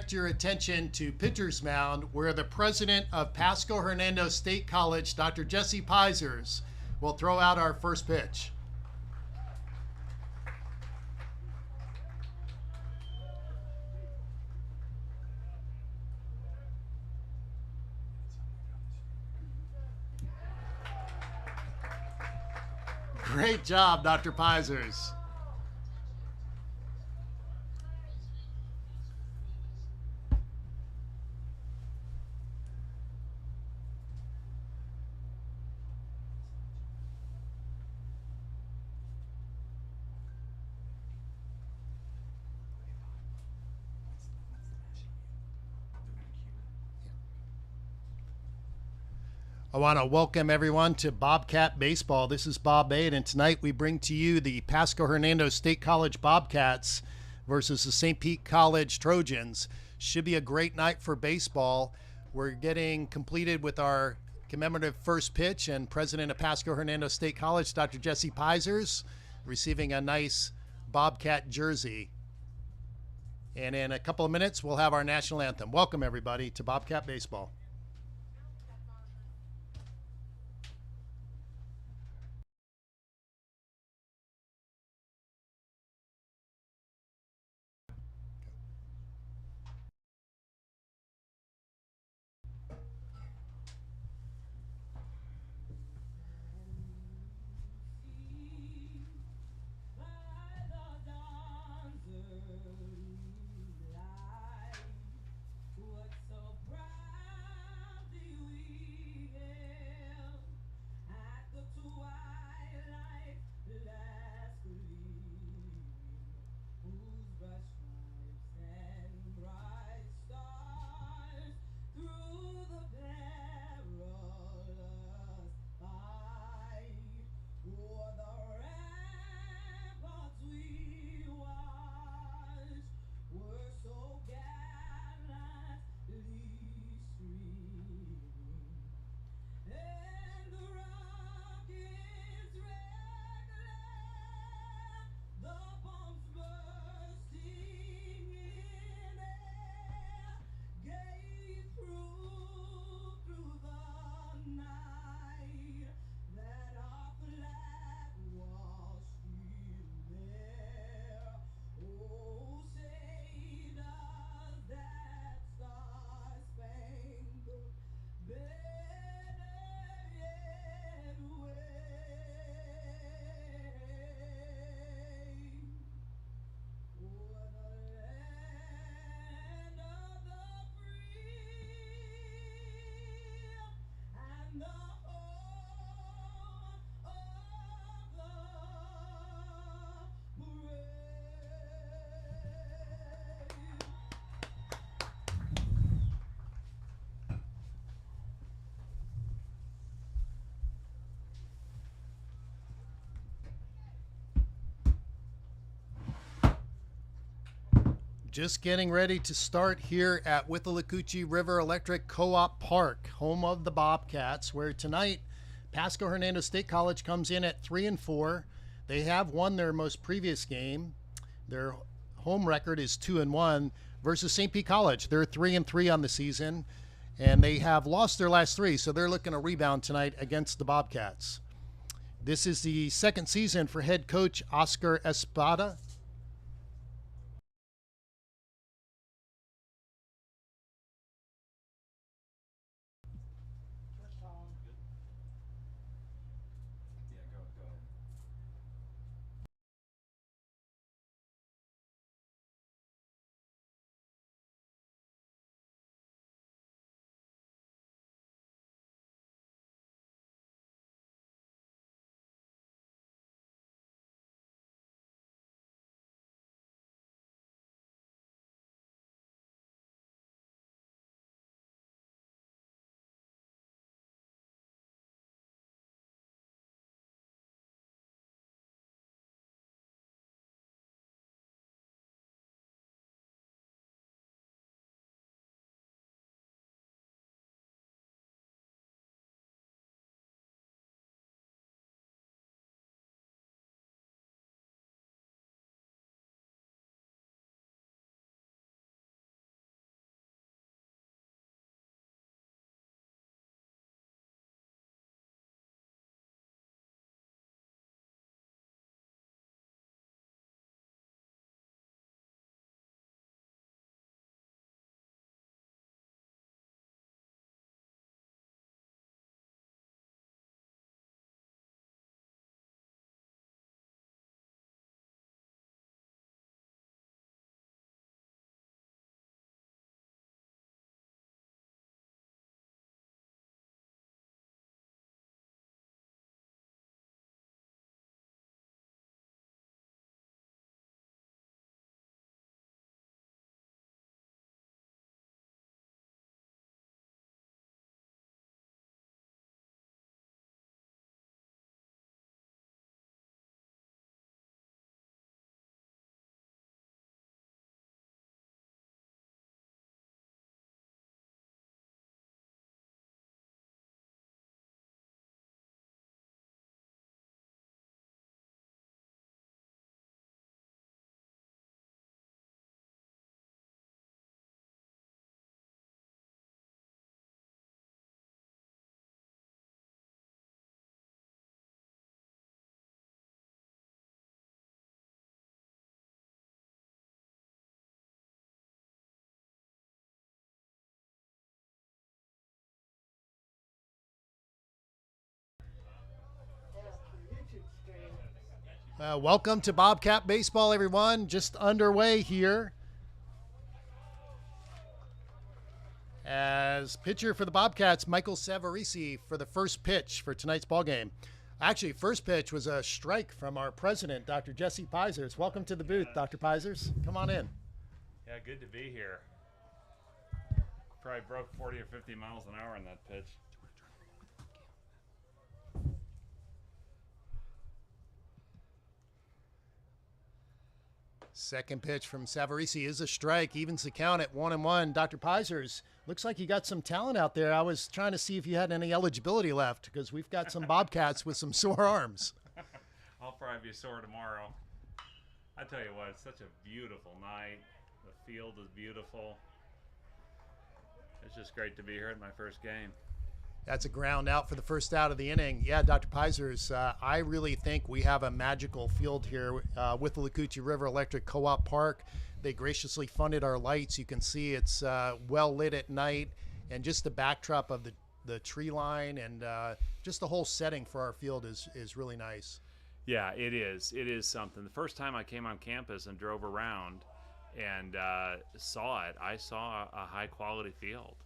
direct your attention to pitcher's mound, where the president of Pasco-Hernando State College, Dr. Jesse Peisers, will throw out our first pitch. Great job, Dr. Peisers. I want to welcome everyone to Bobcat Baseball. This is Bob Bade, and tonight we bring to you the Pasco-Hernando State College Bobcats versus the St. Pete College Trojans. Should be a great night for baseball. We're getting completed with our commemorative first pitch, and President of Pasco-Hernando State College, Dr. Jesse Peisers, receiving a nice Bobcat jersey. And in a couple of minutes, we'll have our national anthem. Welcome, everybody, to Bobcat Baseball. Just getting ready to start here at Withlacoochee River Electric Co-op Park, home of the Bobcats, where tonight Pasco-Hernando State College comes in at 3-4. They have won their most previous game. Their home record is 2-1 versus St. Pete College. They're 3-3 on the season, and they have lost their last three, so they're looking to rebound tonight against the Bobcats. This is the second season for head coach Oscar Espada. Welcome to Bobcat Baseball, everyone. Just underway here. As pitcher for the Bobcats, Michael Savarese for the first pitch for tonight's ball game. Actually, first pitch was a strike from our president, Dr. Jesse Peisers. Welcome to the booth, Dr. Peisers. Come on in. Yeah, good to be here. Probably broke 40 or 50 miles an hour on that pitch. Second pitch from Savarese is a strike, evens the count at 1-1. Dr. Peisers, looks like you got some talent out there. I was trying to see if you had any eligibility left because we've got some Bobcats with some sore arms. I'll probably be sore tomorrow. I tell you what, it's such a beautiful night. The field is beautiful. It's just great to be here at my first game. That's a ground out for the first out of the inning. Yeah, Dr. Peisers, I really think we have a magical field here with the Lacoochee River Electric Co-op Park. They graciously funded our lights. You can see it's well lit at night, and just the backdrop of the tree line and just the whole setting for our field is really nice. Yeah, it is. It is something. The first time I came on campus and drove around and saw it, I saw a high-quality field.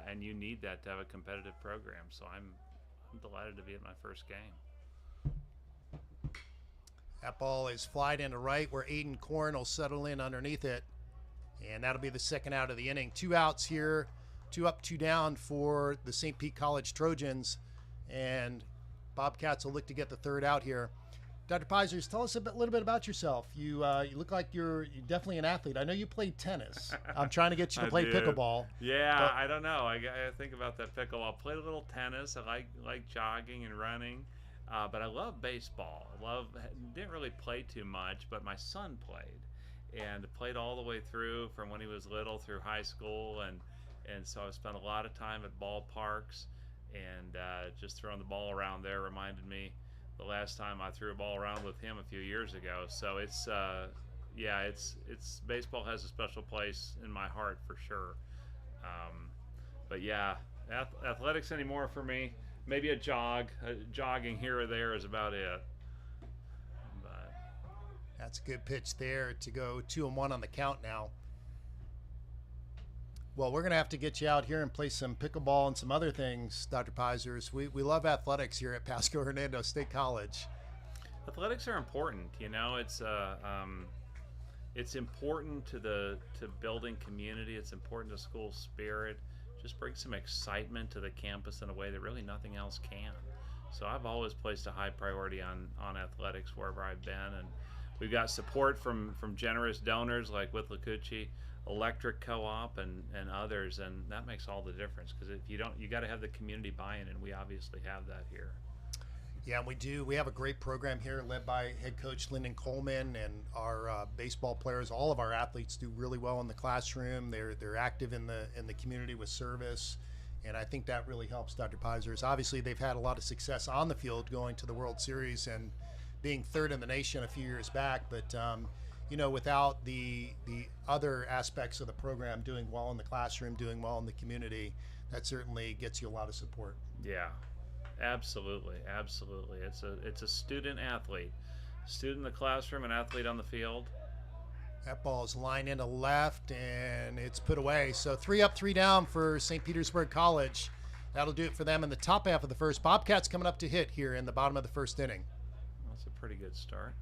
And you need that to have a competitive program. So I'm delighted to be at my first game. That ball is flied into right where Aiden Korn will settle in underneath it. And that'll be the second out of the inning. 2 outs here, 2 up, 2 down for the St. Pete College Trojans. And Bobcats will look to get the third out here. Dr. Peisers, tell us little bit about yourself. You look like you're definitely an athlete. I know you played tennis. I'm trying to get you to play pickleball. Yeah, I don't know. I think about that pickleball. I played a little tennis. I like jogging and running, but I love baseball. Didn't really play too much, but my son played, and played all the way through from when he was little through high school, and so I spent a lot of time at ballparks, and just throwing the ball around there reminded me the last time I threw a ball around with him a few years ago. So it's baseball has a special place in my heart for sure. But yeah, athletics anymore for me. Maybe jogging here or there is about it. But that's a good pitch there to go 2-1 on the count now. Well, we're going to have to get you out here and play some pickleball and some other things, Dr. Peisers. We love athletics here at Pasco-Hernando State College. Athletics are important. You know, it's important to building community. It's important to school spirit. Just bring some excitement to the campus in a way that really nothing else can. So I've always placed a high priority on athletics wherever I've been, and we've got support from generous donors like with Lacoochee Electric Co-op and others, and that makes all the difference, because if you don't, you got to have the community buy-in, and we obviously have that here. Yeah, we do. We have a great program here led by head coach Lyndon Coleman, and our baseball players. All of our athletes do really well in the classroom. They're active in the community with service, and I think that really helps, Dr. Peisers. Obviously, they've had a lot of success on the field, going to the World Series and being third in the nation a few years back, but you know, without the other aspects of the program, doing well in the classroom, doing well in the community, that certainly gets you a lot of support. Yeah, absolutely. It's a student athlete, student in the classroom, an athlete on the field. That ball is lined into left, and it's put away. So 3 up, 3 down for St. Petersburg College. That'll do it for them in the top half of the first. Bobcats coming up to hit here in the bottom of the first inning. That's a pretty good start.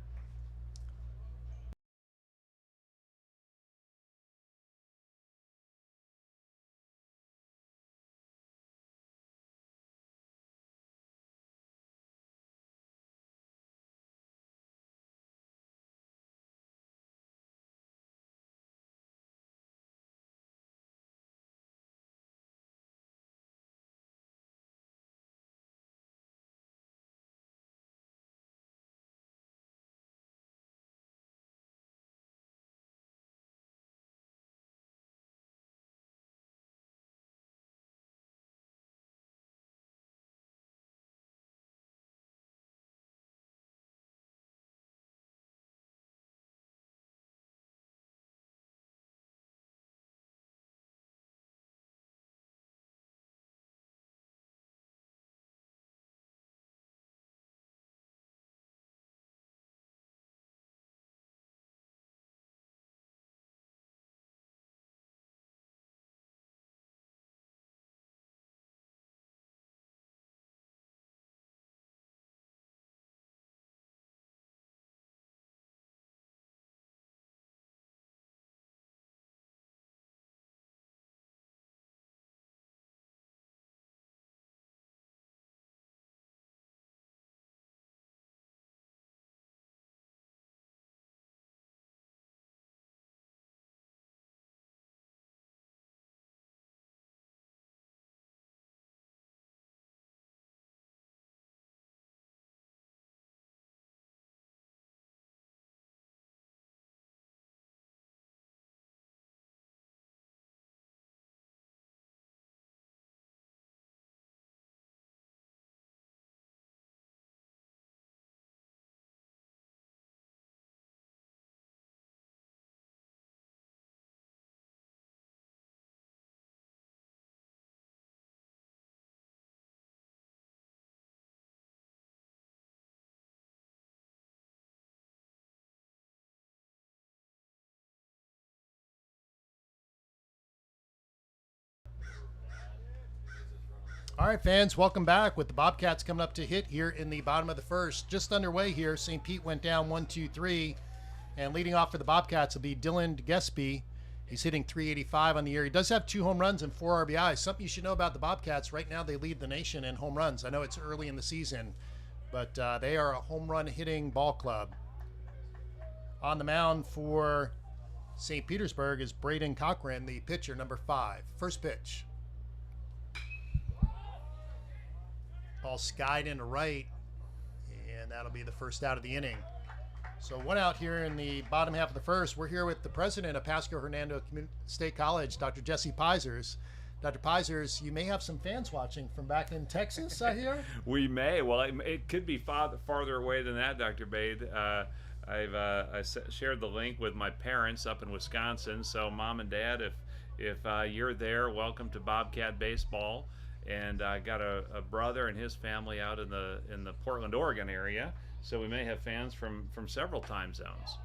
All right, fans, welcome back with the Bobcats coming up to hit here in the bottom of the first. Just underway here. St. Pete went down 1-2-3. And leading off for the Bobcats will be Dylan Gillespie. He's hitting .385 on the year. He does have 2 home runs and 4 RBIs. Something you should know about the Bobcats. Right now they lead the nation in home runs. I know it's early in the season, but they are a home run hitting ball club. On the mound for St. Petersburg is Braden Cochran, the pitcher, number 5. First pitch. Ball skied into right, and that'll be the first out of the inning. So 1 out here in the bottom half of the first. We're here with the president of Pasco-Hernando State College, Dr. Jesse Peisers. Dr. Peisers, you may have some fans watching from back in Texas, I hear? We may. Well, it could be farther away than that, Dr. Bade. I shared the link with my parents up in Wisconsin. So, Mom and Dad, if you're there, welcome to Bobcat Baseball. And I got a brother and his family out in the Portland, Oregon area, so we may have fans from several time zones.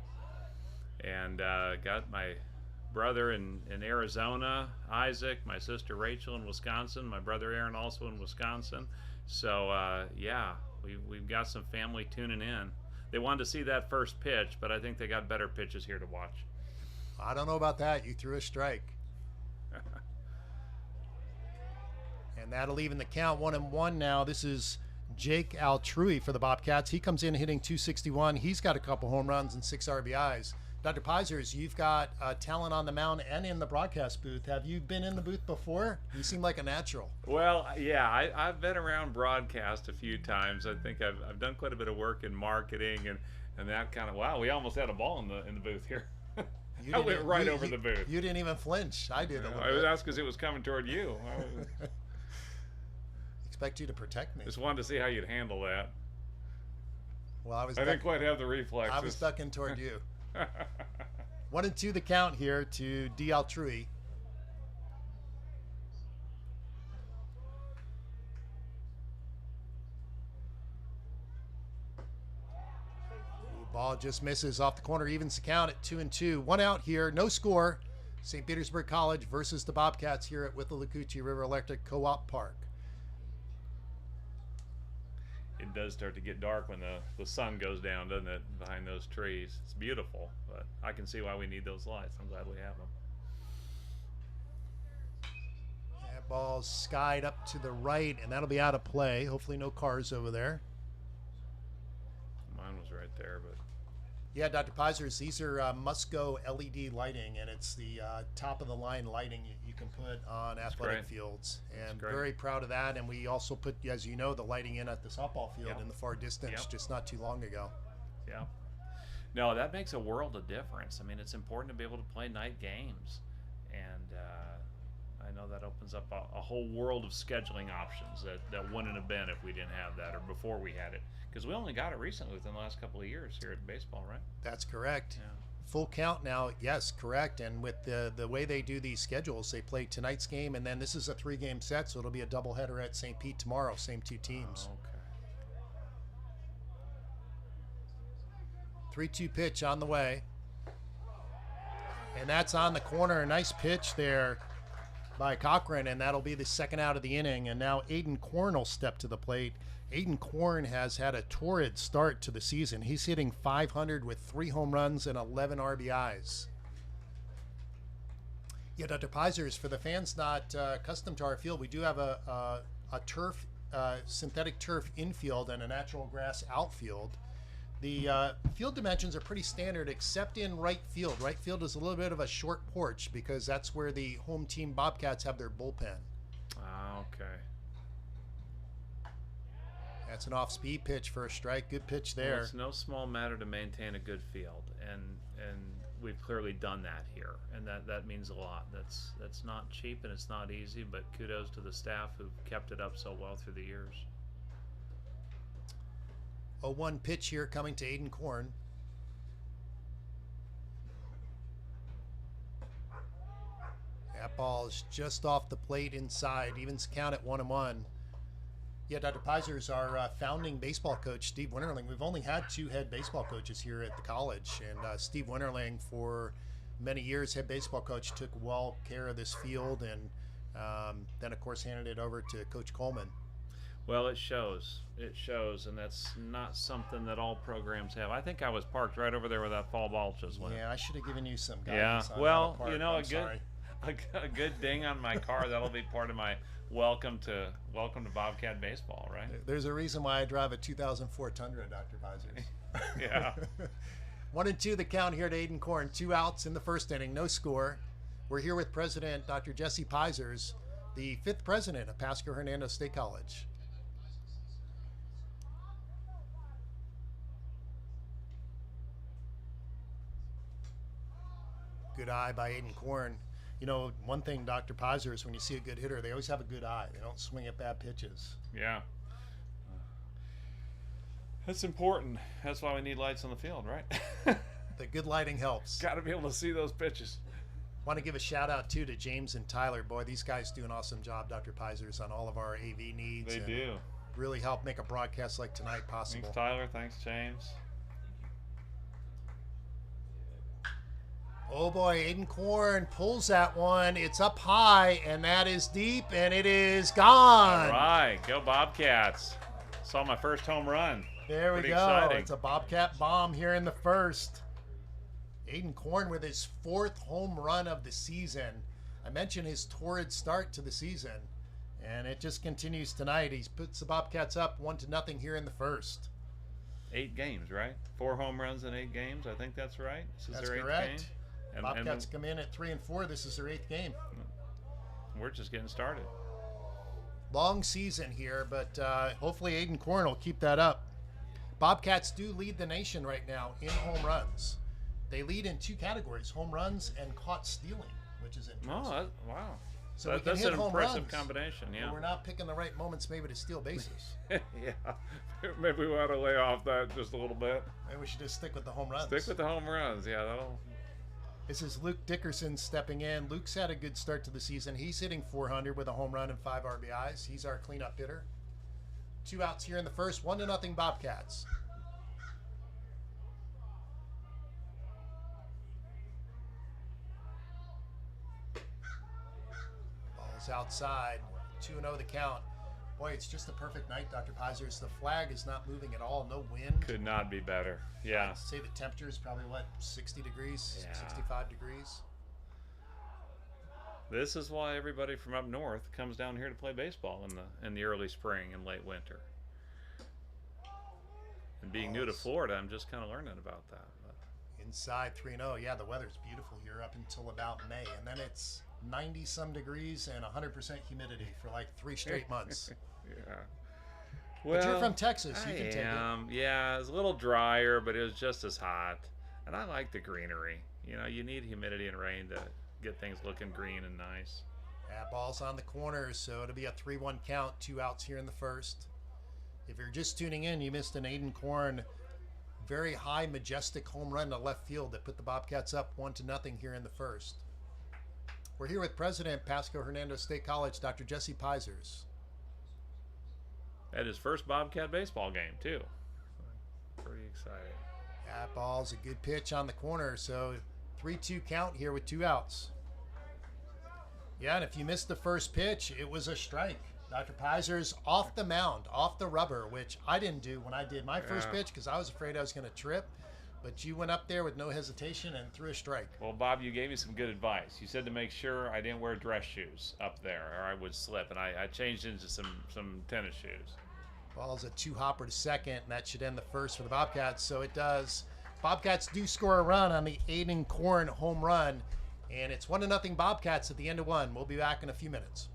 And got my brother in Arizona, Isaac, my sister Rachel in Wisconsin, my brother Aaron also in Wisconsin. So yeah, we've got some family tuning in. They wanted to see that first pitch, but I think they got better pitches here to watch. I don't know about that. You threw a strike. And that'll even the count 1-1 now. This is Jake Altrui for the Bobcats. He comes in hitting .261. He's got a couple home runs and 6 RBIs. Dr. Peisers, you've got talent on the mound and in the broadcast booth. Have you been in the booth before? You seem like a natural. Well, yeah, I've been around broadcast a few times. I think I've done quite a bit of work in marketing and that kind of. Wow, we almost had a ball in the booth here. I went right over the booth. You didn't even flinch. I did. That's because it was coming toward you. Expect you to protect me. Just wanted to see how you'd handle that. Well, I didn't quite have the reflexes. I was ducking toward you. 1-2 the count here to D. Altrui. Ball just misses off the corner, evens the count at 2-2. 1 out here, no score. St. Petersburg College versus the Bobcats here at Withlacoochee River Electric Co-op Park. It does start to get dark when the sun goes down, doesn't it, behind those trees. It's beautiful, but I can see why we need those lights. I'm glad we have them. That ball's skied up to the right, and that'll be out of play. Hopefully no cars over there. Mine was right there, but... Yeah, Dr. Peisers, these are Musco LED lighting, and it's the top-of-the-line lighting you can put on athletic fields. And very proud of that. And we also put, as you know, the lighting in at the softball field in the far distance just not too long ago. Yeah. No, that makes a world of difference. I mean, it's important to be able to play night games. And I know that opens up a whole world of scheduling options that wouldn't have been if we didn't have that or before we had it. Because we only got it recently within the last couple of years here at baseball, right? That's correct. Yeah. Full count now, yes, correct. And with the way they do these schedules, they play tonight's game, and then this is a 3-game set, so it'll be a doubleheader at St. Pete tomorrow, same 2 teams. Okay. 3-2 pitch on the way. And that's on the corner. A nice pitch there by Cochran, and that'll be the second out of the inning. And now Aiden Korn will step to the plate. Aiden Korn has had a torrid start to the season. He's hitting .500 with 3 home runs and 11 RBIs. Yeah, Dr. Peisers, for the fans not accustomed to our field, we do have a turf, synthetic turf infield and a natural grass outfield. The field dimensions are pretty standard except in right field. Right field is a little bit of a short porch because that's where the home team Bobcats have their bullpen. Okay. That's an off-speed pitch for a strike. Good pitch there. Well, it's no small matter to maintain a good field, and we've clearly done that here, and that means a lot. That's not cheap and it's not easy, but kudos to the staff who've kept it up so well through the years. 0-1 pitch here coming to Aiden Korn. That ball is just off the plate inside. Evens count at 1-1. Yeah, Dr. Peisers, our founding baseball coach, Steve Winterling. We've only had 2 head baseball coaches here at the college, and Steve Winterling, for many years, head baseball coach, took well care of this field and Then, of course, handed it over to Coach Coleman. Well, it shows. It shows, and that's not something that all programs have. I think I was parked right over there where that fall ball just went. Yeah, I should have given you some Yeah. guidance. Well, on you know, I'm sorry. a good ding on my car. That'll be part of my welcome to Bobcat baseball, right? There's a reason why I drive a 2004 Tundra, Dr. Visors. Yeah. 1-2 the count here to Aiden Korn. 2 outs in the first inning, no score. We're here with President Dr. Jesse Pisers, the 5th president of Pasco-Hernando State College. Good eye by Aiden Korn. You know, one thing, Dr. Pizer, is when you see a good hitter, they always have a good eye. They don't swing at bad pitches. Yeah. That's important. That's why we need lights on the field, right? The good lighting helps. Got to be able to see those pitches. Want to give a shout out too to James and Tyler. Boy, these guys do an awesome job, Dr. Pisers, on all of our AV needs. They do. Really help make a broadcast like tonight possible. Thanks, Tyler. Thanks, James. Oh boy, Aiden Korn pulls that one. It's up high, and that is deep, and it is gone. All right, go Bobcats. Saw my first home run. There we Pretty go. exciting. It's a Bobcat bomb here in the first. Aiden Korn with his 4th home run of the season. I mentioned his torrid start to the season, and it just continues tonight. He puts the Bobcats up 1-0 here in the first. 8 games, right? 4 home runs in 8 games. I think that's right. This is That's their 8th correct. game. Bobcats come in at 3-4. This is their 8th game. We're just getting started. Long season here, but hopefully Aiden Korn will keep that up. Bobcats do lead the nation right now in home runs. They lead in 2 categories, home runs and caught stealing, which is interesting. Oh, wow. So That's hit an home impressive runs, combination, but yeah. we're not picking the right moments maybe to steal bases. Yeah. Maybe we ought to lay off that just a little bit. Maybe we should just stick with the home runs. Stick with the home runs. Yeah, that'll. This is Luke Dickerson stepping in. Luke's had a good start to the season. He's hitting .400 with a home run and 5 RBIs. He's our cleanup hitter. 2 outs here in the first. 1-0 Bobcats. Ball's outside. 2-0 the count. Boy, it's just a perfect night, Dr. Pisers. The flag is not moving at all. No wind. Could not be better. Yeah. I'd say the temperature is probably, what, 60 degrees, Yeah. 65 degrees? This is why everybody from up north comes down here to play baseball in the early spring and late winter. And being new to Florida, I'm just kind of learning about that. But. Inside 3-0. Yeah, the weather's beautiful here up until about May. And then it's 90-some degrees and 100% humidity for like 3 straight months. Yeah. But you're from Texas. You can take it. Yeah, it's a little drier, but it was just as hot. And I like the greenery. You know, you need humidity and rain to get things looking green and nice. Yeah, ball's on the corners, so it'll be a 3-1 count. 2 outs here in the first. If you're just tuning in, you missed an Aiden Korn very high, majestic home run to left field that put the Bobcats up 1-0 here in the first. We're here with President Pasco-Hernando State College, Dr. Jesse Pisers. At his first Bobcat baseball game, too. Pretty exciting. That ball's a good pitch on the corner, so 3-2 count here with 2 outs. Yeah, and if you missed the first pitch, it was a strike. Dr. Pisers off the mound, off the rubber, which I didn't do when I did my first pitch because I was afraid I was going to trip. But you went up there with no hesitation and threw a strike. Well, Bob, you gave me some good advice. You said to make sure I didn't wear dress shoes up there or I would slip, and I changed into some tennis shoes. Ball's a 2-hopper to second, and that should end the first for the Bobcats. So it does. Bobcats do score a run on the Aiden Korn home run, and it's 1-0 Bobcats at the end of 1. We'll be back in a few minutes.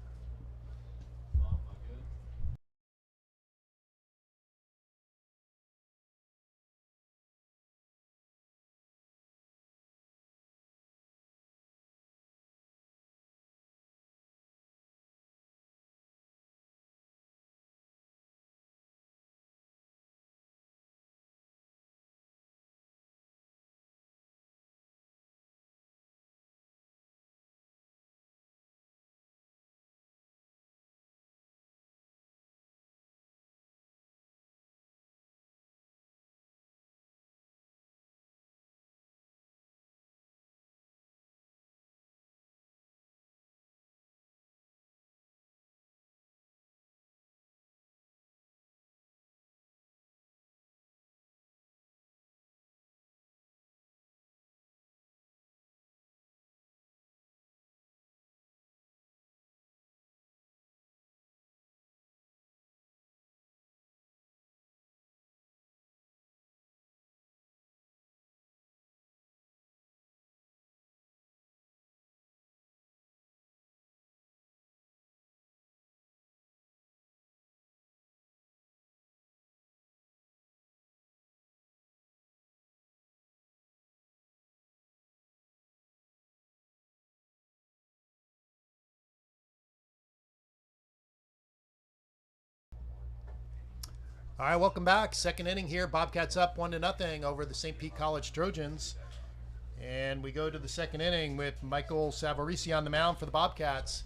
All right, welcome back. Second inning here. Bobcats up 1-0 over the St. Pete College Trojans. And we go to the second inning with Michael Savarese on the mound for the Bobcats.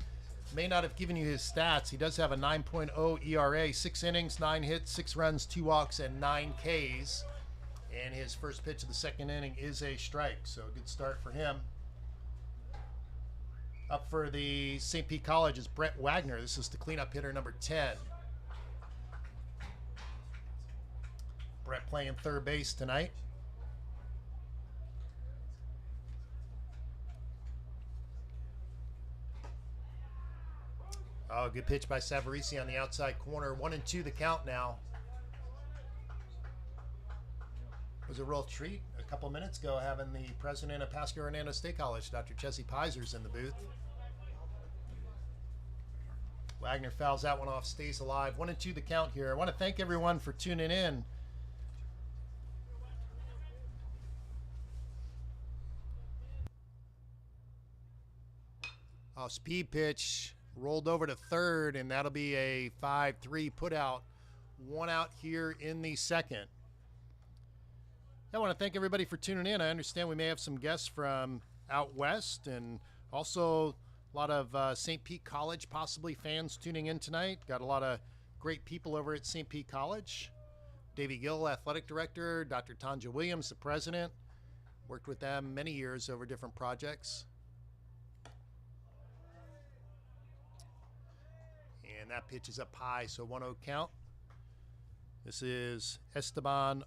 May not have given you his stats. He does have a 9.0 ERA, 6 innings, 9 hits, 6 runs, 2 walks, and 9 Ks. And his first pitch of the second inning is a strike, so a good start for him. Up for the St. Pete College is Brett Wagner. This is the cleanup hitter number 10. Brett playing third base tonight. Oh, good pitch by Savarese on the outside corner. 1-2 the count now. It was a real treat a couple minutes ago having the president of Pasco-Hernando State College, Dr. Chessie Pisers, in the booth. Wagner fouls that one off, stays alive. 1-2 the count here. I want to thank everyone for tuning in. Oh, speed pitch rolled over to third, and that'll be a 5-3 put out. 1 out here in the second. I want to thank everybody for tuning in. I understand we may have some guests from out west and also a lot of St. Pete College possibly fans tuning in tonight. Got a lot of great people over at St. Pete College. Davey Gill, athletic director. Dr. Tanja Williams, the president. Worked with them many years over different projects. And that pitch is up high, so 1-0 count. This is Esteban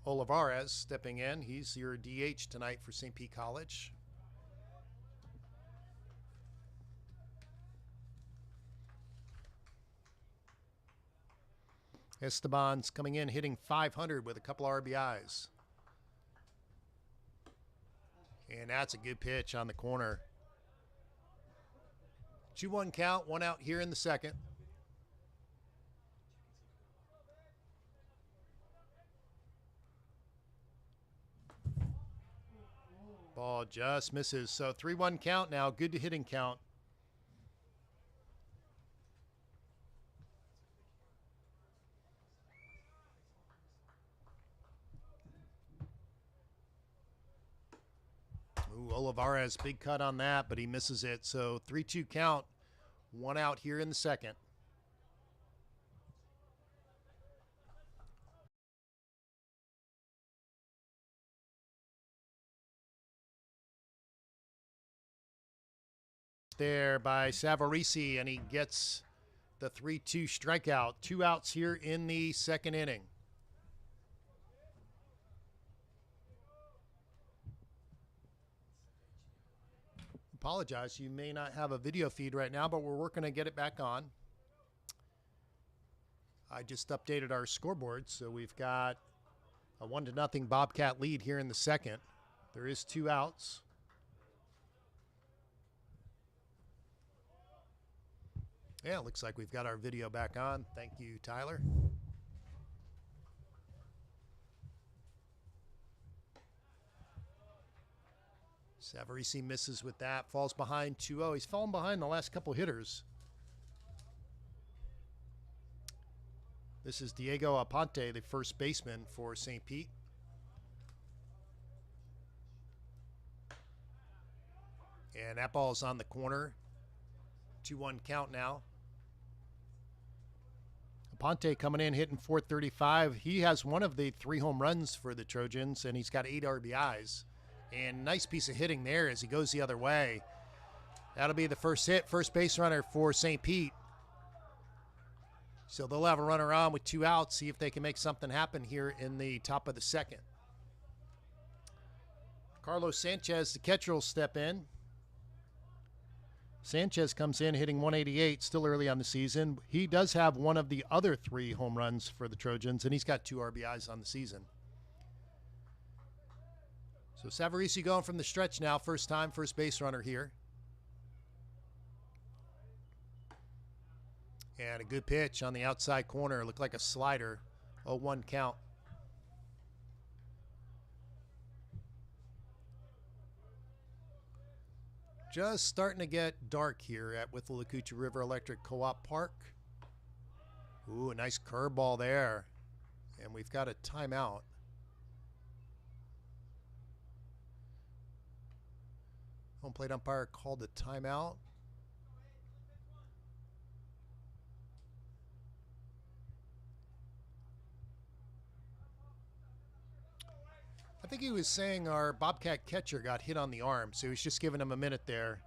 Olivares stepping in. He's your DH tonight for St. Pete College. Esteban's coming in hitting .500 with a couple of RBIs. And that's a good pitch on the corner. 2-1 count, 1 out here in the second. Ball just misses. So 3-1 count now. Good to hitting count. Ooh, Olivares, big cut on that, but he misses it. So 3-2 count. 1 out here in the second. There by Savarese, and he gets the 3-2 strikeout. 2 outs here in the second inning. Apologize, you may not have a video feed right now, but we're working to get it back on. I just updated our scoreboard, so we've got a 1-0 Bobcat lead here in the second. There is 2 outs. Yeah, it looks like we've got our video back on. Thank you, Tyler. Savarese misses with that, falls behind 2-0. He's fallen behind the last couple hitters. This is Diego Aponte, the first baseman for St. Pete. And that ball is on the corner. 2-1 count now. Aponte coming in hitting .435. He has one of the 3 home runs for the Trojans, and he's got 8 RBIs. And nice piece of hitting there as he goes the other way. That'll be the first hit, first base runner for St. Pete. So they'll have a runner on with 2 outs, see if they can make something happen here in the top of the second. Carlos Sanchez, the catcher, will step in. Sanchez comes in hitting .188, still early on the season. He does have one of the other 3 home runs for the Trojans, and he's got 2 RBIs on the season. So Savarese going from the stretch now, first time, first base runner here. And a good pitch on the outside corner, looked like a slider. 0-1 count. Just starting to get dark here at Withlacoochee River Electric Co-op Park. Ooh, a nice curveball there. And we've got a timeout. Home plate umpire called a timeout. I think he was saying our Bobcat catcher got hit on the arm, so he was just giving him a minute there.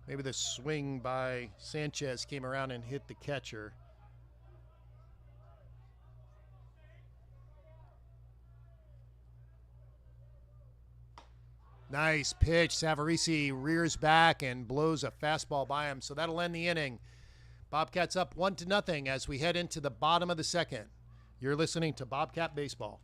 Maybe the swing by Sanchez came around and hit the catcher. Nice pitch. Savarese rears back and blows a fastball by him, so that'll end the inning. Bobcats up 1-0 as we head into the bottom of the second. You're listening to Bobcat Baseball.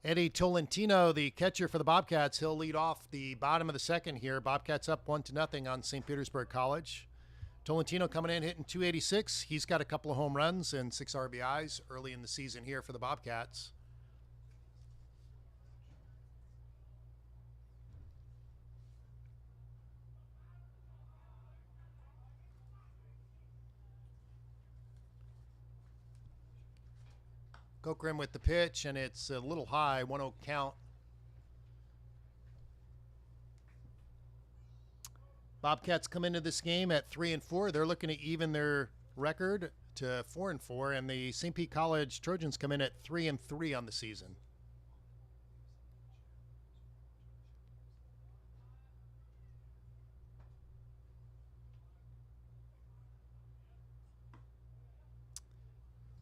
Eddie Tolentino, the catcher for the Bobcats, he'll lead off the bottom of the second here. Bobcats up 1-0 on St. Petersburg College. Tolentino coming in hitting .286. He's got a couple of home runs and 6 RBIs early in the season here for the Bobcats. Cochran with the pitch, and it's a little high, 1-0 count. Bobcats come into this game at 3-4. They're looking to even their record to 4-4, and the St. Pete College Trojans come in at 3-3 on the season.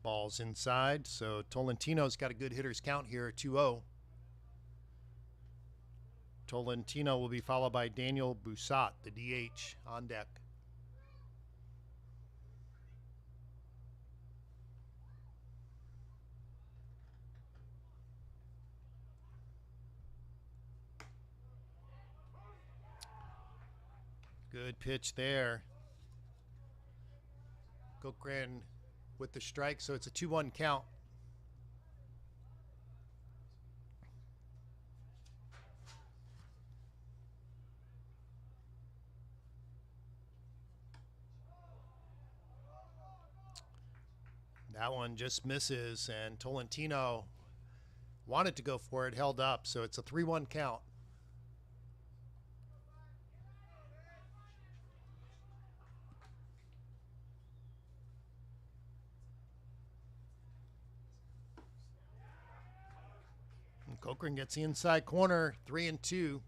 Ball's inside, so Tolentino's got a good hitter's count here, 2-0. Tolentino will be followed by Daniel Busat, the DH, on deck. Good pitch there. Cochran with the strike, so it's a 2-1 count. That one just misses, and Tolentino wanted to go for it, held up, so it's a 3-1 count. And Cochran gets the inside corner, 3-2.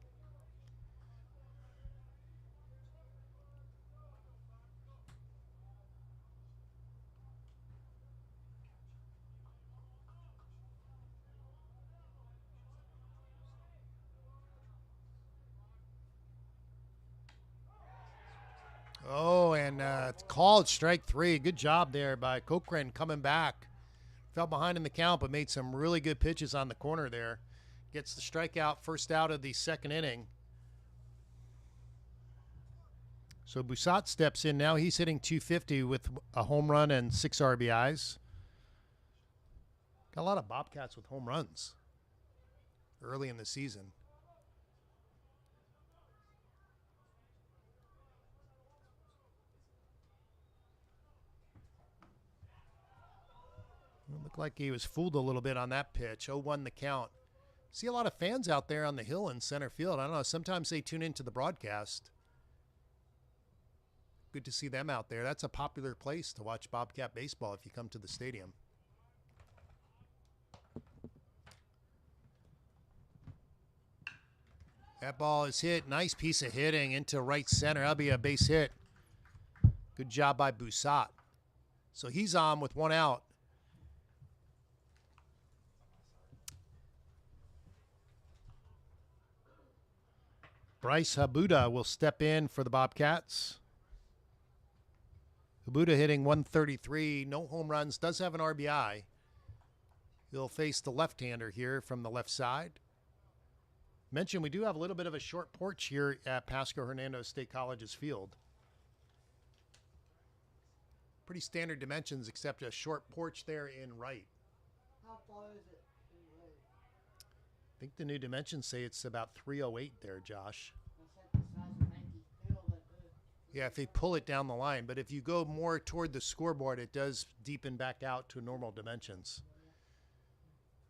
Oh, and called strike 3. Good job there by Cochran coming back. Fell behind in the count, but made some really good pitches on the corner there. Gets the strikeout, first out of the second inning. So Busat steps in now. He's hitting .250 with a home run and 6 RBIs. Got a lot of Bobcats with home runs early in the season. It looked like he was fooled a little bit on that pitch. 0-1 the count. See a lot of fans out there on the hill in center field. I don't know. Sometimes they tune into the broadcast. Good to see them out there. That's a popular place to watch Bobcat baseball if you come to the stadium. That ball is hit. Nice piece of hitting into right center. That'll be a base hit. Good job by Busat. So he's on with 1 out. Bryce Habuda will step in for the Bobcats. Habuda hitting .133, no home runs, does have an RBI. He'll face the left-hander here from the left side. Mentioned we do have a little bit of a short porch here at Pasco-Hernando State College's field. Pretty standard dimensions except a short porch there in right. How far is it in right? I think the new dimensions say it's about 308 there, Josh. That's like the size of Nike field like this. Yeah, if they pull it down the line. But if you go more toward the scoreboard, it does deepen back out to normal dimensions.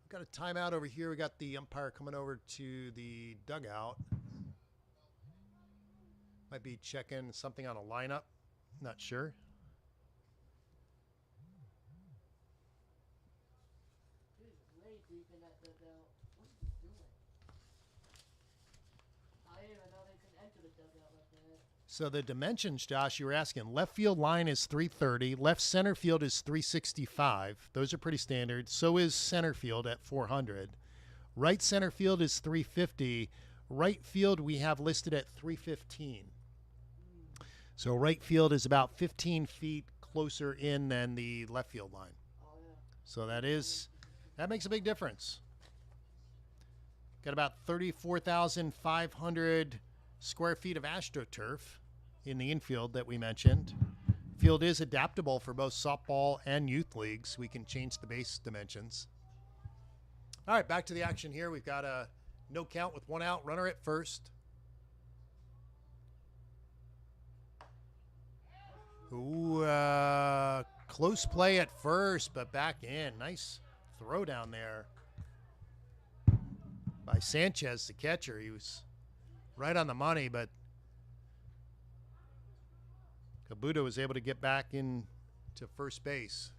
We've got a timeout over here. We got the umpire coming over to the dugout. Might be checking something on a lineup. Not sure. He's way deep in that dugout. What is he doing? I didn't even know they could enter the dugout like that. So the dimensions, Josh, you were asking. Left field line is 330. Left center field is 365. Those are pretty standard. So is center field at 400. Right center field is 350. Right field we have listed at 315. So right field is about 15 feet closer in than the left field line. Oh, yeah. So that makes a big difference. Got about 34,500 square feet of AstroTurf in the infield that we mentioned. Field is adaptable for both softball and youth leagues. We can change the base dimensions. All right, back to the action here. We've got a no count with 1 out, runner at first. Ooh, close play at first, but back in. Nice throw down there by Sanchez, the catcher. He was right on the money, but Kabuto was able to get back in to first base.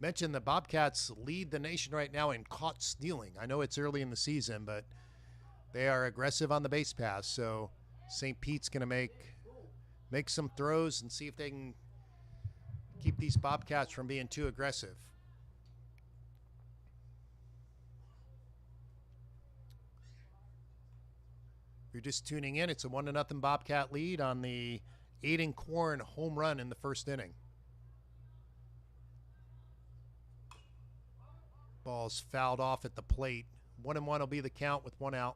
Mentioned the Bobcats lead the nation right now in caught stealing. I know it's early in the season, but they are aggressive on the base pass. So St. Pete's going to make some throws and see if they can keep these Bobcats from being too aggressive. If you're just tuning in, it's a 1-0 Bobcat lead on the Aiden Korn home run in the first inning. Ball's fouled off at the plate. 1-1 will be the count with 1 out.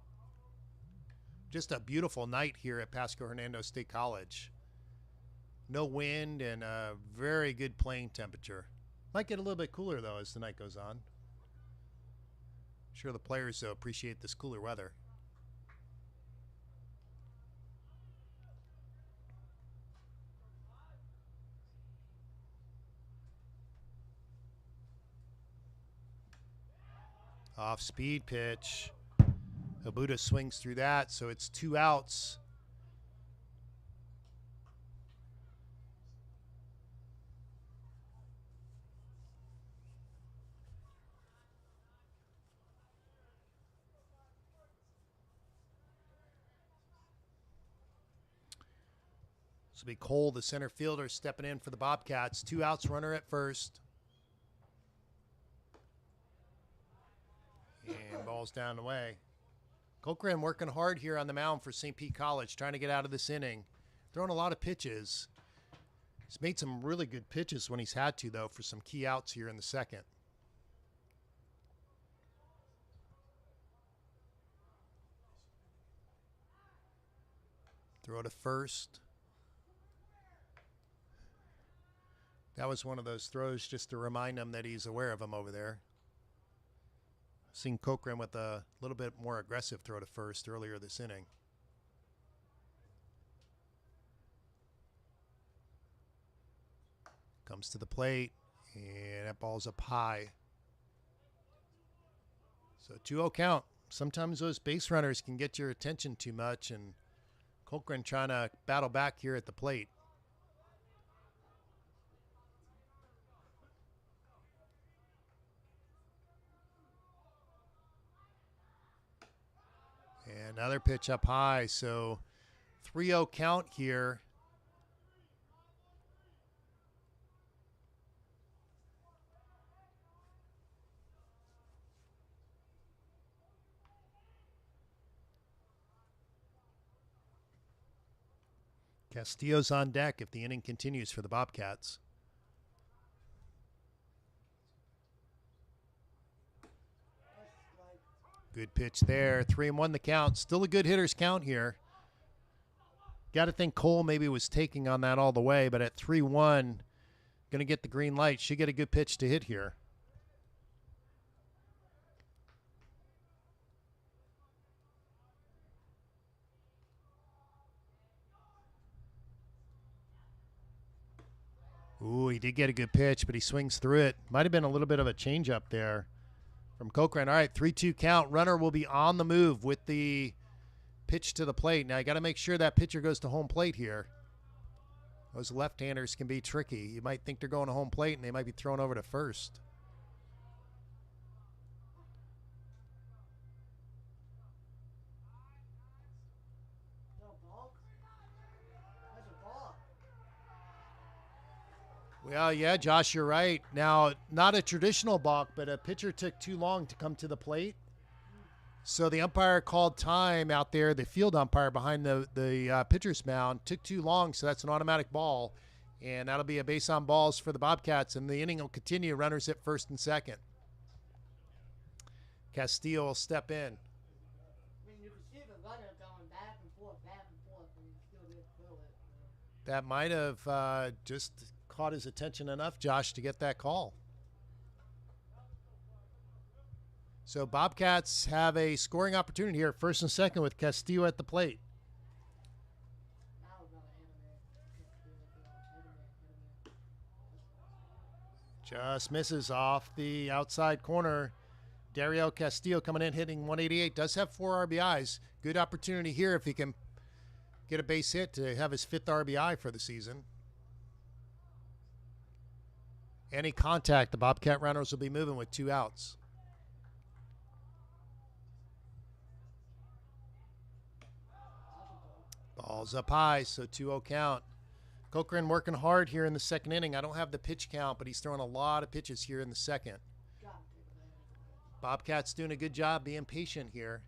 Just a beautiful night here at Pasco-Hernando State College. No wind and a very good playing temperature. Might get a little bit cooler, though, as the night goes on. I'm sure the players appreciate this cooler weather. Off-speed pitch. Habuda swings through that, so it's 2 outs. This will be Cole, the center fielder, stepping in for the Bobcats. 2 outs, runner at first. And ball's down the way. Cochran working hard here on the mound for St. Pete College, trying to get out of this inning. Throwing a lot of pitches. He's made some really good pitches when he's had to, though, for some key outs here in the second. Throw to first. That was one of those throws just to remind him that he's aware of him over there. Seen Cochran with a little bit more aggressive throw to first earlier this inning. Comes to the plate, and that ball's up high. So 2-0 count. Sometimes those base runners can get your attention too much, and Cochran trying to battle back here at the plate. And another pitch up high, so 3-0 count here. Castillo's on deck if the inning continues for the Bobcats. Good pitch there. 3-1 the count. Still a good hitter's count here. Got to think Cole maybe was taking on that all the way, but at 3-1, going to get the green light. Should get a good pitch to hit here. Ooh, he did get a good pitch, but he swings through it. Might have been a little bit of a changeup there from Cochran. All right, 3-2 count. Runner will be on the move with the pitch to the plate. Now, you got to make sure that pitcher goes to home plate here. Those left-handers can be tricky. You might think they're going to home plate, and they might be thrown over to first. Well, yeah, Josh, you're right. Now, not a traditional balk, but a pitcher took too long to come to the plate. So the umpire called time out there, the field umpire behind the pitcher's mound, took too long, so that's an automatic ball. And that'll be a base on balls for the Bobcats, and the inning will continue. Runners at first and second. Castillo will step in. I mean, you can see the runner going back and forth, and he still didn't throw it. That might have just caught his attention enough, Josh, to get that call. So Bobcats have a scoring opportunity here, first and second, with Castillo at the plate. Just misses off the outside corner. Dario Castillo coming in, hitting 188. Does have 4 RBIs. Good opportunity here if he can get a base hit to have his 5th RBI for the season. Any contact, the Bobcat runners will be moving with 2 outs. Ball's up high, so 2-0 count. Cochran working hard here in the second inning. I don't have the pitch count, but he's throwing a lot of pitches here in the second. Bobcats doing a good job being patient here.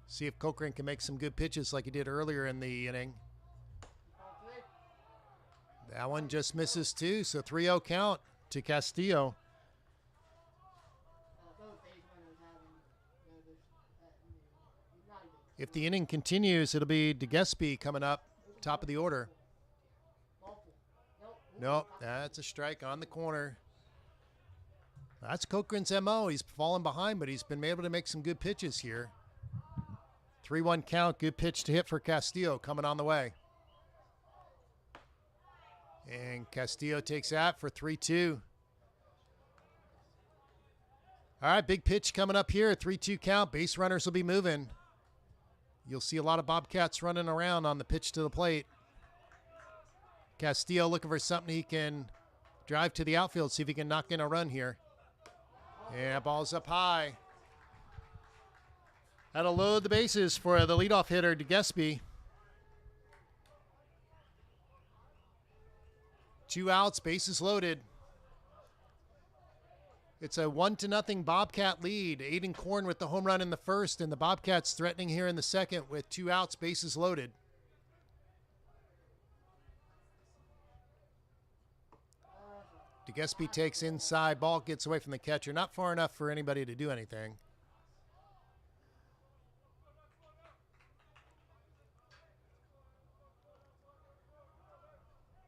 See if Cochran can make some good pitches like he did earlier in the inning. That one just misses too, so 3-0 count to Castillo. If the inning continues, it'll be DeGespie coming up, top of the order. Nope, that's a strike on the corner. That's Cochran's MO. He's fallen behind, but he's been able to make some good pitches here. 3-1 count, good pitch to hit for Castillo coming on the way. And Castillo takes that for 3-2. All right, big pitch coming up here. 3-2 count. Base runners will be moving. You'll see a lot of Bobcats running around on the pitch to the plate. Castillo looking for something he can drive to the outfield, see if he can knock in a run here. Yeah, ball's up high. That'll load the bases for the leadoff hitter, DeGespie. 2 outs, bases loaded. It's a 1-0 Bobcat lead. Aiden Korn with the home run in the first, and the Bobcats threatening here in the second with 2 outs, bases loaded. DeGespie takes inside. Ball gets away from the catcher. Not far enough for anybody to do anything.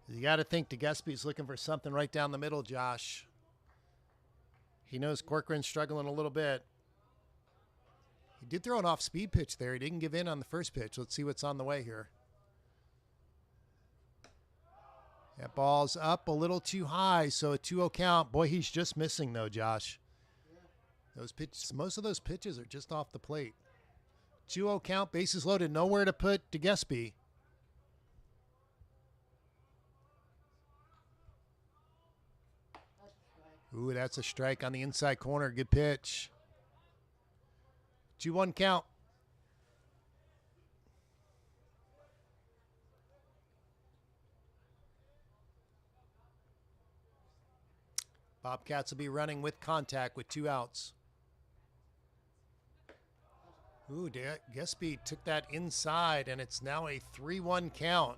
You got to think DeGespie's looking for something right down the middle, Josh. He knows Corcoran's struggling a little bit. He did throw an off-speed pitch there. He didn't give in on the first pitch. Let's see what's on the way here. That ball's up a little too high, so a 2-0 count. Boy, he's just missing, though, Josh. Those pitches, most of those pitches are just off the plate. 2-0 count, bases loaded. Nowhere to put DeGespie. Ooh, that's a strike on the inside corner. Good pitch. 2-1 count. Bobcats will be running with contact with 2 outs. Ooh, DeGespie took that inside, and it's now a 3-1 count.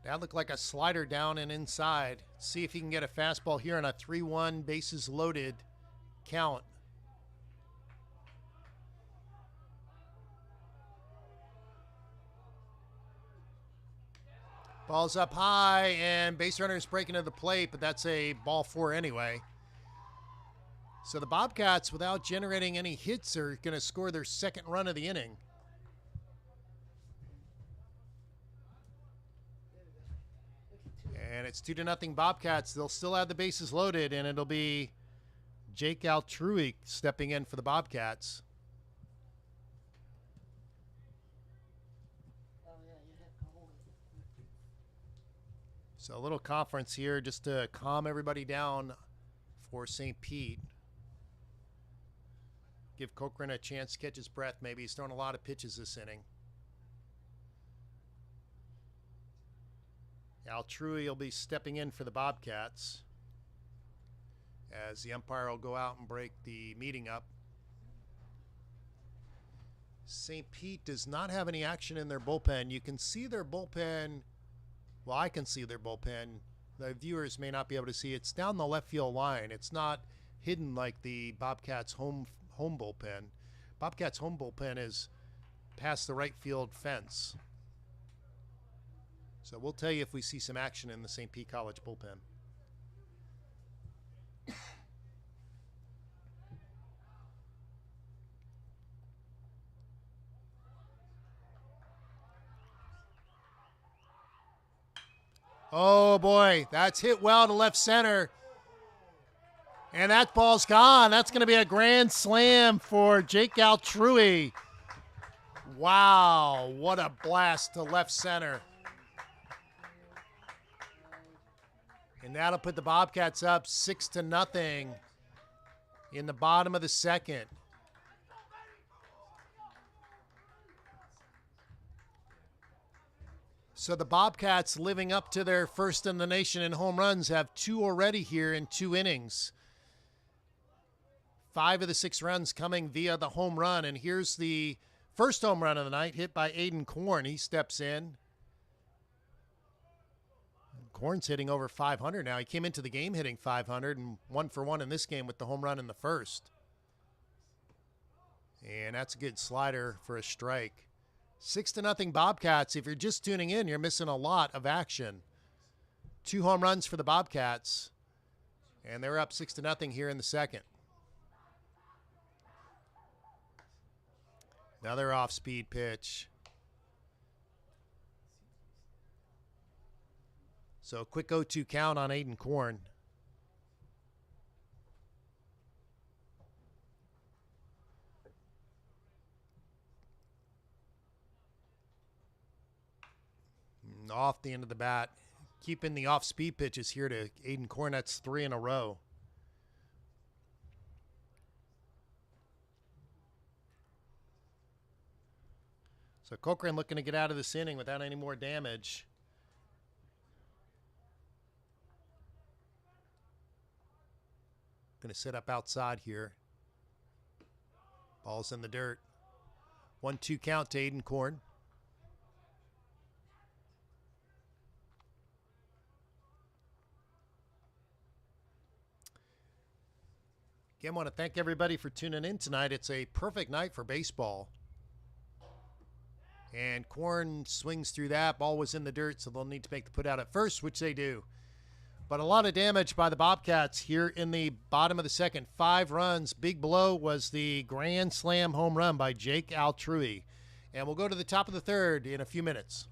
That looked like a slider down and inside. See if he can get a fastball here on a 3-1 bases loaded count. Ball's up high, and base runner's breaking to the plate, but that's a ball 4 anyway. So the Bobcats, without generating any hits, are going to score their second run of the inning. And it's 2-0 Bobcats. They'll still have the bases loaded, and it'll be Jake Altrui stepping in for the Bobcats. So a little conference here just to calm everybody down for St. Pete. Give Corcoran a chance to catch his breath. Maybe he's thrown a lot of pitches this inning. Altrui will be stepping in for the Bobcats as the umpire will go out and break the meeting up. St. Pete does not have any action in their bullpen. You can see their bullpen. Well, I can see their bullpen. The viewers may not be able to see. It's down the left field line. It's not hidden like the Bobcats' home bullpen. Bobcats' home bullpen is past the right field fence. So we'll tell you if we see some action in the St. Pete College bullpen. Oh, boy, that's hit well to left center. And that ball's gone. That's going to be a grand slam for Jake Altrui. Wow, what a blast to left center. And that'll put the Bobcats up 6-0 in the bottom of the second. So the Bobcats, living up to their first in the nation in home runs, have 2 already here in 2 innings. 5 of the 6 runs coming via the home run. And here's the first home run of the night, hit by Aiden Korn. He steps in. Korn's hitting over 500 now. He came into the game hitting 500 and 1 for 1 in this game with the home run in the first. And that's a good slider for a strike. 6-0 Bobcats. If you're just tuning in, you're missing a lot of action. 2 home runs for the Bobcats. And they're up 6-0 here in the second. Another off-speed pitch. So a quick 0-2 count on Aiden Korn. Off the end of the bat. Keeping the off-speed pitches here to Aiden Korn. That's 3 in a row. So Corcoran looking to get out of this inning without any more damage. Going to sit up outside here. Ball's in the dirt. 1-2 count to Aiden Korn. Again, I want to thank everybody for tuning in tonight. It's a perfect night for baseball. And Corn swings through that. Ball was in the dirt, so they'll need to make the put out at first, which they do. But a lot of damage by the Bobcats here in the bottom of the second. 5 runs. Big blow was the grand slam home run by Jake Altrui. And we'll go to the top of the third in a few minutes.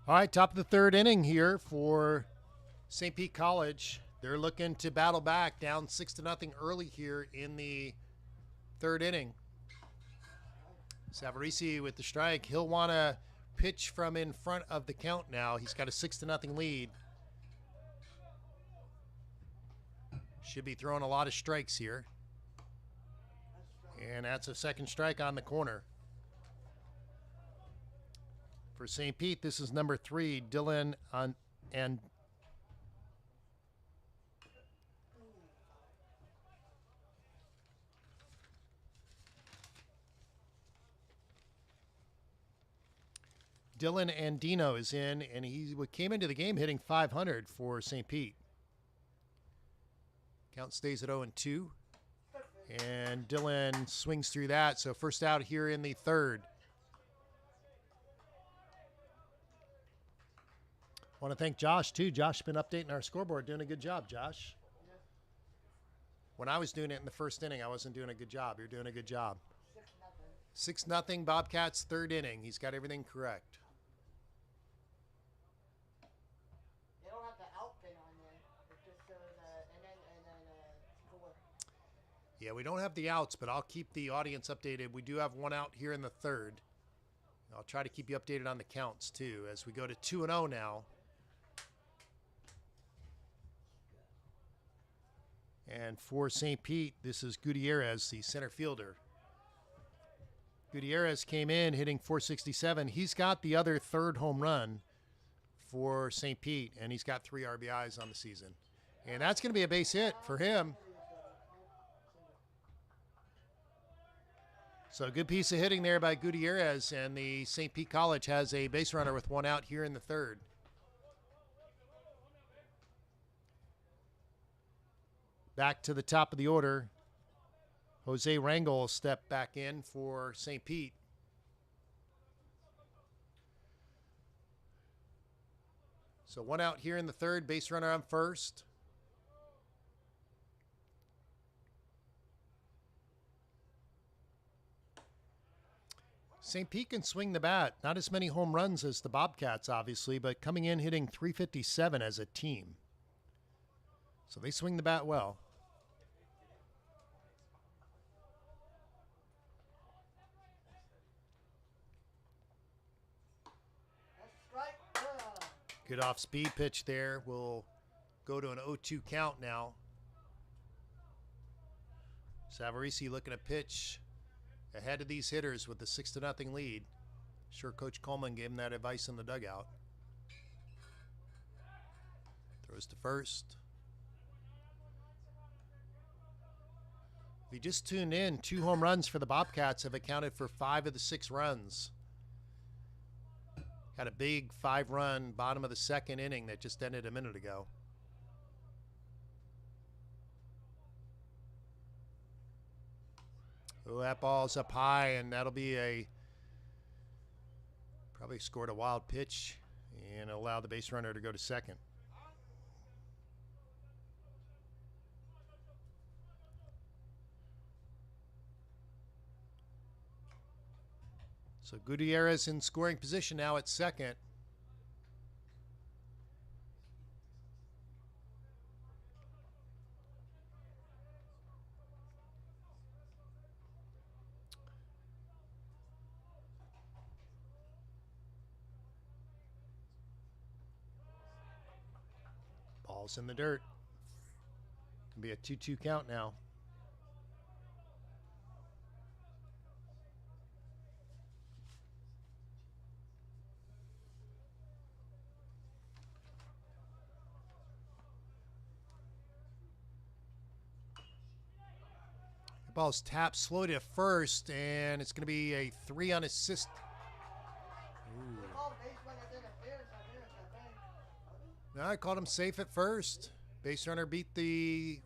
All right, top of the third inning here for St. Pete College. They're looking to battle back, down 6-0 early here in the third inning. Savarese with the strike. He'll want to pitch from in front of the count now. He's got a 6-0 lead. Should be throwing a lot of strikes here. And that's a second strike on the corner. For St. Pete, this is number 3, Dylan and Dylan Andino is in, and he came into the game hitting 500 for St. Pete. Count stays at 0-2, and Dylan swings through that. So first out here in the third. I want to thank Josh, too. Josh has been updating our scoreboard, doing a good job, Josh. When I was doing it in the first inning, I wasn't doing a good job. You're doing a good job. 6-0 Bobcats, third inning. He's got everything correct. They don't have the outfit on there. It just shows and then score. Yeah, we don't have the outs, but I'll keep the audience updated. We do have one out here in the third. I'll try to keep you updated on the counts, too, as we go to 2-0 now. And for St. Pete, this is Gutierrez, the center fielder. Gutierrez came in hitting 467. He's got the other third home run for St. Pete, and he's got 3 RBIs on the season. And that's going to be a base hit for him. So a good piece of hitting there by Gutierrez, and the St. Pete College has a base runner with 1 out here in the third. Back to the top of the order. Jose Rangel stepped back in for St. Pete. So 1 out here in the third, base runner on first. St. Pete can swing the bat. Not as many home runs as the Bobcats, obviously, but coming in hitting 357 as a team. So they swing the bat well. Good off-speed pitch there. We'll go to an 0-2 count now. Savarese looking to pitch ahead of these hitters with the 6-0 lead. Sure, Coach Coleman gave him that advice in the dugout. Throws to first. If you just tuned in, 2 home runs for the Bobcats have accounted for 5 of the 6 runs. Got a big 5-run bottom of the second inning that just ended a minute ago. Oh, that ball's up high, and that'll be probably scored a wild pitch and allow the base runner to go to second. So Gutierrez in scoring position now at second. Ball's in the dirt. Can be a 2-2 count now. The ball's tapped slow to first, and it's going to be a 3 on assist. No, I called him safe at first. Base runner beat the...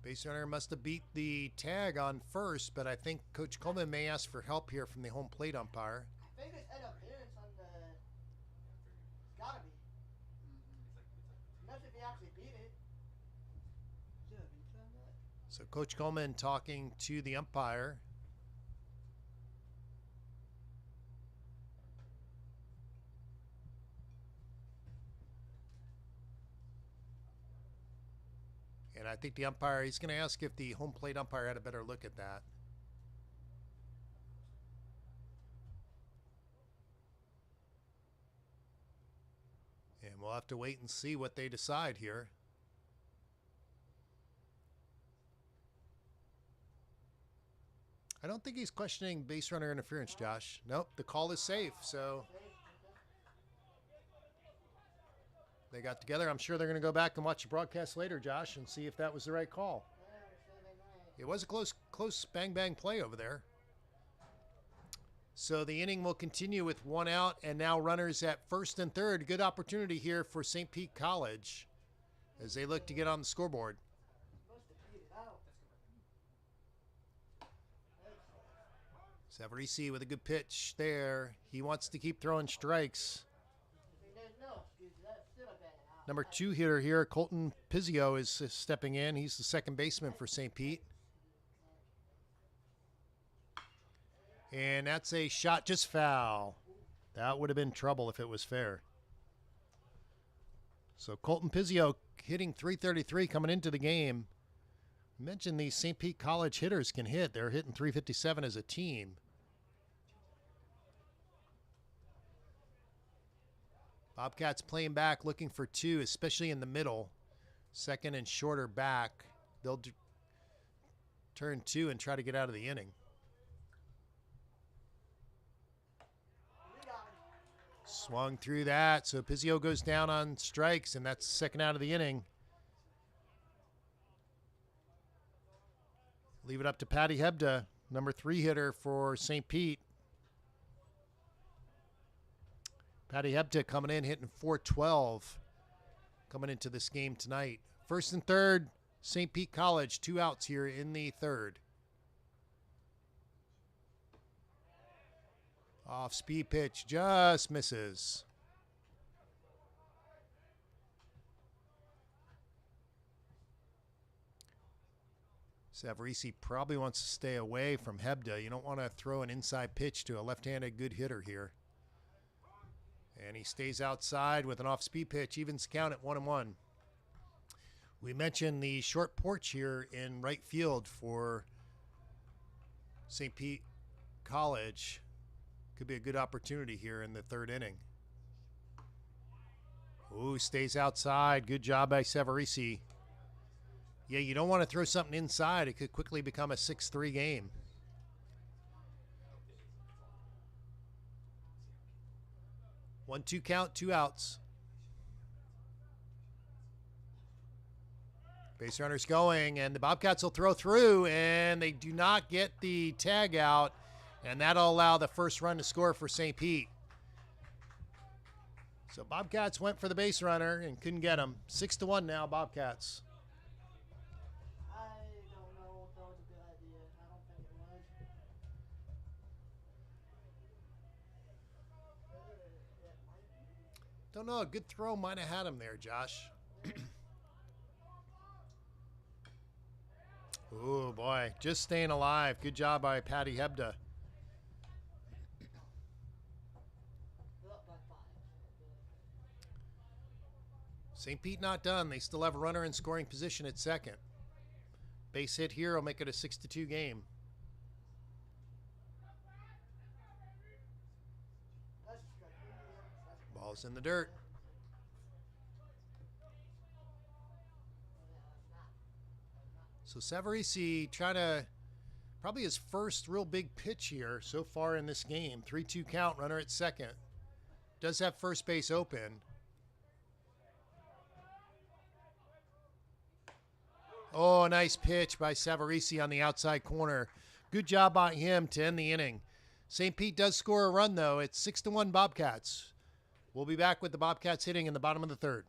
Base runner must have beat the tag on first, but I think Coach Coleman may ask for help here from the home plate umpire. I think it's an appearance on the... It's gotta be. Unless if he actually beat it. Is there a beat on that? So Coach Coleman talking to the umpire. And I think the umpire, he's going to ask if the home plate umpire had a better look at that. And we'll have to wait and see what they decide here. I don't think he's questioning base runner interference, Josh. Nope, the call is safe, so... They got together. I'm sure they're going to go back and watch the broadcast later, Josh, and see if that was the right call. It was a close bang play over there. So the inning will continue with 1 out, and now runners at first and third. Good opportunity here for St. Pete College as they look to get on the scoreboard. Savarese with a good pitch there. He wants to keep throwing strikes. Number 2 hitter here, Colton Pizzio, is stepping in. He's the second baseman for St. Pete. And that's a shot just foul. That would have been trouble if it was fair. So Colton Pizzio hitting .333 coming into the game. I mentioned these St. Pete College hitters can hit. They're hitting .357 as a team. Bobcats playing back, looking for 2, especially in the middle. Second and shorter back. They'll turn 2 and try to get out of the inning. Swung through that, so Pizzio goes down on strikes, and that's second out of the inning. Leave it up to Patty Hebda, number 3 hitter for St. Pete. Patty Hebda coming in, hitting .412 coming into this game tonight. First and third, St. Pete College, 2 outs here in the third. Off speed pitch, just misses. Savarese probably wants to stay away from Hebda. You don't want to throw an inside pitch to a left-handed good hitter here. And he stays outside with an off-speed pitch, evens count at 1-1. We mentioned the short porch here in right field for St. Pete College. Could be a good opportunity here in the third inning. Ooh, stays outside. Good job by Savarese. Yeah, you don't want to throw something inside. It could quickly become a 6-3 game. 1-2 count, 2 outs. Base runner's going, and the Bobcats will throw through, and they do not get the tag out, and that'll allow the first run to score for St. Pete. So Bobcats went for the base runner and couldn't get him. 6-1 now, Bobcats. I don't know if that was a good idea. I don't think it was. Don't know, a good throw might have had him there, Josh. Oh, boy, just staying alive. Good job by Patty Hebda. St. Pete not done. They still have a runner in scoring position at second. Base hit here will make it a 6-2 game. Ball's in the dirt. So Savarese trying to, probably his first real big pitch here so far in this game. 3-2 count, runner at second. Does have first base open. Oh, nice pitch by Savarese on the outside corner. Good job by him to end the inning. St. Pete does score a run, though. It's 6-1 Bobcats. We'll be back with the Bobcats hitting in the bottom of the third.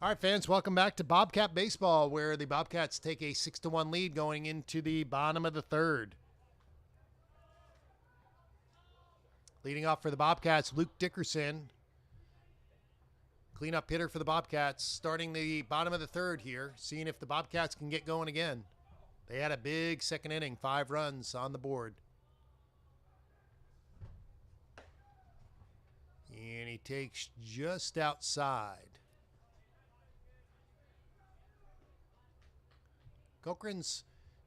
All right, fans, welcome back to Bobcat Baseball, where the Bobcats take a 6-1 lead going into the bottom of the third. Leading off for the Bobcats, Luke Dickerson. Cleanup hitter for the Bobcats, starting the bottom of the third here, seeing if the Bobcats can get going again. They had a big second inning, 5 runs on the board. And he takes just outside. Cochran's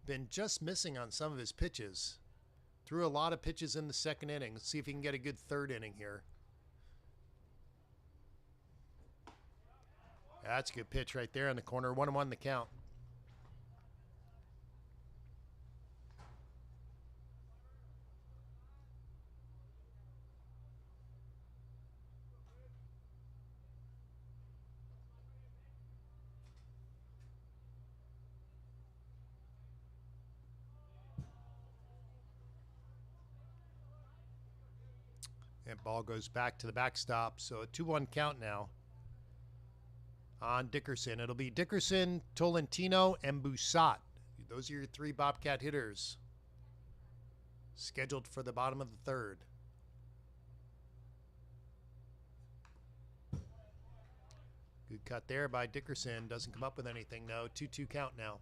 been just missing on some of his pitches. Threw a lot of pitches in the second inning. Let's see if he can get a good third inning here. That's a good pitch right there in the corner. 1-1 the count. And ball goes back to the backstop. So a 2-1 count now. on Dickerson. It'll be Dickerson, Tolentino, and Busat. Those are your 3 Bobcat hitters scheduled for the bottom of the 3rd. Good cut there by Dickerson. Doesn't come up with anything, though. 2-2 count now.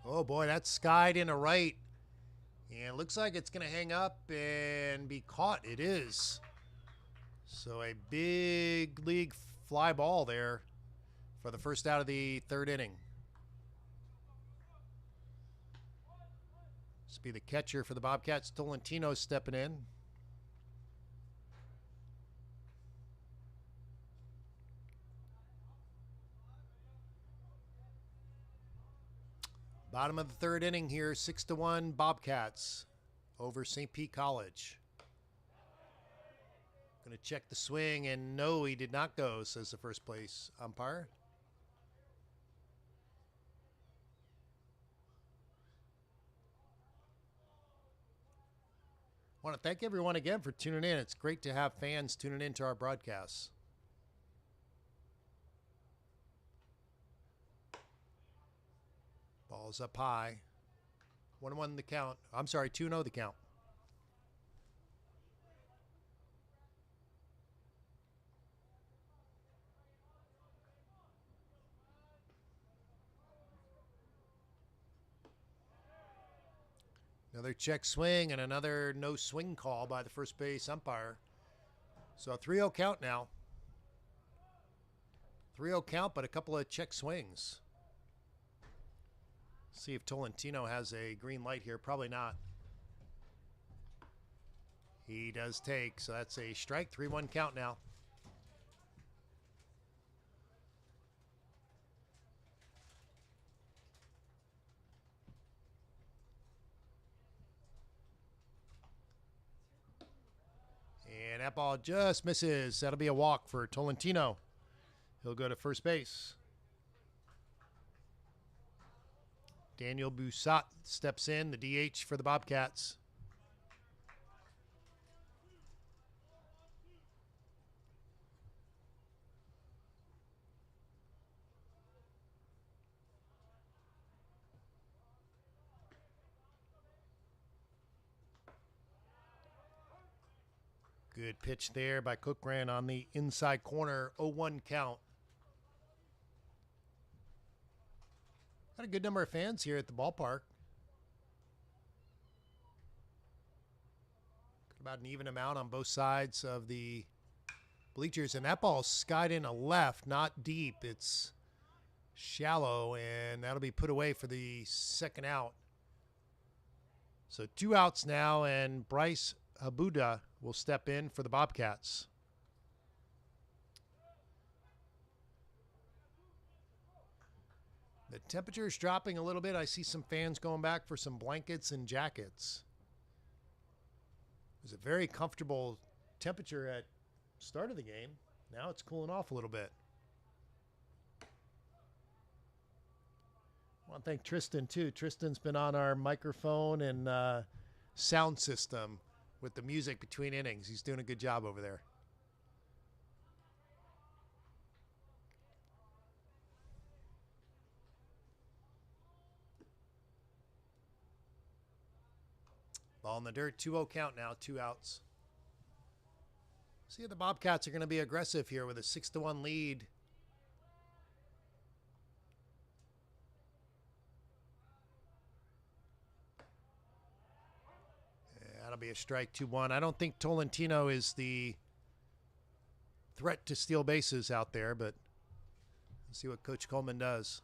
Oh boy, that's skied in a right. And it looks like it's going to hang up and be caught. It is. So a big league fly ball there for the first out of the 3rd inning. This will be the catcher for the Bobcats. Tolentino stepping in. Bottom of the 3rd inning here, 6-1 Bobcats over St. Pete College. Going to check the swing, and no, he did not go, says the first place umpire. I want to thank everyone again for tuning in. It's great to have fans tuning into our broadcasts. Ball's up high. 1-1 the count. I'm sorry, 2-0 the count. Another check swing and another no swing call by the first base umpire. So a 3-0 count now. 3-0 count, but a couple of check swings. See if Tolentino has a green light here. Probably not. He does take, so that's a strike. 3-1 count now. And that ball just misses. That'll be a walk for Tolentino. He'll go to first base. Daniel Busat steps in, the DH for the Bobcats. Good pitch there by Cookran on the inside corner. 0-1 count. Got a good number of fans here at the ballpark. About an even amount on both sides of the bleachers. And that ball skied in a left, not deep. It's shallow, and that'll be put away for the 2nd out. So 2 outs now, and Bryce Habuda will step in for the Bobcats. The temperature is dropping a little bit. I see some fans going back for some blankets and jackets. It was a very comfortable temperature at start of the game. Now it's cooling off a little bit. I want to thank Tristan, too. Tristan's been on our microphone and sound system with the music between innings. He's doing a good job over there. Ball in the dirt, 2-0 count now, 2 outs. See if the Bobcats are going to be aggressive here with a 6-1 lead. That'll be a strike, 2-1. I don't think Tolentino is the threat to steal bases out there, but let's see what Coach Coleman does.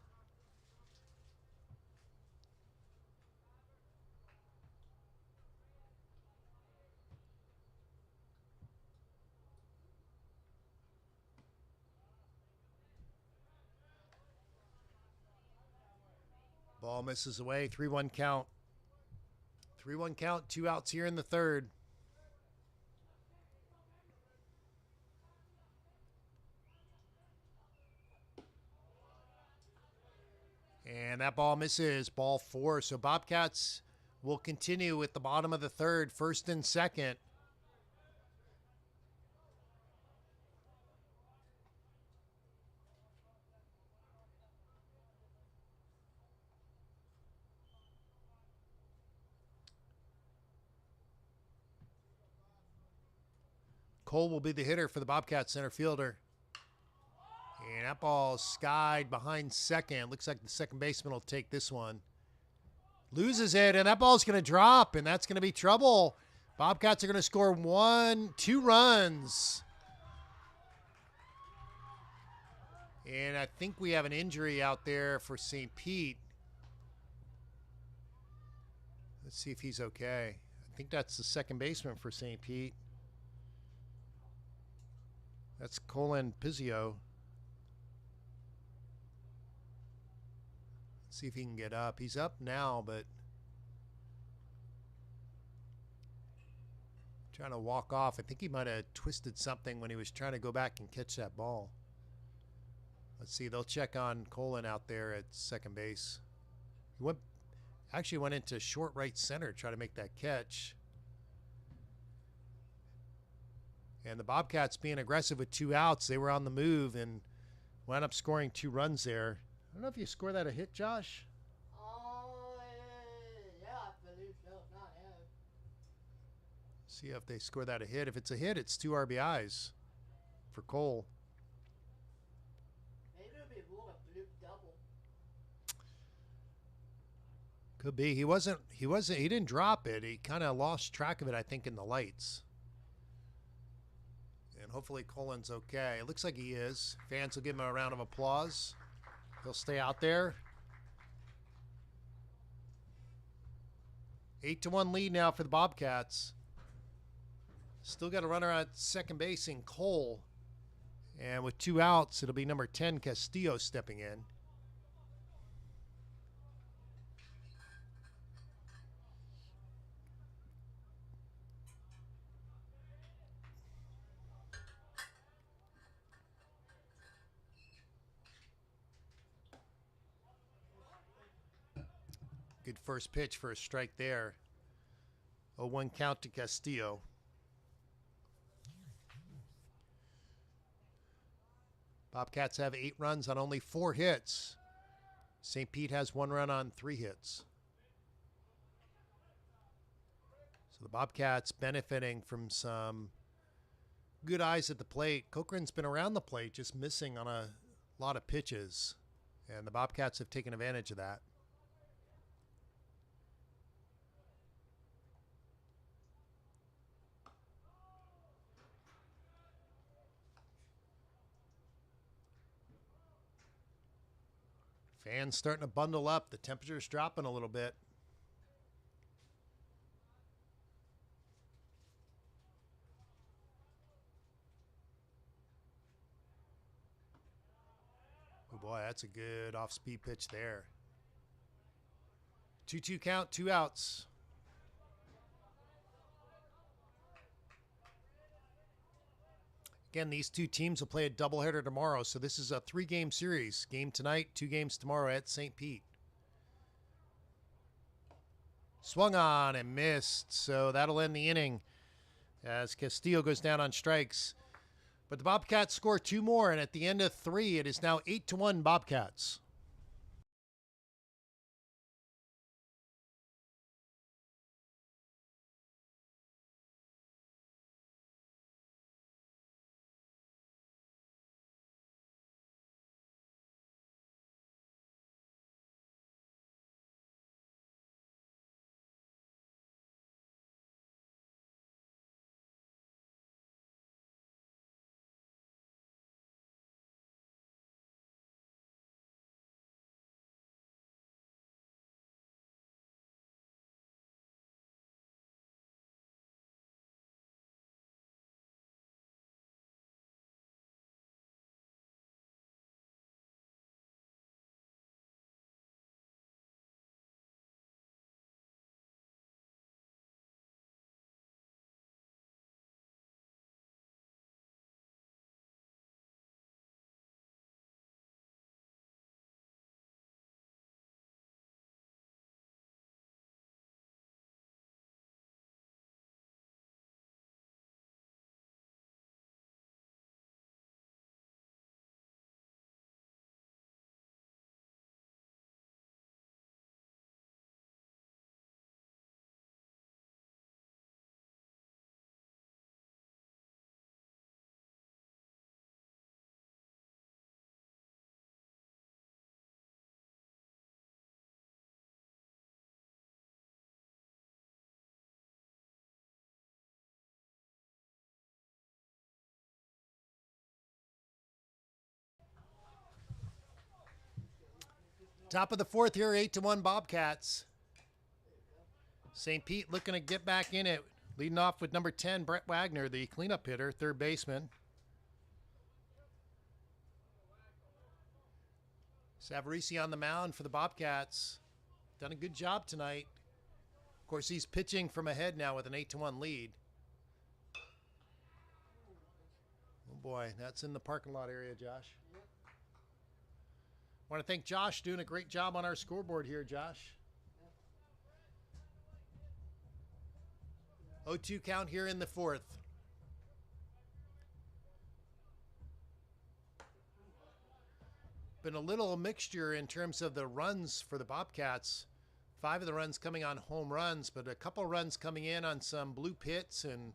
Ball misses away, 3-1 count. 3-1 count, 2 outs here in the 3rd. And that ball misses, ball 4. So Bobcats will continue with the bottom of the third, first and second. Cole will be the hitter for the Bobcats center fielder. And that ball skied behind second. Looks like the second baseman will take this one. Loses it, and that ball's going to drop, and that's going to be trouble. Bobcats are going to score 2 runs. And I think we have an injury out there for St. Pete. Let's see if he's okay. I think that's the second baseman for St. Pete. That's Colin Pizzio. See if he can get up. He's up now, but trying to walk off. I think he might have twisted something when he was trying to go back and catch that ball. Let's see. They'll check on Colin out there at second base. He actually went into short right center to try to make that catch. And the Bobcats being aggressive with 2 outs. They were on the move and wound up scoring 2 runs there. I don't know if you score that a hit, Josh. Yeah, I believe so. If not, yeah. See if they score that a hit. If it's a hit, it's 2 RBIs for Cole. Maybe it'll be more of a blue double. Could be. He didn't drop it. He kind of lost track of it, I think, in the lights. And hopefully Colin's okay. It looks like he is. Fans will give him a round of applause. He'll stay out there. 8-1 lead now for the Bobcats. Still got a runner at second base in Cole. And with 2 outs, it'll be number 10, Castillo, stepping in. Good first pitch for a strike there. 0-1 count to Castillo. Bobcats have 8 runs on only 4 hits. St. Pete has 1 run on 3 hits. So the Bobcats benefiting from some good eyes at the plate. Cochran's been around the plate, just missing on a lot of pitches. And the Bobcats have taken advantage of that. Fans starting to bundle up. The temperature's dropping a little bit. Oh boy, that's a good off-speed pitch there. 2-2 count, 2 outs. Again, these 2 teams will play a doubleheader tomorrow, so this is a 3-game series. Game tonight, 2 games tomorrow at St. Pete. Swung on and missed, so that'll end the inning as Castillo goes down on strikes. But the Bobcats score 2 more, and at the end of 3, it is now 8-1 Bobcats. Top of the fourth here, 8-1 Bobcats. St. Pete looking to get back in it. Leading off with number 10, Brett Wagner, the cleanup hitter, third baseman. Savarese on the mound for the Bobcats. Done a good job tonight. Of course, he's pitching from ahead now with an 8-1 lead. Oh boy, that's in the parking lot area, Josh. Yep. Want to thank Josh, doing a great job on our scoreboard here, Josh. 0-2 count here in the fourth. Been a little mixture in terms of the runs for the Bobcats. 5 of the runs coming on home runs, but a couple runs coming in on some blue pits and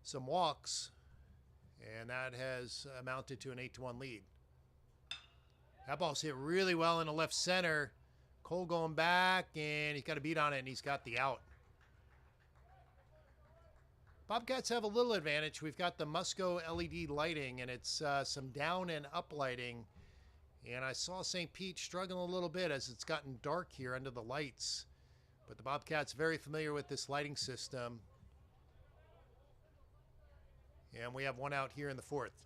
some walks. And that has amounted to an 8-1 lead. That ball's hit really well in the left center. Cole going back, and he's got a beat on it, and he's got the out. Bobcats have a little advantage. We've got the Musco LED lighting, and it's some down and up lighting. And I saw St. Pete struggling a little bit as it's gotten dark here under the lights. But the Bobcats very familiar with this lighting system. And we have one out here in the fourth.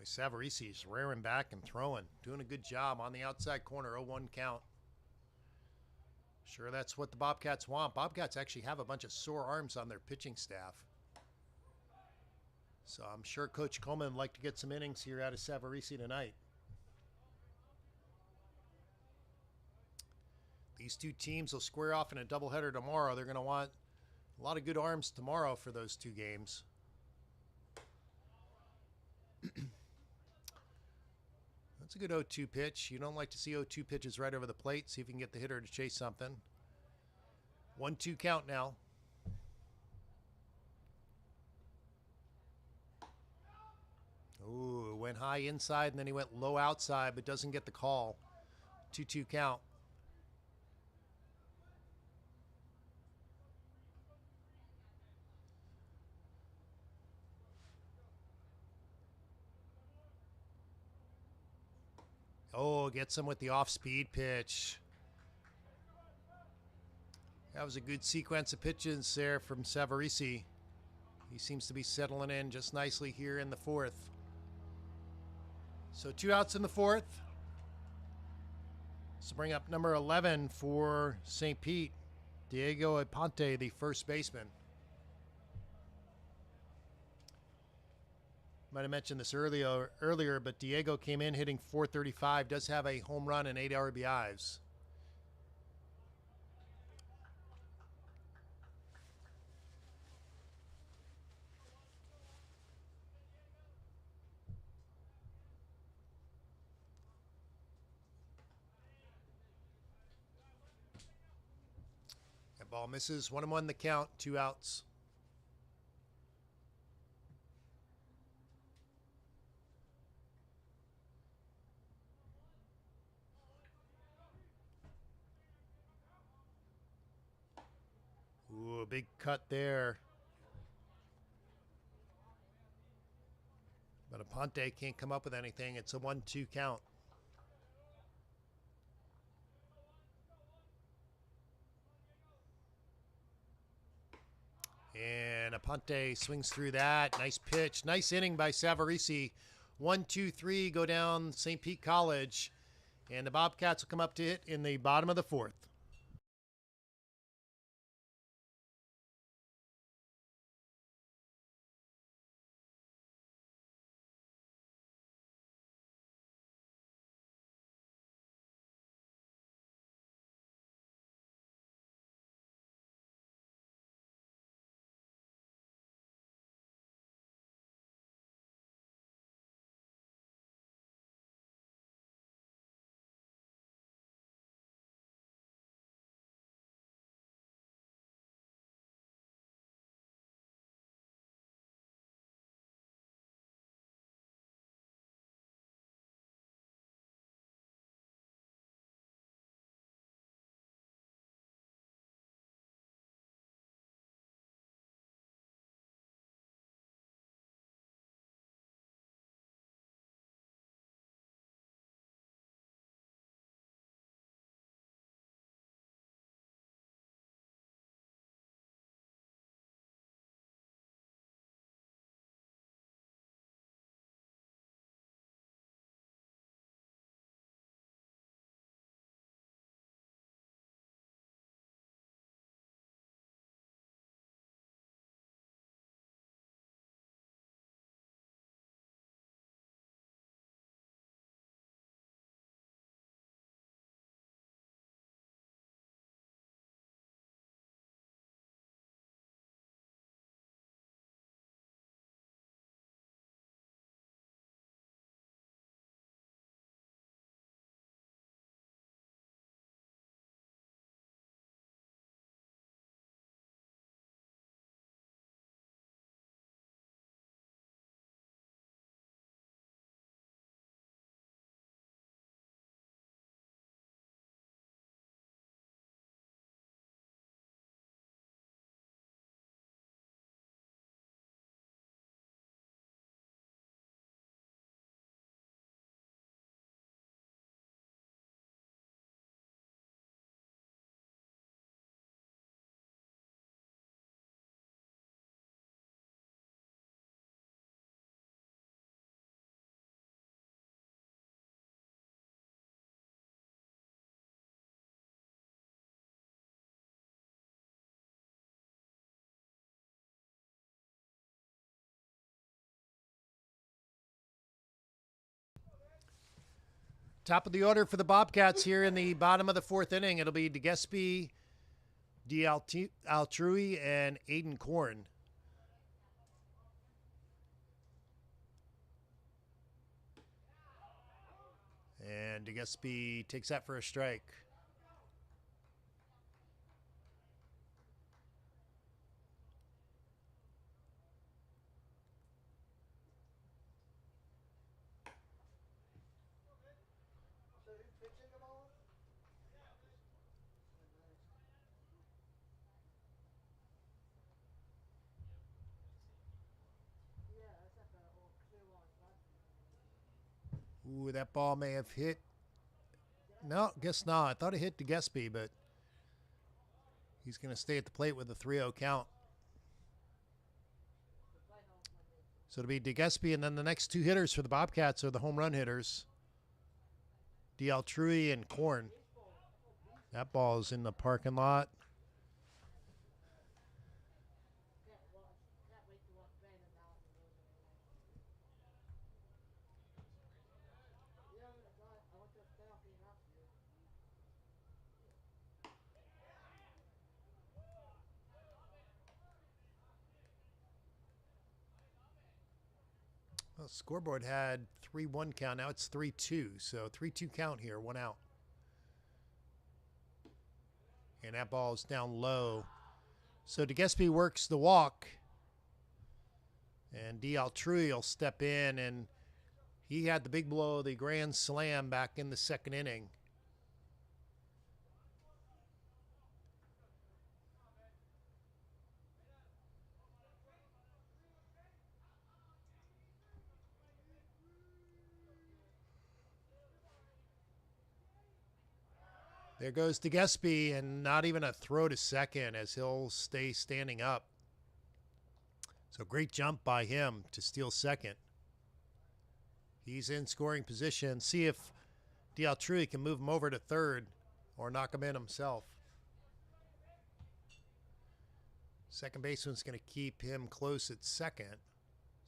Savarese is rearing back and throwing. Doing a good job on the outside corner, 0-1 count. Sure, that's what the Bobcats want. Bobcats actually have a bunch of sore arms on their pitching staff. So I'm sure Coach Coleman would like to get some innings here out of Savarese tonight. These two teams will square off in a doubleheader tomorrow. They're going to want a lot of good arms tomorrow for those two games. That's a good 0-2 pitch. You don't like to see 0-2 pitches right over the plate. See if you can get the hitter to chase something. 1-2 count now. Ooh, went high inside and then he went low outside, but doesn't get the call. 2-2 count. Oh, gets him with the off-speed pitch. That was a good sequence of pitches there from Savarese. He seems to be settling in just nicely here in the fourth. So 2 outs in the fourth. So bring up number 11 for St. Pete, Diego Aponte, the first baseman. Might have mentioned this earlier, but Diego came in hitting .435, does have a home run and 8 RBIs. That ball misses. 1-1 the count, 2 outs. Ooh, a big cut there. But Aponte can't come up with anything. It's a 1-2 count. And Aponte swings through that. Nice pitch. Nice inning by Savarese. 1-2-3 go down St. Pete College. And the Bobcats will come up to hit in the bottom of the fourth. Top of the order for the Bobcats here in the bottom of the fourth inning. It'll be DeGespie, Altrui, and Aiden Korn. And DeGespie takes that for a strike. So who's pitching the ball? Yeah, that's like a old clear one. Ooh, that ball may have hit. No, guess not. I thought it hit DeGespie, but he's going to stay at the plate with a 3-0 count. So it'll be DeGespie, and then the next two hitters for the Bobcats are the home run hitters, Altrui and Korn. That ball is in the parking lot. Well, scoreboard had 3-1 count. Now it's 3-2. So 3-2 count here, 1 out. And that ball is down low. So DeGespie works the walk. And Altrui will step in, and he had the big blow, the grand slam back in the second inning. There goes DeGespie, and not even a throw to second as he'll stay standing up. So great jump by him to steal second. He's in scoring position. See if Altrui can move him over to third or knock him in himself. Second baseman's going to keep him close at second.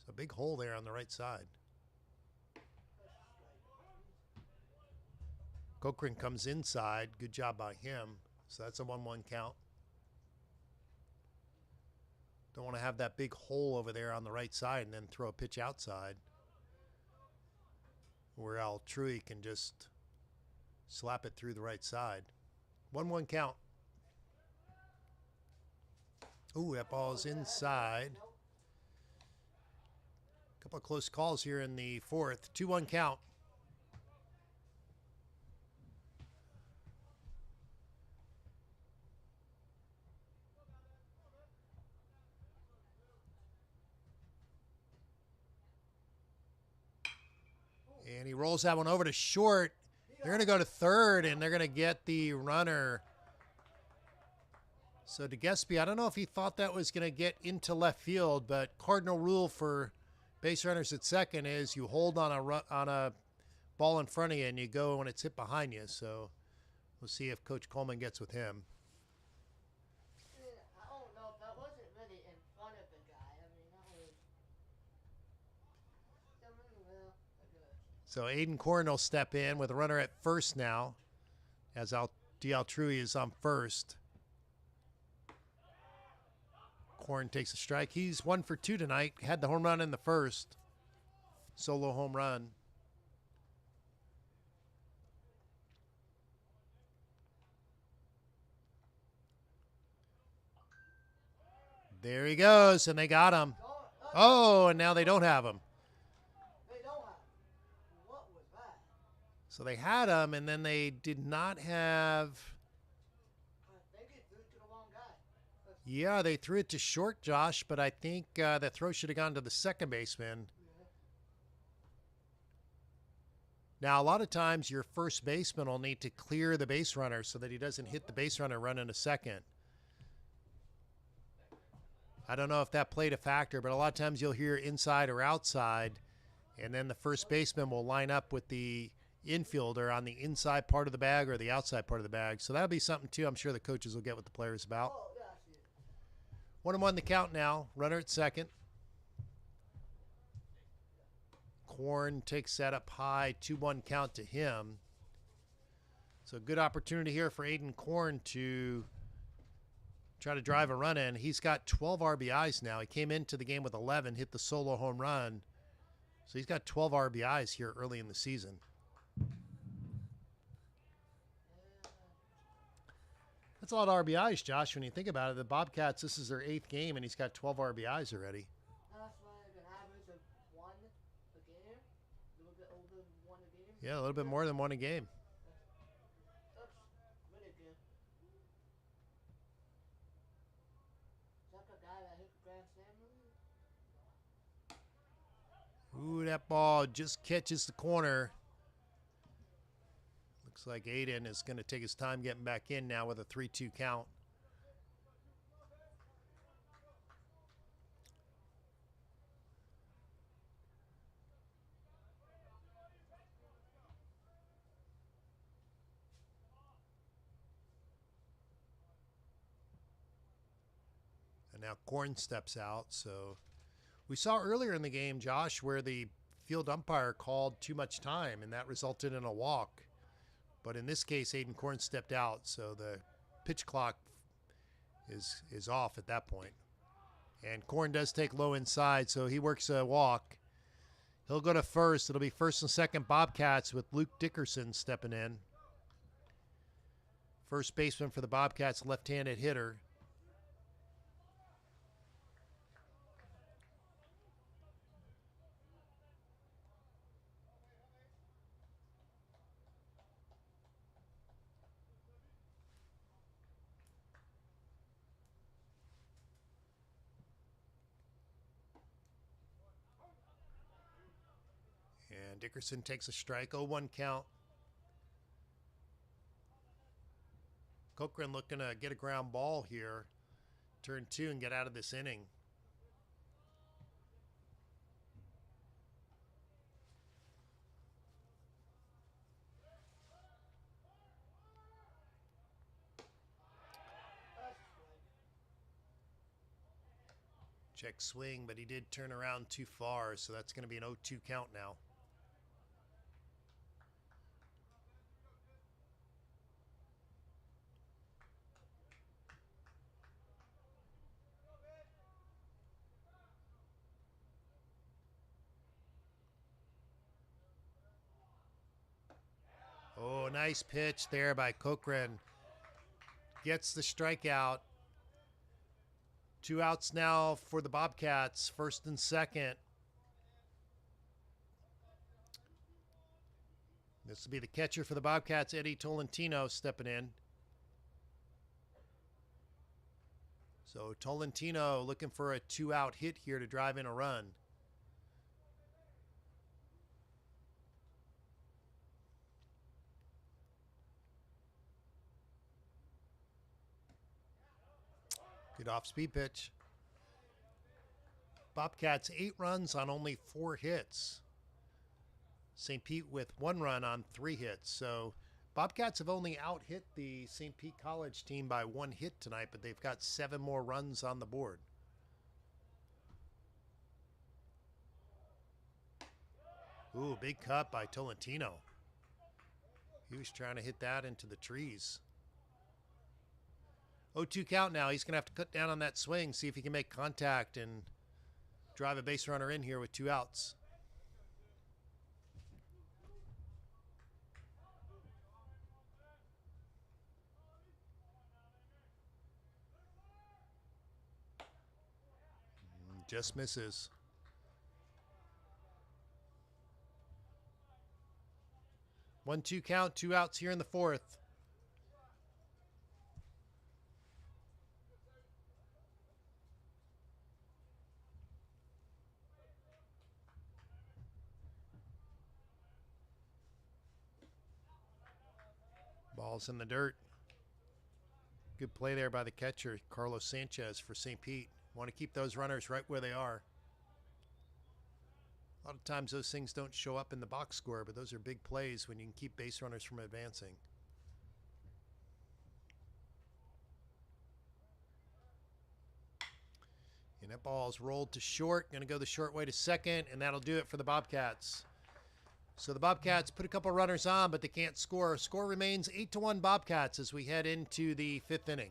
So big hole there on the right side. Cochran comes inside. Good job by him. So that's a 1-1 count. Don't want to have that big hole over there on the right side and then throw a pitch outside where Altrui can just slap it through the right side. 1-1 count. Ooh, that ball is inside. A couple of close calls here in the fourth. 2-1 count. And he rolls that one over to short. They're going to go to third, and they're going to get the runner. So DeGespie, I don't know if he thought that was going to get into left field, but cardinal rule for base runners at second is you hold on a ball in front of you and you go when it's hit behind you. So we'll see if Coach Coleman gets with him. I don't know if that wasn't really in front of the guy. I mean, that was. Well, So Aiden Korn will step in with a runner at first now, as Altrui is on first. Korn takes a strike. He's 1 for 2 tonight. Had the home run in the first. Solo home run. There he goes, and they got him. Oh, and now they don't have him. they don't have. What was that? So they had him, and then they did not have. I think he threw it to the wrong guy. Yeah, they threw it to short, Josh, but I think that throw should have gone to the second baseman. Now, a lot of times your first baseman will need to clear the base runner so that he doesn't hit the base runner running a second. I don't know if that played a factor, but a lot of times you'll hear inside or outside, and then the first baseman will line up with the infielder on the inside part of the bag or the outside part of the bag. So that'll be something, too, I'm sure the coaches will get with the players about. Oh, yeah, I see it. 1-1 the count now. Runner at second. Korn takes that up high. 2-1 count to him. So good opportunity here for Aiden Korn to try to drive a run in. He's got 12 RBIs now. He came into the game with 11, hit the solo home run. So he's got 12 RBIs here early in the season. That's a lot of RBIs, Josh, when you think about it. The Bobcats, this is their 8th game, and he's got 12 RBIs already. That's like an average of 1 a game. A little bit older than 1 a game. Yeah, a little bit more than 1 a game. That's really good. Is that the guy that hit the grand slam earlier? Ooh, that ball just catches the corner. Looks like Aiden is going to take his time getting back in now with a 3-2 count. And now Korn steps out. So we saw earlier in the game, Josh, where the field umpire called too much time, and that resulted in a walk. But in this case, Aiden Korn stepped out, so the pitch clock is off at that point. And Korn does take low inside, so he works a walk. He'll go to first. It'll be first and second Bobcats with Luke Dickerson stepping in. First baseman for the Bobcats, left-handed hitter. And Dickerson takes a strike, 0-1 count. Cochran looking to get a ground ball here. Turn 2 and get out of this inning. Check swing, but he did turn around too far, so that's going to be an 0-2 count now. Oh, nice pitch there by Cochran. Gets the strikeout. 2 outs now for the Bobcats, first and second. This will be the catcher for the Bobcats, Eddie Tolentino, stepping in. So Tolentino looking for a 2-out hit here to drive in a run. Good off-speed pitch. Bobcats 8 runs on only 4 hits. St. Pete with 1 run on 3 hits. So Bobcats have only out-hit the St. Pete College team by 1 hit tonight, but they've got 7 more runs on the board. Ooh, big cut by Tolentino. He was trying to hit that into the trees. 0-2 count now. He's going to have to cut down on that swing, see if he can make contact and drive a base runner in here with 2 outs. Just misses. One, 2 count, 2 outs here in the 4th. Ball's in the dirt. Good play there by the catcher, Carlos Sanchez, for St. Pete. Want to keep those runners right where they are. A lot of times those things don't show up in the box score, but those are big plays when you can keep base runners from advancing. And that ball's rolled to short. Going to go the short way to second, and that'll do it for the Bobcats. So the Bobcats put a couple runners on, but they can't score. Score remains 8-1 Bobcats as we head into the 5th inning.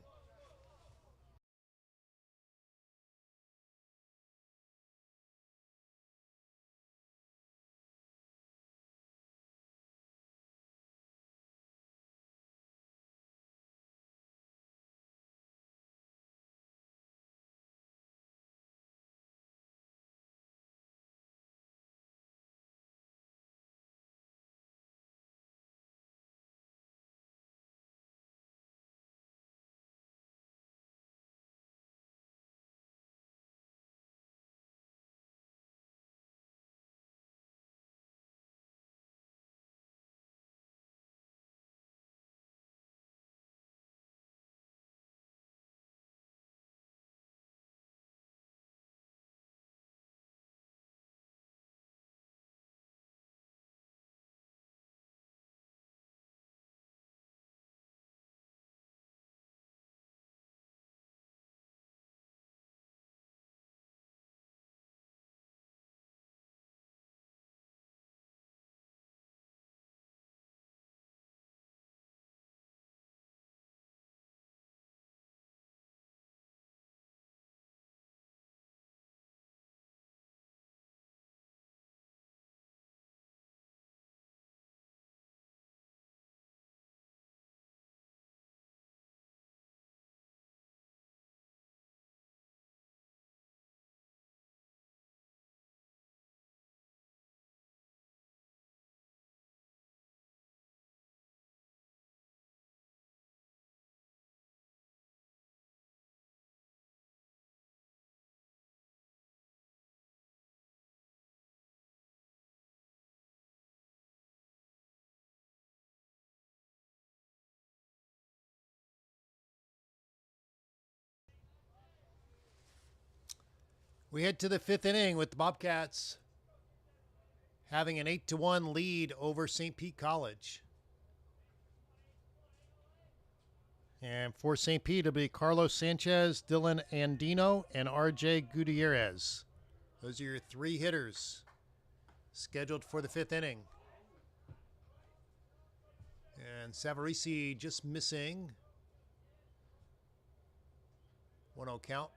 We head to the 5th inning with the Bobcats having an 8-1 lead over St. Pete College. And for St. Pete, it'll be Carlos Sanchez, Dylan Andino, and RJ Gutierrez. Those are your 3 hitters scheduled for the 5th inning. And Savarese just missing. 1-0 count.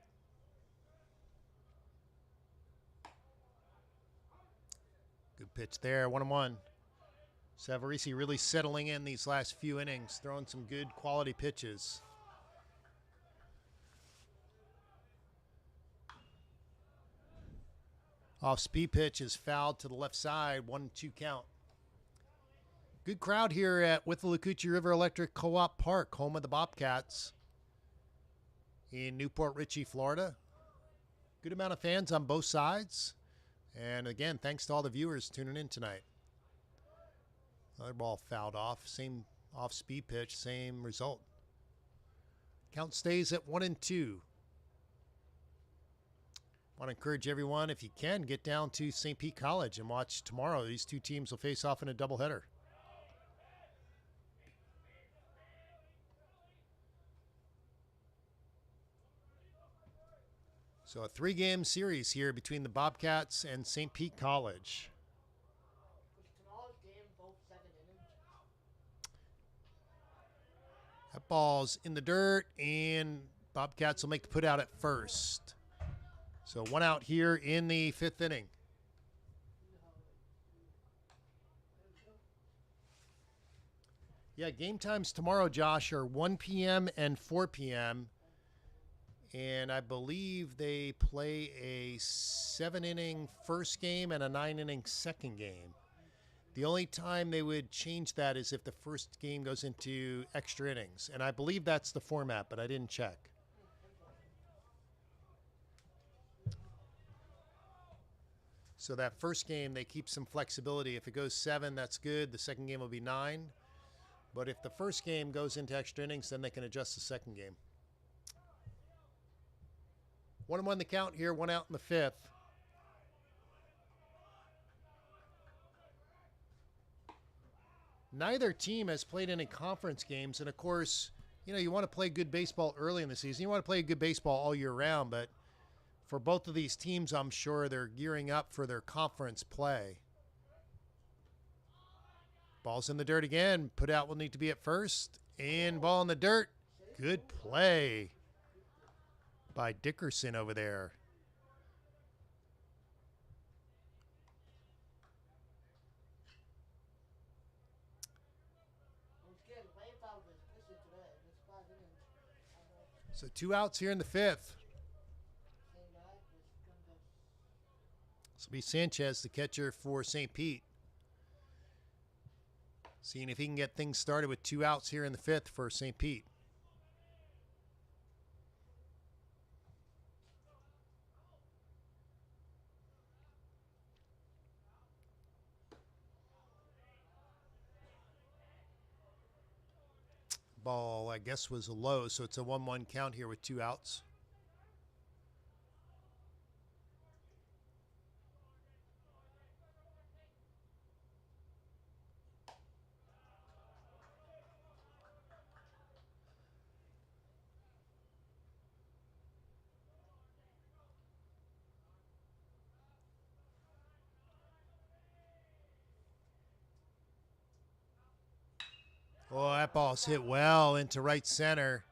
Good pitch there, 1-1. Savarese really settling in these last few innings, throwing some good quality pitches. Off speed pitch is fouled to the left side, 1-2 count. Good crowd here at Withlacoochee River Electric Co-op Park, home of the Bobcats in Newport Richey, Florida. Good amount of fans on both sides. And again, thanks to all the viewers tuning in tonight. Another ball fouled off. Same off-speed pitch, same result. Count stays at 1-2. Want to encourage everyone, if you can, get down to St. Pete College and watch tomorrow. These 2 teams will face off in a doubleheader. So a 3-game series here between the Bobcats and St. Pete College. That ball's in the dirt, and Bobcats will make the put out at first. So 1 out here in the 5th inning. Yeah, game times tomorrow, Josh, are 1 p.m. and 4 p.m., and I believe they play a 7-inning first game and a 9-inning second game. The only time they would change that is if the first game goes into extra innings. And I believe that's the format, but I didn't check. So that first game, they keep some flexibility. If it goes 7, that's good. The second game will be 9. But if the first game goes into extra innings, then they can adjust the second game. 1-1 the count here, 1 out in the 5th. Neither team has played any conference games, and of course, you know, you want to play good baseball early in the season. You want to play good baseball all year round, but for both of these teams, I'm sure they're gearing up for their conference play. Ball's in the dirt again. Put out will need to be at first. And ball in the dirt. Good play by Dickerson over there. So 2 outs here in the 5th. This will be Sanchez, the catcher for St. Pete. Seeing if he can get things started with 2 outs here in the 5th for St. Pete. Ball, I guess, was a low, so it's a 1-1 count here with 2 outs. Oh, that ball's hit well into right center.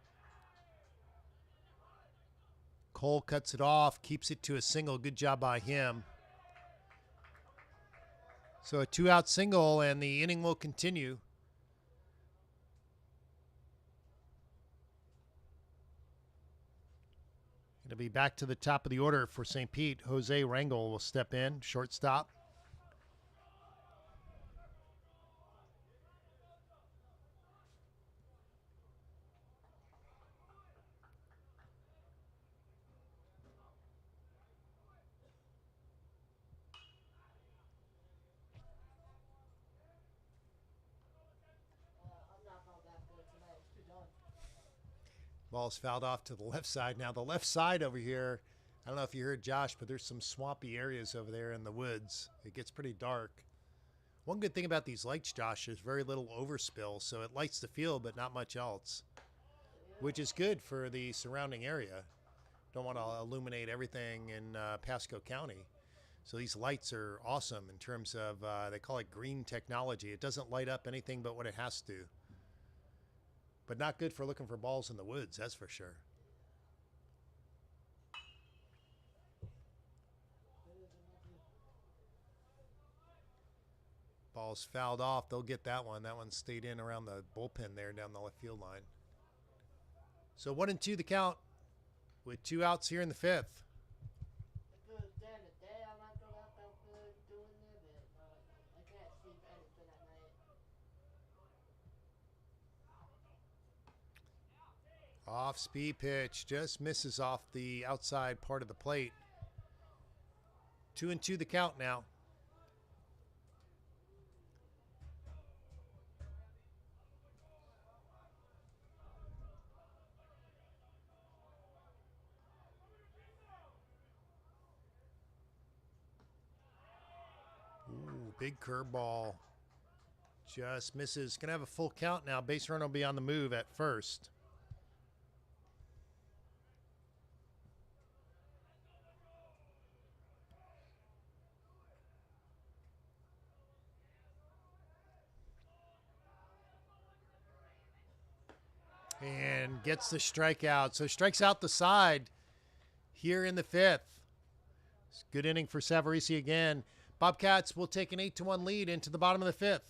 Cole cuts it off, keeps it to a single. Good job by him. So a 2-out single, and the inning will continue. It'll be back to the top of the order for St. Pete. Jose Rangel will step in, shortstop. Ball's fouled off to the left side. Now the left side over here, I don't know if you heard Josh, but there's some swampy areas over there in the woods. It gets pretty dark. One good thing about these lights, Josh, is very little overspill, so it lights the field but not much else, which is good for the surrounding area. Don't want to illuminate everything in Pasco County. So these lights are awesome in terms of, they call it green technology. It doesn't light up anything but what it has to. But not good for looking for balls in the woods, that's for sure. Ball's fouled off. They'll get that one. That one stayed in around the bullpen there down the left field line. So 1-2 the count with 2 outs here in the 5th. Off speed pitch, just misses off the outside part of the plate. 2-2 the count now. Ooh, big curveball. Just misses. Gonna have a full count now. Base runner will be on the move at first. And gets the strikeout. So strikes out the side here in the 5th. It's a good inning for Savarese again. Bobcats will take an 8-1 lead into the bottom of the 5th.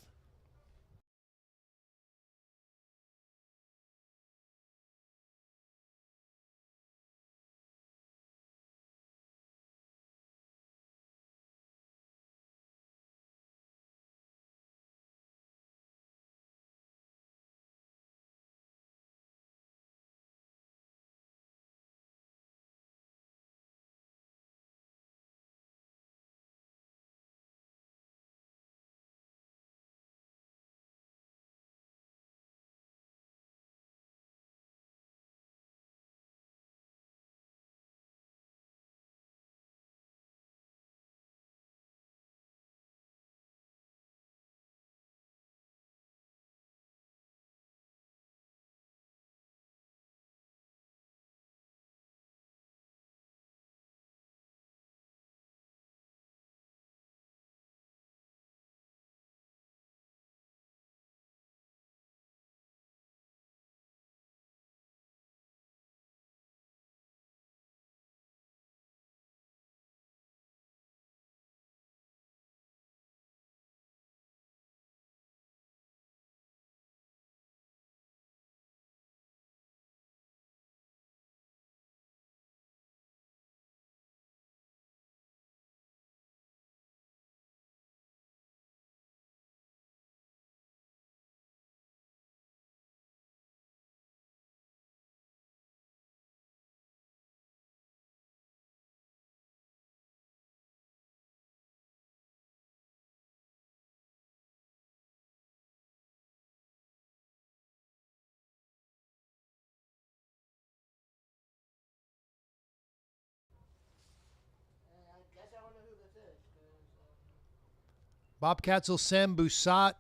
Bobcats will send Busat,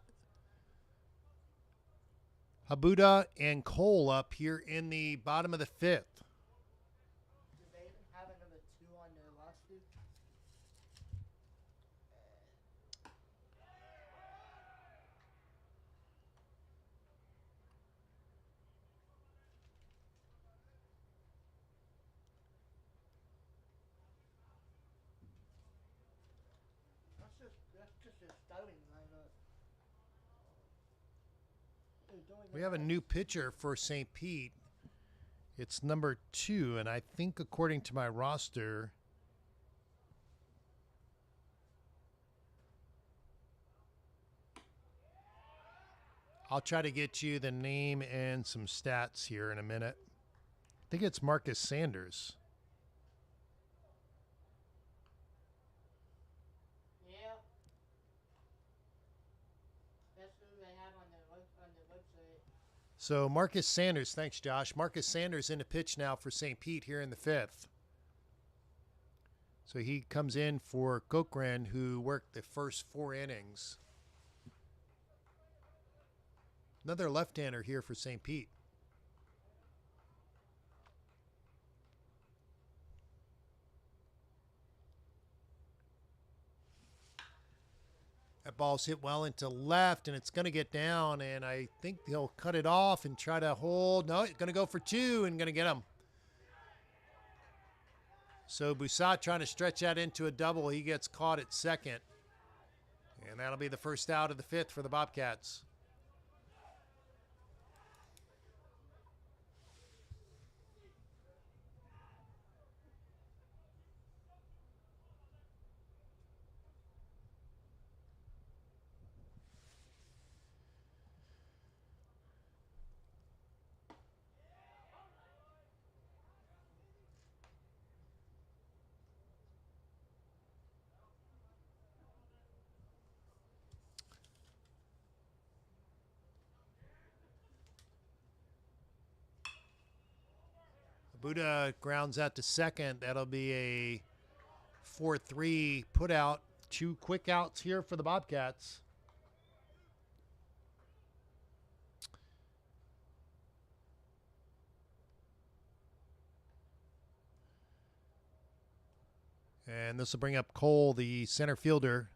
Habuda, and Cole up here in the bottom of the 5th. Do they even have a number 2 on their roster? That's just a starting lineup. We have a new pitcher for St. Pete. It's number 2, and I think according to my roster, I'll try to get you the name and some stats here in a minute. I think it's Marcus Sanders. Yeah. That's who they have on their website. So Marcus Sanders, thanks Josh. Marcus Sanders in the pitch now for St. Pete here in the 5th. So he comes in for Cochran, who worked the first 4 innings. Another left-hander here for St. Pete. That ball's hit well into left, and it's going to get down, and I think he'll cut it off and try to hold. No, it's going to go for 2 and going to get him. So Busat trying to stretch that into a double. He gets caught at second. And that'll be the first out of the 5th for the Bobcats. Buddha grounds out to second. That'll be a 4-3 put out. 2 quick outs here for the Bobcats. And this will bring up Cole, the center fielder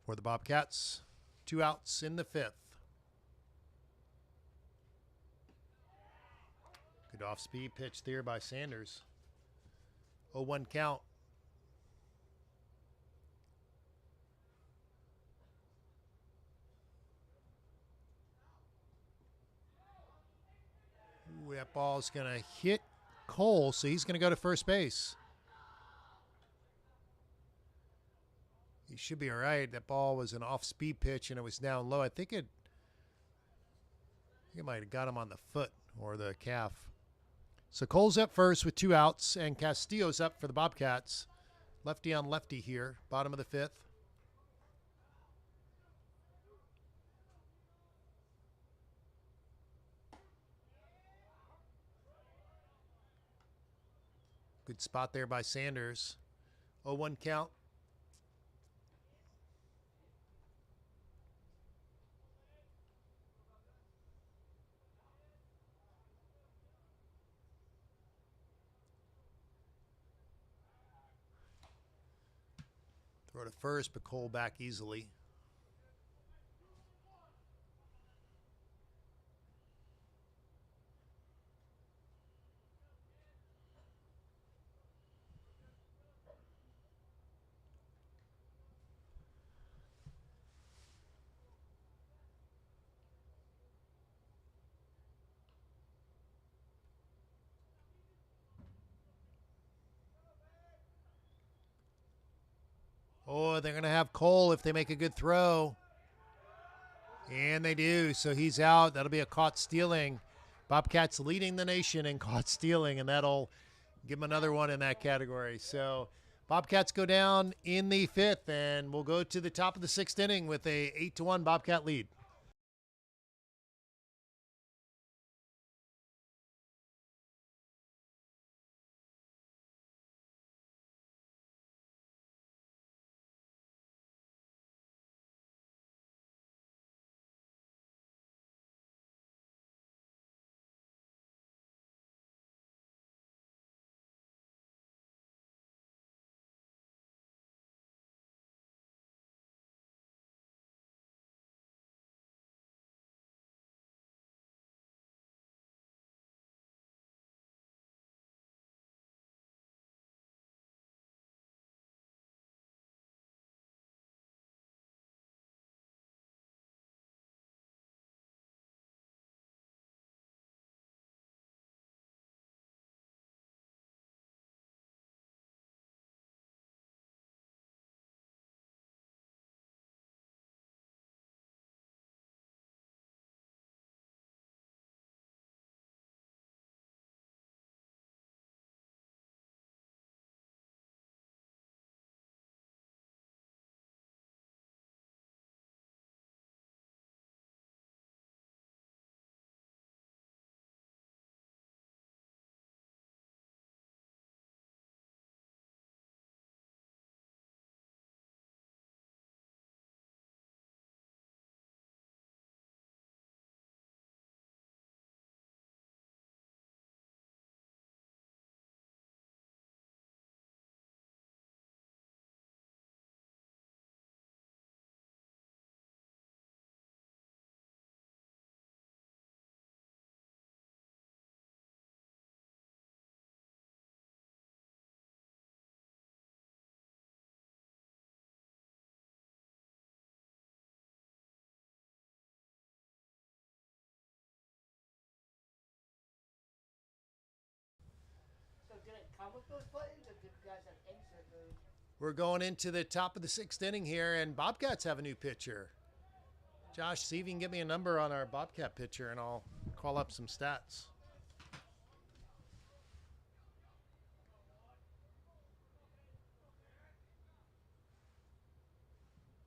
for the Bobcats. 2 outs in the 5th. Good off-speed pitch there by Sanders. 0-1 count. Ooh, that ball's going to hit Cole, so he's going to go to first base. He should be all right. That ball was an off-speed pitch, and it was down low. I think it might have got him on the foot or the calf. So Cole's up first with 2 outs, and Castillo's up for the Bobcats. Lefty on lefty here, bottom of the 5th. Good spot there by Sanders. 0-1 count. Throw to first, but Cole back easily. Oh, they're going to have Cole if they make a good throw. And they do. So he's out. That'll be a caught stealing. Bobcats leading the nation in caught stealing, and that'll give them another one in that category. So Bobcats go down in the 5th, and we'll go to the top of the 6th inning with a 8-1 Bobcat lead. Flip those buttons if you guys have insert those. We're going into the top of the 6th inning here, and Bobcats have a new pitcher. Josh, see if you can get me a number on our Bobcat pitcher, and I'll call up some stats.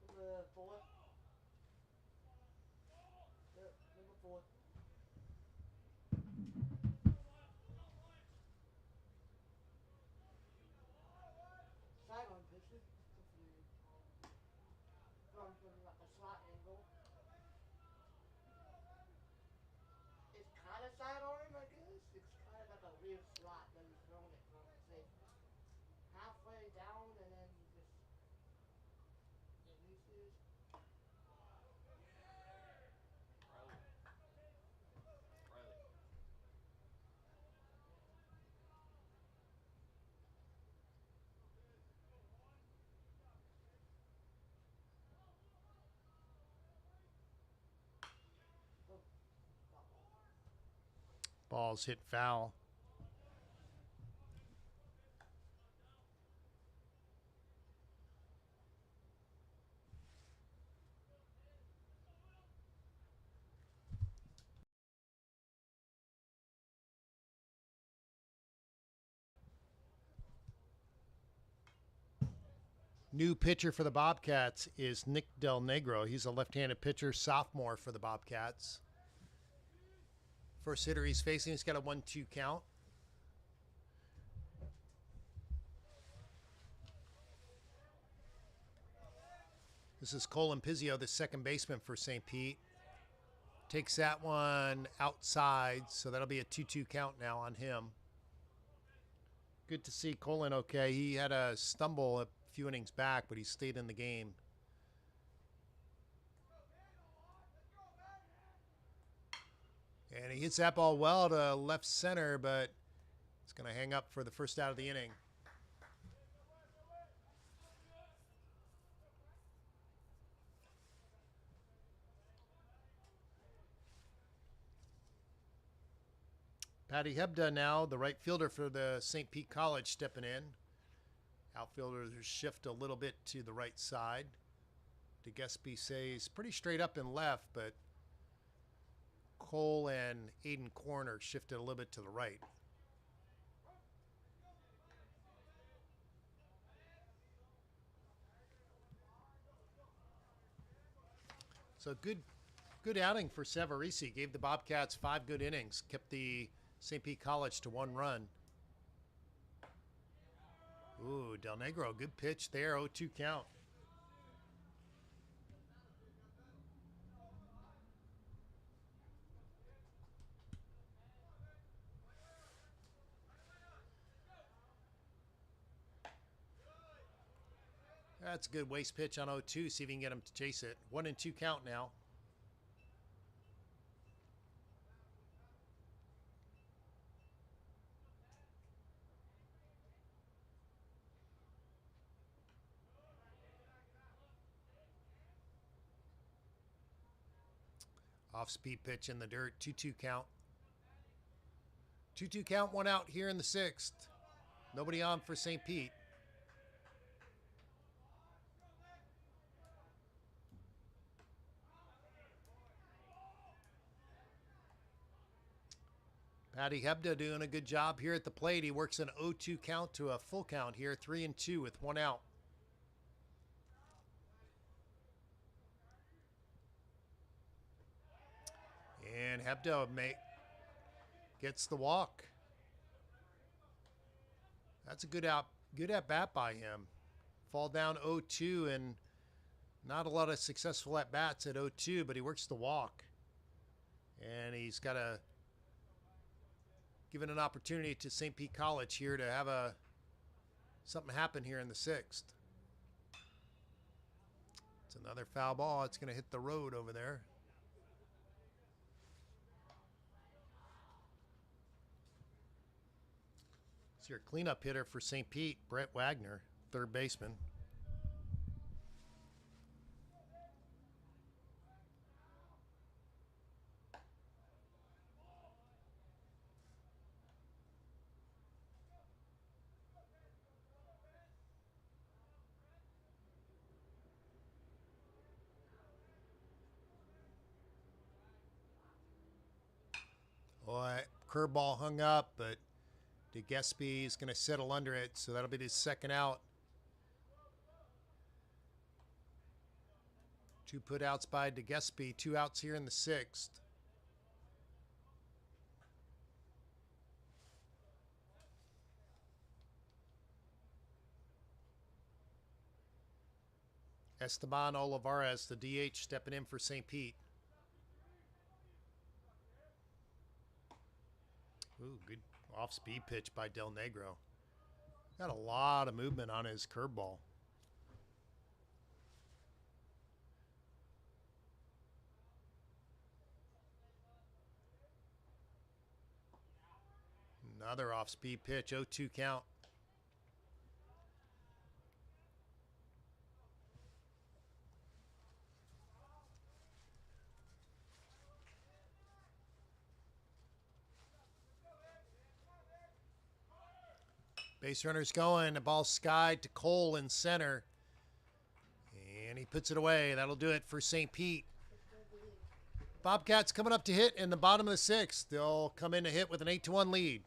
Number 4. Yep, number 4. Sidearm pitcher. From like a slot angle. It's kind of sidearm, I guess. It's kind of like a weird slot that he's throwing it from. Say halfway down and then just releases. Ball's hit foul. New pitcher for the Bobcats is Nick Del Negro. He's a left-handed pitcher, sophomore for the Bobcats. First hitter he's facing, he's got a 1-2 count. This is Colin Pizzio, the second baseman for St. Pete. Takes that one outside, so that'll be a 2-2 count now on him. Good to see Colin okay. He had a stumble a few innings back, but he stayed in the game. And he hits that ball well to left center, but it's going to hang up for the first out of the inning. Patty Hebda now, the right fielder for the St. Pete College, stepping in. Outfielders shift a little bit to the right side. DeGillespie says pretty straight up and left, but Cole and Aiden Corner shifted a little bit to the right. So good outing for Savarese. Gave the Bobcats 5 good innings. Kept the St. Pete College to 1 run. Ooh, Del Negro, good pitch there. 0-2 count. That's a good waste pitch on 0-2. See if you can get him to chase it. 1-2 count now. Off-speed pitch in the dirt. 2-2 count. 2-2 count, 1 out here in the 6th. Nobody on for St. Pete. Patty Hebda doing a good job here at the plate. He works an 0-2 count to a full count here, 3-2 with 1 out. And Hebda gets the walk. That's a good at bat by him. Fall down 0-2 and not a lot of successful at bats at 0-2, but he works the walk. And he's got a given an opportunity to St. Pete College here to have something happen here in the 6th. It's another foul ball. It's going to hit the road over there. It's your cleanup hitter for St. Pete, Brett Wagner, third baseman. Boy, curveball hung up, but DeGespie is going to settle under it, so that'll be his second out. 2 putouts by DeGespie, 2 outs here in the 6th. Esteban Olivares, the DH, stepping in for St. Pete. Ooh, good off-speed pitch by Del Negro. Got a lot of movement on his curveball. Another off-speed pitch, 0-2 count. Base runner's going. The ball skied to Cole in center. And he puts it away. That'll do it for St. Pete. Bobcats coming up to hit in the bottom of the 6th. They'll come in to hit with an 8-1 lead.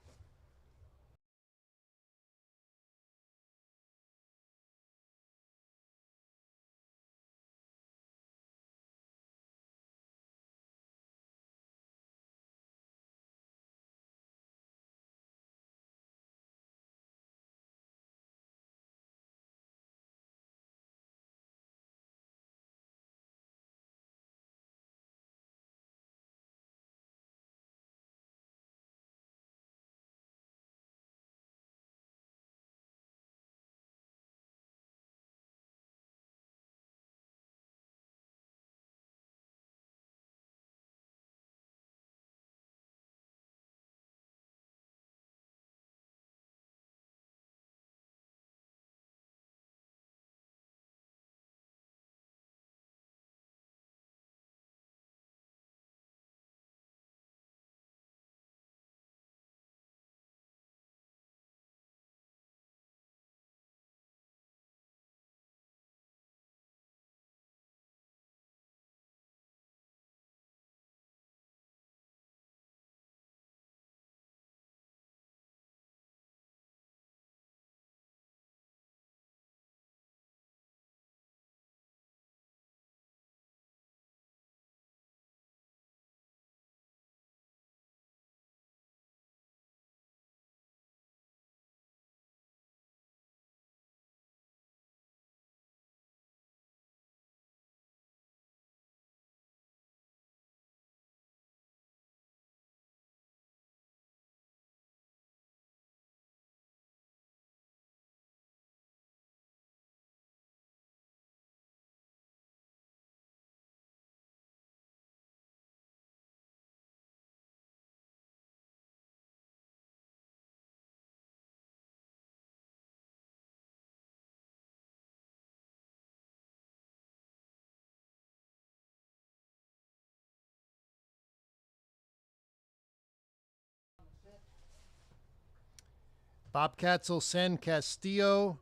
Bobcats will send Castillo,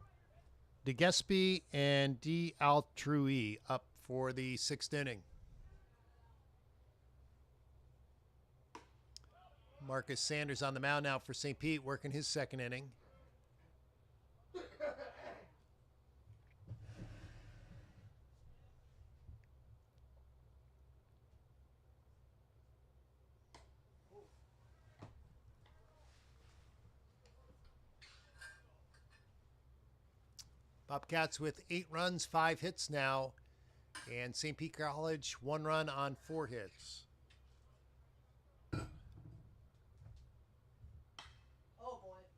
DeGespie, and D'Altrui up for the 6th inning. Marcus Sanders on the mound now for St. Pete, working his 2nd inning. Bobcats with 8 runs, 5 hits now. And St. Pete College, 1 run on 4 hits.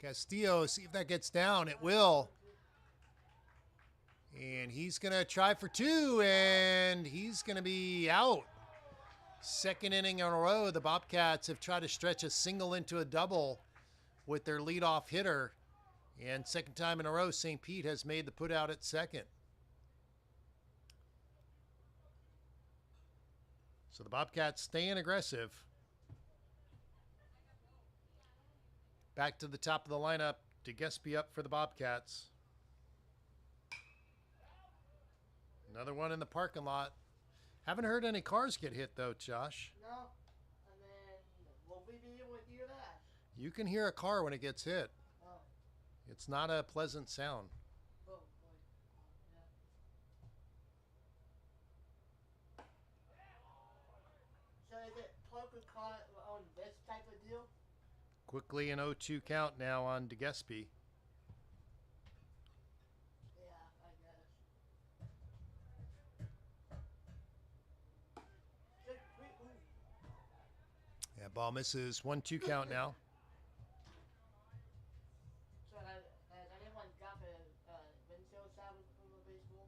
Castillo, see if that gets down. It will. And he's going to try for 2, and he's going to be out. 2nd inning in a row, the Bobcats have tried to stretch a single into a double with their leadoff hitter. And 2nd time in a row, St. Pete has made the putout at 2nd. So the Bobcats staying aggressive. Back to the top of the lineup. DeGespie up for the Bobcats. Another one in the parking lot. Haven't heard any cars get hit, though, Josh. No. And then, will we be able You can hear a car when it gets hit. Oh. It's not a pleasant sound. Oh boy. Yeah. So is it poker card on this type of deal? Quickly an 0-2 count now on DeGespie. Yeah, I guess. 6-3. Ooh. Yeah, ball misses. 1-2 count now. So has anyone got a windshield salvage from a baseball?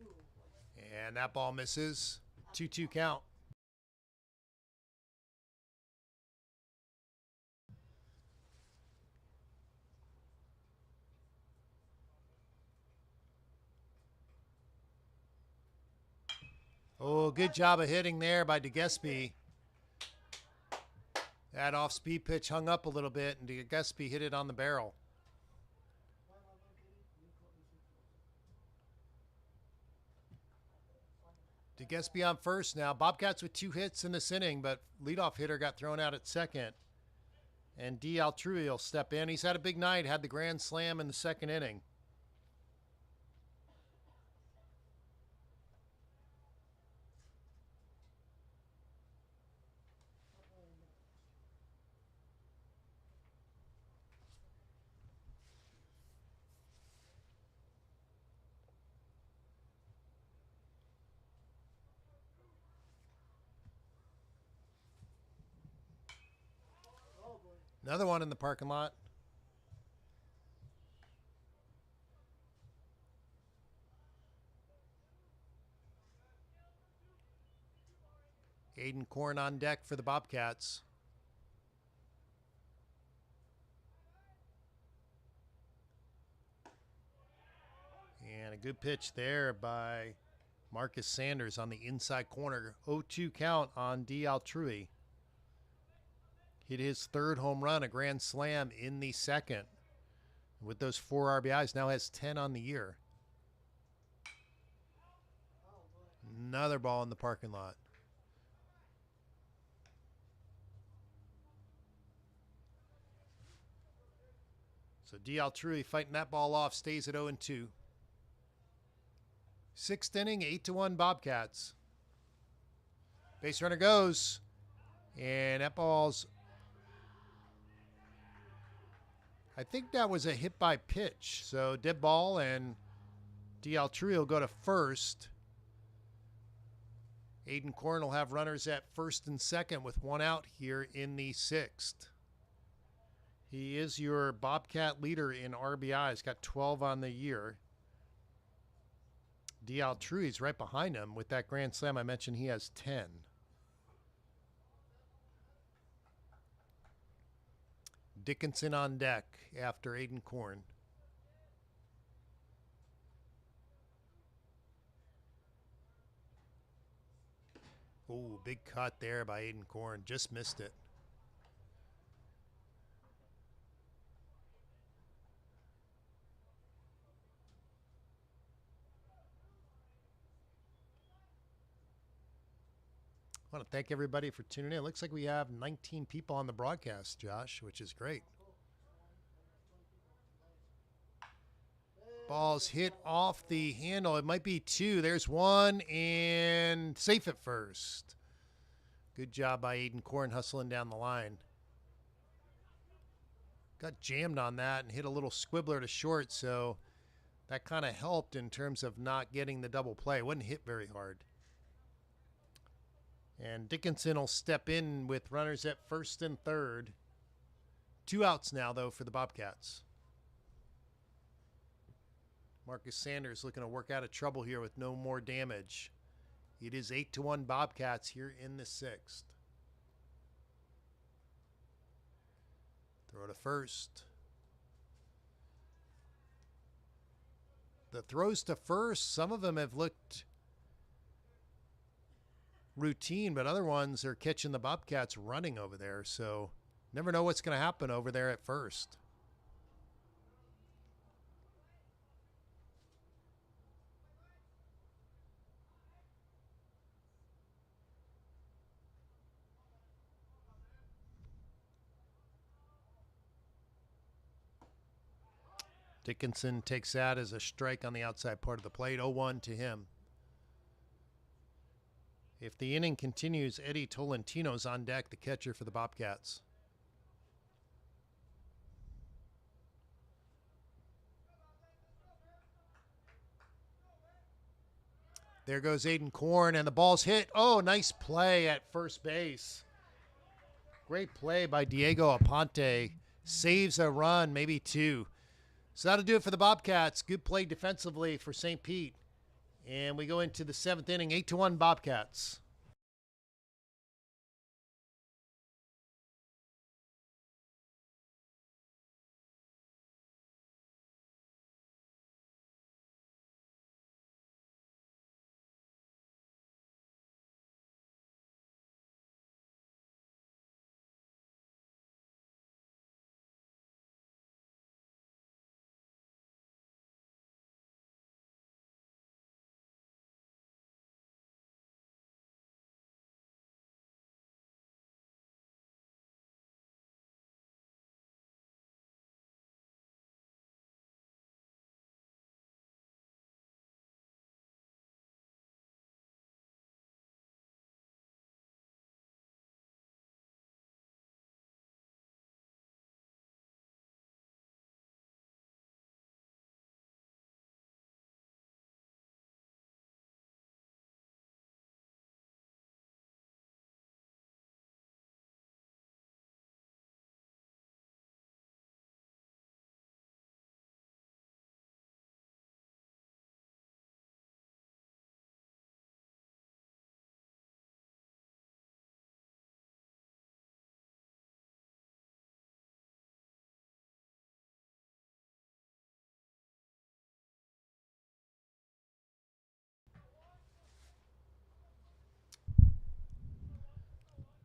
Ooh boy. And that ball misses. 2-2 count. Oh, good job of hitting there by DeGespie. That off-speed pitch hung up a little bit, and DeGespie hit it on the barrel. DeGespie on first now. Bobcats with 2 hits in this inning, but leadoff hitter got thrown out at second. And D. Altrui will step in. He's had a big night, had the grand slam in the second inning. Oh boy. Another one in the parking lot. Aiden Korn on deck for the Bobcats. And a good pitch there by Marcus Sanders on the inside corner. 0-2 count on D. Altrui. Hit his third home run, a grand slam in the second. With those 4 RBIs, now has 10 on the year. Oh boy. Another ball in the parking lot. So D. Altrui fighting that ball off, stays at 0-2. 6th inning, 8-1 Bobcats. Base runner goes. And that ball's... I think that was a hit by pitch. So dead ball, and D. Altrui will go to first. Aiden Korn will have runners at first and second with 1 out here in the 6th. He is your Bobcat leader in RBIs, got 12 on the year. D. Altrui is right behind him with that grand slam. I mentioned he has 10. Dickinson on deck after Aiden Korn. Oh, big cut there by Aiden Korn. Just missed it. I want to thank everybody for tuning in. It looks like we have 19 people on the broadcast, Josh, which is great. Ball's hit off the handle. It might be 2. There's 1, and safe at first. Good job by Aiden Korn hustling down the line. Got jammed on that and hit a little squibbler to short, so that kind of helped in terms of not getting the double play. It wasn't hit very hard. And Dickinson will step in with runners at first and third. 2 outs now, though, for the Bobcats. Marcus Sanders looking to work out of trouble here with no more damage. It is 8-1 Bobcats here in the 6th. Throw to first. The throws to first, some of them have looked routine, but other ones are catching the Bobcats running over there. So never know what's going to happen over there at first. Dickinson takes that as a strike on the outside part of the plate. 0-1 to him. If the inning continues, Eddie Tolentino's on deck, the catcher for the Bobcats. There goes Aiden Korn, and the ball's hit. Oh, nice play at first base. Great play by Diego Aponte. Saves a run, maybe two. So that'll do it for the Bobcats. Good play defensively for St. Pete. And we go into the 7th inning, 8-1 Bobcats.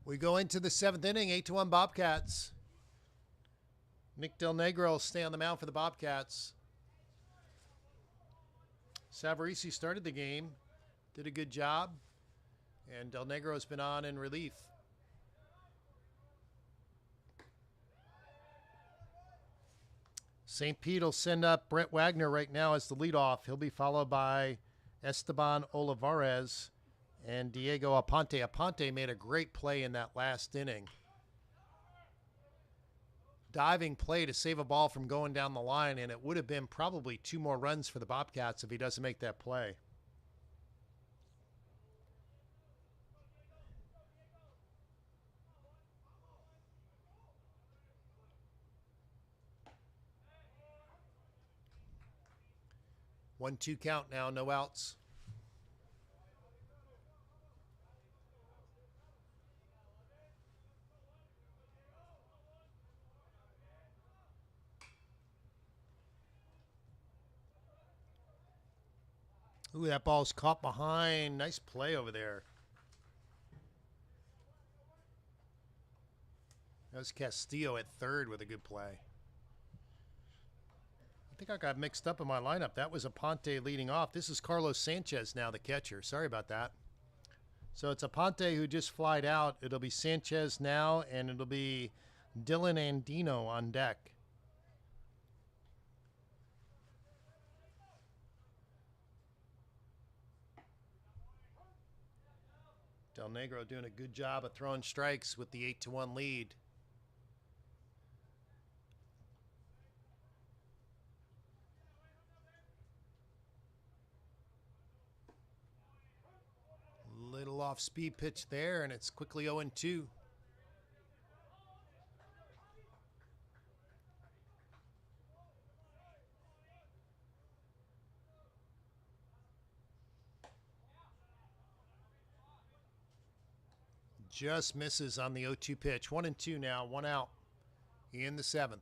We go into the 7th inning, 8-1 Bobcats. Nick Del Negro will stay on the mound for the Bobcats. Savarese started the game, did a good job, and Del Negro's been on in relief. St. Pete will send up Brett Wagner right now as the leadoff. He'll be followed by Esteban Olivares and Diego Aponte. Aponte made a great play in that last inning. Diving play to save a ball from going down the line, and it would have been probably 2 more runs for the Bobcats if he doesn't make that play. One-two count now, no outs. Ooh, that ball's caught behind. Nice play over there. That was Castillo at third with a good play. I think I got mixed up in my lineup. That was Aponte leading off. This is Carlos Sanchez now, the catcher. Sorry about that. So it's Aponte who just flied out. It'll be Sanchez now, and it'll be Dylan Andino on deck. Del Negro doing a good job of throwing strikes with the 8-1 lead. Little off-speed pitch there, and it's quickly 0-2. Just misses on the 0-2 pitch. 1-2 now, 1 out in the 7th.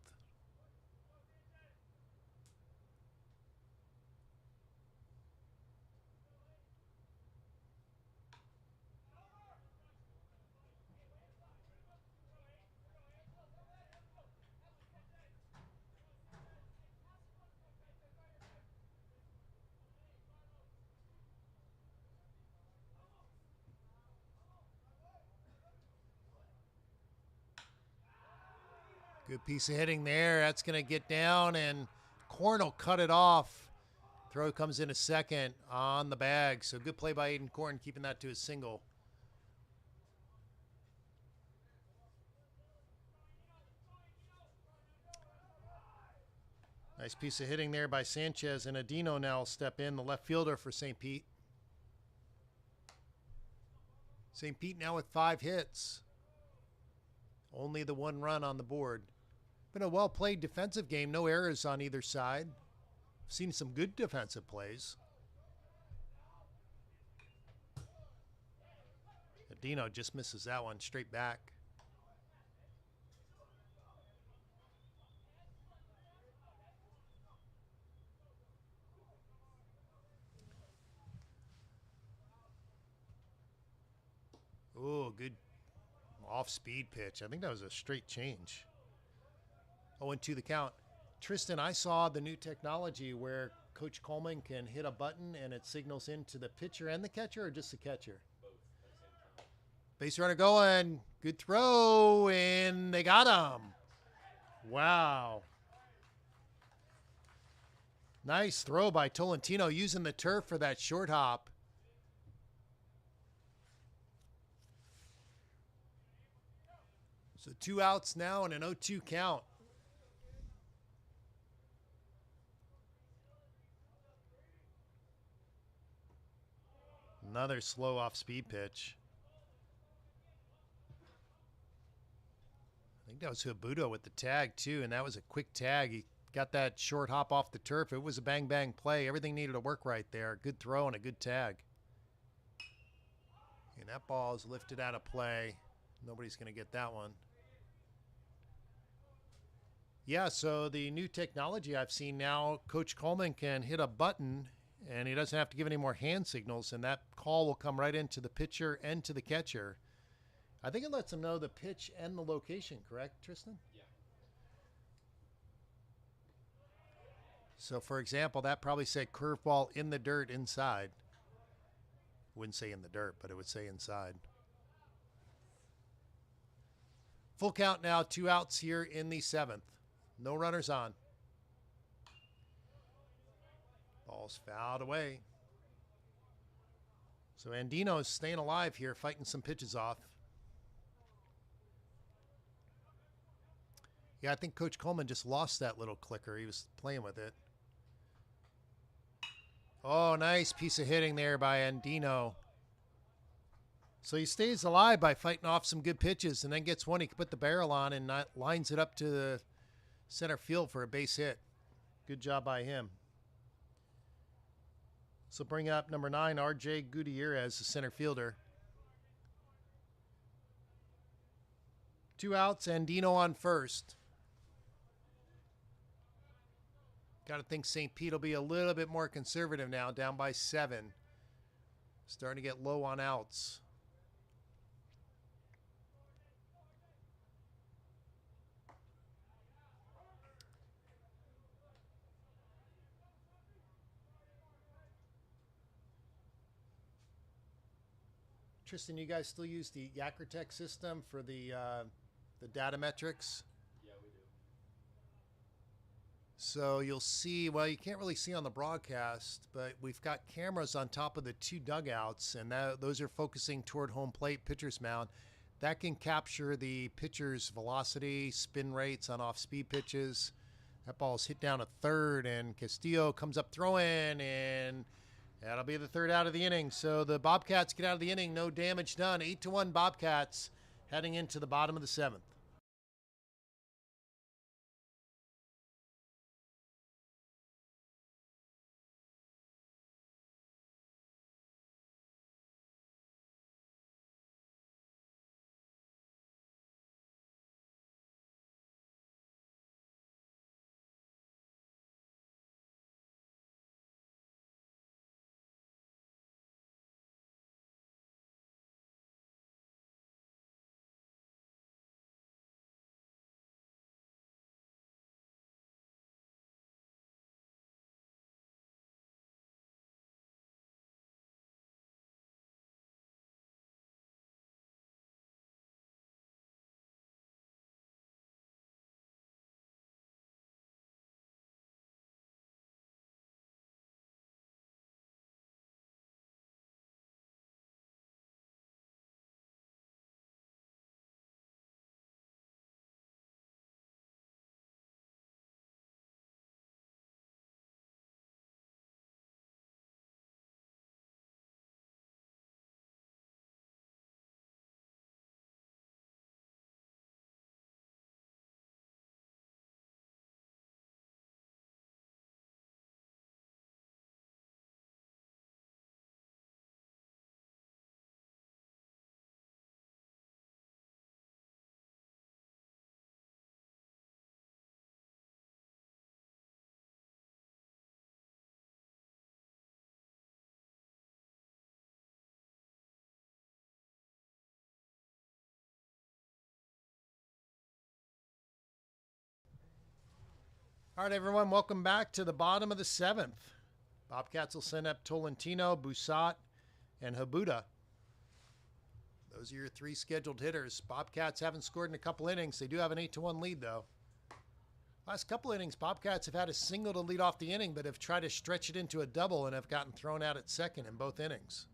Good piece of hitting there. That's going to get down, and Korn will cut it off. Throw comes in a second on the bag. So good play by Aiden Korn, keeping that to a single. Nice piece of hitting there by Sanchez, and Adino now will step in, the left fielder for St. Pete. St. Pete now with 5 hits. Only the 1 run on the board. Been a well-played defensive game. No errors on either side. Seen some good defensive plays. Adino just misses that one straight back. Oh, good off-speed pitch. I think that was a straight change. 0-2 the count. Tristan, I saw the new technology where Coach Coleman can hit a button and it signals into the pitcher and the catcher, or just the catcher? Both at the same time. Base runner going. Good throw, and they got him. Wow. Nice throw by Tolentino, using the turf for that short hop. So 2 outs now and an 0-2 count. Another slow off-speed pitch. I think that was Habuto with the tag, too, and that was a quick tag. He got that short hop off the turf. It was a bang-bang play. Everything needed to work right there. Good throw and a good tag. And that ball is lifted out of play. Nobody's going to get that one. Yeah, so the new technology I've seen now, Coach Coleman can hit a button and he doesn't have to give any more hand signals, and that call will come right into the pitcher and to the catcher. I think it lets them know the pitch and the location, correct, Tristan? Yeah. So, for example, that probably said curveball in the dirt inside. Wouldn't say in the dirt, but it would say inside. Full count now, 2 outs here in the 7th. No runners on. Ball's fouled away. So Andino is staying alive here, fighting some pitches off. Yeah, I think Coach Coleman just lost that little clicker. He was playing with it. Oh, nice piece of hitting there by Andino. So he stays alive by fighting off some good pitches, and then gets one he can put the barrel on and lines it up to the center field for a base hit. Good job by him. So bring up number 9, R.J. Gutierrez, the center fielder. 2 outs, Andino on first. Got to think St. Pete will be a little bit more conservative now, down by 7. Starting to get low on outs. Tristan, you guys still use the Yakertech system for the data metrics? Yeah, we do. So you'll see, well, you can't really see on the broadcast, but we've got cameras on top of the 2 dugouts, and those are focusing toward home plate, pitcher's mound. That can capture the pitcher's velocity, spin rates on off-speed pitches. That ball's hit down a third, and Castillo comes up throwing, and that'll be the 3rd out of the inning. So the Bobcats get out of the inning, no damage done. 8-1 Bobcats heading into the bottom of the 7th. All right, everyone, welcome back to the bottom of the 7th. Bobcats will send up Tolentino, Busat, and Habuda. Those are your 3 scheduled hitters. Bobcats haven't scored in a couple innings. They do have an 8-1 lead, though. Last couple innings, Bobcats have had a single to lead off the inning, but have tried to stretch it into a double and have gotten thrown out at second in both innings.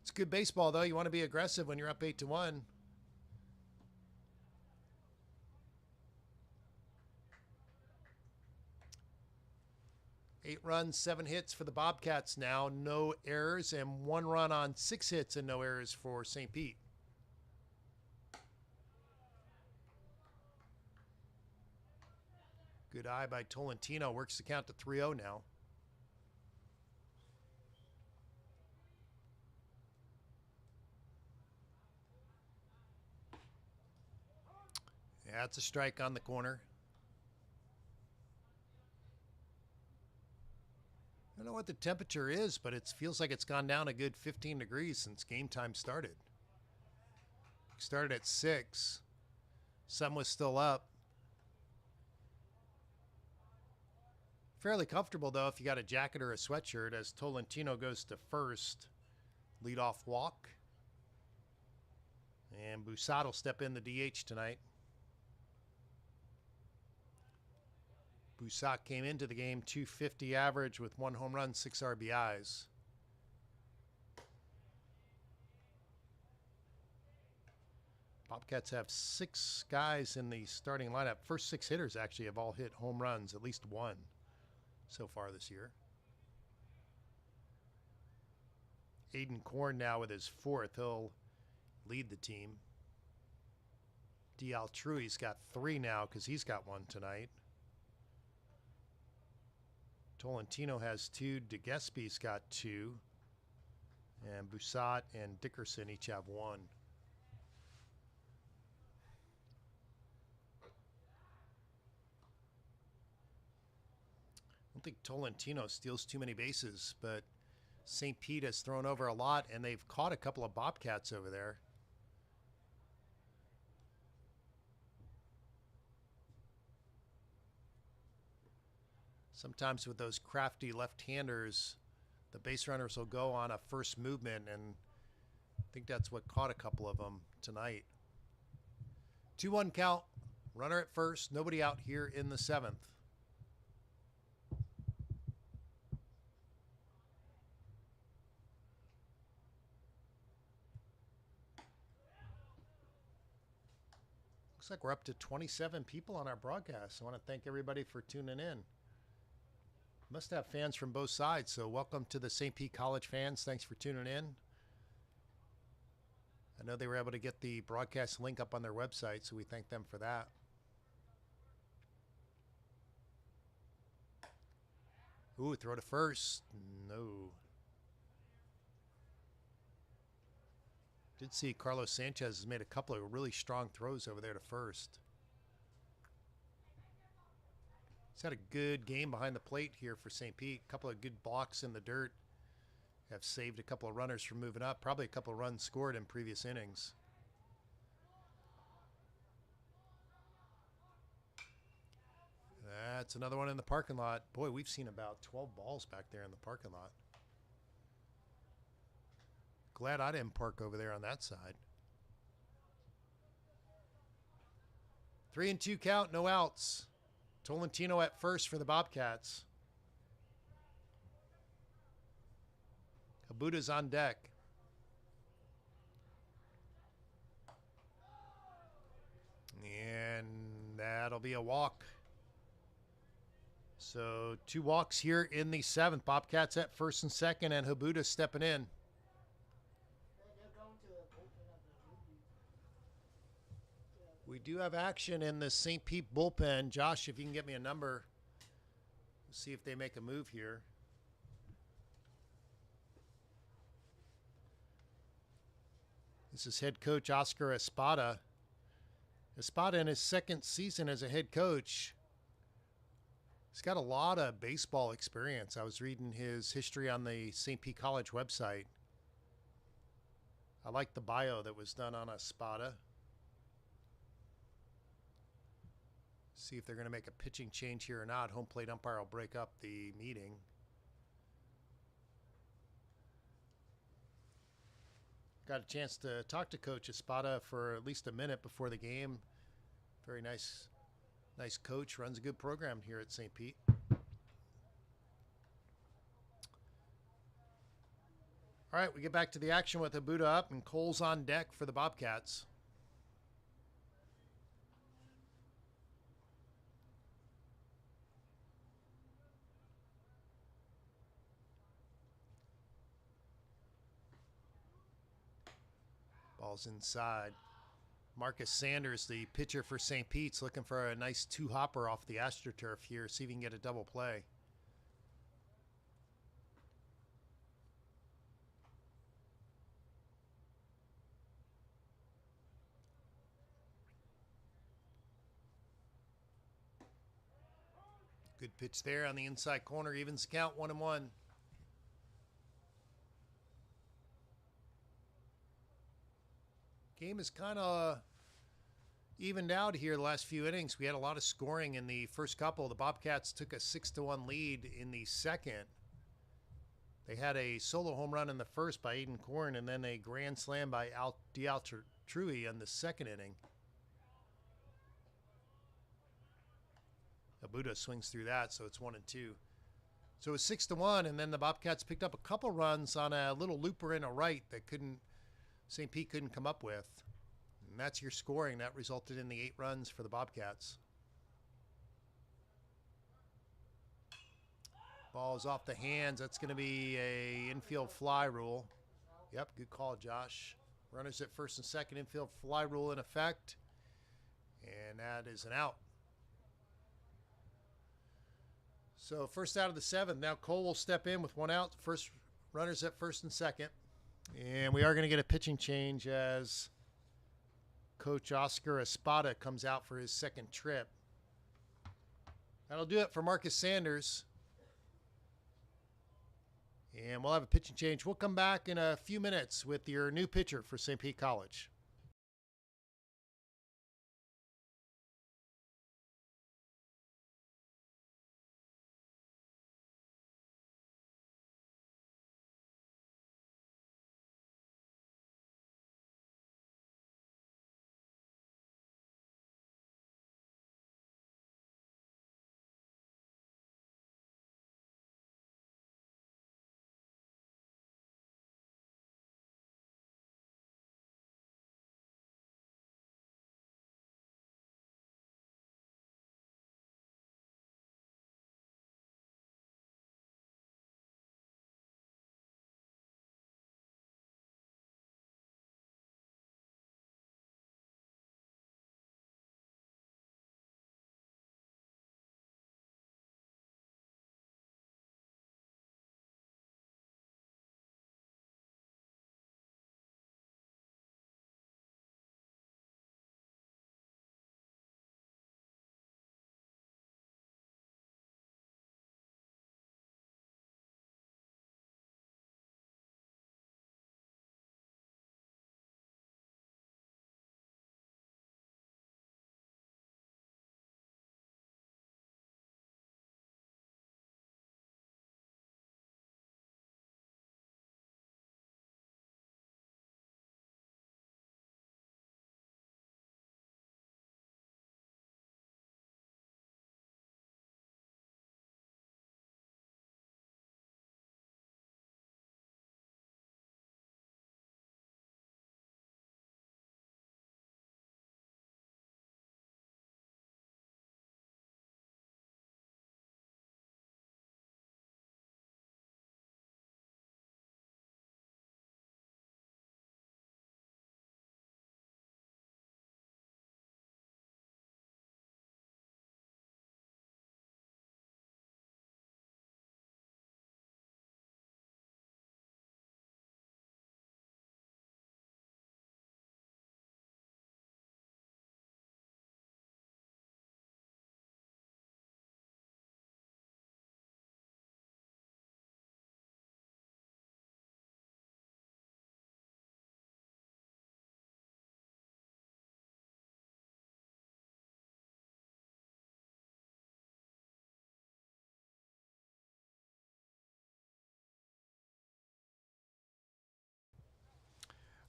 It's good baseball, though. You want to be aggressive when you're up 8-1. 8 runs, 7 hits for the Bobcats now. No errors, and 1 run on 6 hits and no errors for St. Pete. Good eye by Tolentino. Works the count to 3-0 now. That's a strike on the corner. I don't know what the temperature is, but it feels like it's gone down a good 15 degrees since game time started. It started at 6. Sun was still up. Fairly comfortable, though, if you got a jacket or a sweatshirt, as Tolentino goes to first. Leadoff walk. And Busat will step in the DH tonight. Busat came into the game .250 average with 1 home run, 6 RBIs. Bobcats have 6 guys in the starting lineup. First 6 hitters actually have all hit home runs, at least 1 so far this year. Aiden Korn now with his 4th. He'll lead the team. D'Altrui's got 3 now because he's got 1 tonight. Tolentino has 2. DeGespie's got 2. And Busat and Dickerson each have 1. I don't think Tolentino steals too many bases, but St. Pete has thrown over a lot, and they've caught a couple of Bobcats over there. Sometimes with those crafty left-handers, the base runners will go on a first movement, and I think that's what caught a couple of them tonight. 2-1 count, runner at first, nobody out here in the 7th. Looks like we're up to 27 people on our broadcast. I want to thank everybody for tuning in. Must have fans from both sides, so welcome to the St. Pete College fans. Thanks for tuning in. I know they were able to get the broadcast link up on their website, so we thank them for that. Ooh, throw to first. No. Did see Carlos Sanchez has made a couple of really strong throws over there to first. He's had a good game behind the plate here for St. Pete. A couple of good blocks in the dirt. Have saved a couple of runners from moving up. Probably a couple of runs scored in previous innings. That's another one in the parking lot. Boy, we've seen about 12 balls back there in the parking lot. Glad I didn't park over there on that side. 3-2 count, no outs. Tolentino at first for the Bobcats. Habuda's on deck. And that'll be a walk. So 2 walks here in the 7th. Bobcats at first and second, and Habuda stepping in. We do have action in the St. Pete bullpen. Josh, if you can get me a number, we'll see if they make a move here. This is head coach Oscar Espada. Espada in his 2nd season as a head coach. He's got a lot of baseball experience. I was reading his history on the St. Pete College website. I like the bio that was done on Espada. See if they're going to make a pitching change here or not. Home plate umpire will break up the meeting. Got a chance to talk to Coach Espada for at least a minute before the game. Very nice coach. Runs a good program here at St. Pete. All right, we get back to the action with Abuda up and Cole's on deck for the Bobcats. Ball's inside. Marcus Sanders, the pitcher for St. Pete's, looking for a nice two-hopper off the AstroTurf here. See if he can get a double play. Good pitch there on the inside corner. Evens the count, 1-1. Game is kind of evened out here the last few innings. We had a lot of scoring in the first couple. The Bobcats took a 6-1 lead in the second. They had a solo home run in the first by Aiden Korn and then a grand slam by Trui in the second inning. Abuda swings through that, so it's 1-2. So it was 6-1, and then the Bobcats picked up a couple runs on a little looper in a right that St. Pete couldn't come up with. And that's your scoring. That resulted in the 8 runs for the Bobcats. Ball's off the hands. That's going to be a infield fly rule. Yep, good call, Josh. Runners at first and second, infield fly rule in effect. And that is an out. So first out of the 7th. Now Cole will step in with 1 out. First runners at first and second. And we are going to get a pitching change as Coach Oscar Espada comes out for his second trip. That'll do it for Marcus Sanders. And we'll have a pitching change. We'll come back in a few minutes with your new pitcher for St. Pete College.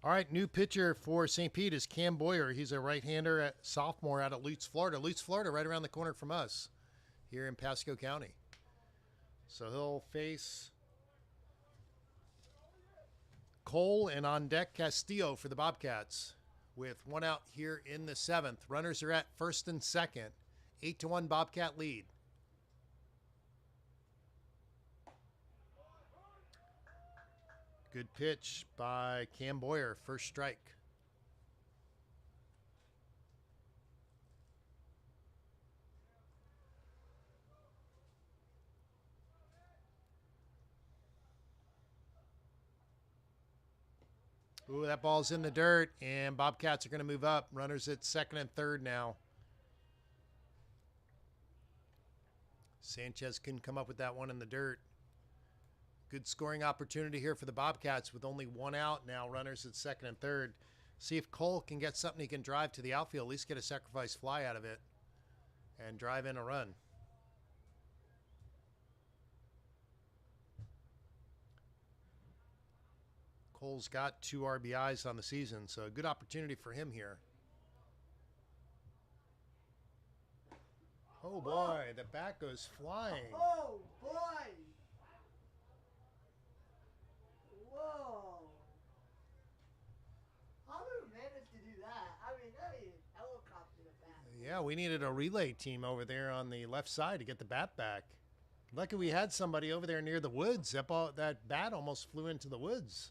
All right, new pitcher for St. Pete is Cam Boyer. He's a right-hander at sophomore out of Lutz, Florida. Lutz, Florida, right around the corner from us here in Pasco County. So he'll face Cole, and on deck Castillo for the Bobcats with one out here in the 7th. Runners are at first and second. 8-1 Bobcat lead. Good pitch by Cam Boyer. First strike. Ooh, that ball's in the dirt, and Bobcats are going to move up. Runners at second and third now. Sanchez couldn't come up with that one in the dirt. Good scoring opportunity here for the Bobcats with only one out now. Runners at second and third. See if Cole can get something he can drive to the outfield, at least get a sacrifice fly out of it, and drive in a run. Cole's got 2 RBIs on the season, so a good opportunity for him here. Oh boy, the bat goes flying. Oh boy! Whoa! How did we manage to do that? I mean, that is helicopter back. Yeah, we needed a relay team over there on the left side to get the bat back. Lucky we had somebody over there near the woods. That bat almost flew into the woods.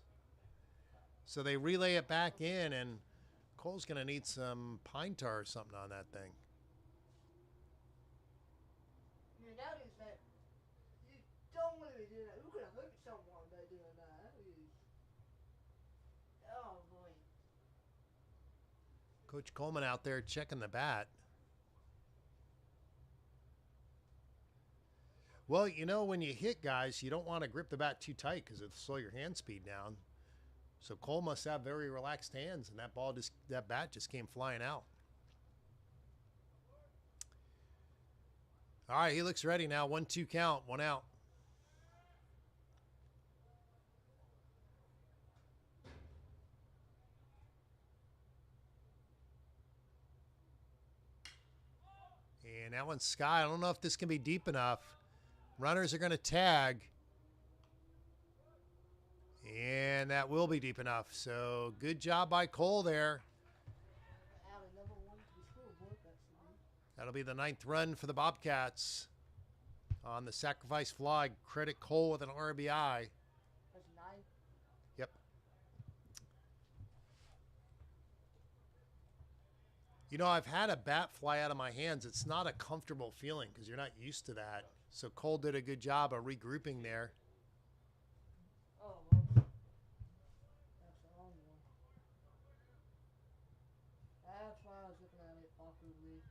So they relay it back in, and Cole's going to need some pine tar or something on that thing. I mean, that is that. You don't want to be doing that. Who could have hurt someone by doing that? That is. Oh boy. Coach Coleman out there checking the bat. Well, you know, when you hit guys, you don't want to grip the bat too tight because it'll slow your hand speed down. So Cole must have very relaxed hands, and that bat just came flying out. All right, he looks ready now. 1-2 count, 1 out. And that one's Sky. I don't know if this can be deep enough. Runners are going to tag. And that will be deep enough. So good job by Cole there. That'll be the 9th run for the Bobcats on the sacrifice fly. Credit Cole with an RBI. That's 9. Yep. You know, I've had a bat fly out of my hands. It's not a comfortable feeling because you're not used to that. So Cole did a good job of regrouping there. Oh, well. That's the wrong one. That's why I was looking at it awkwardly.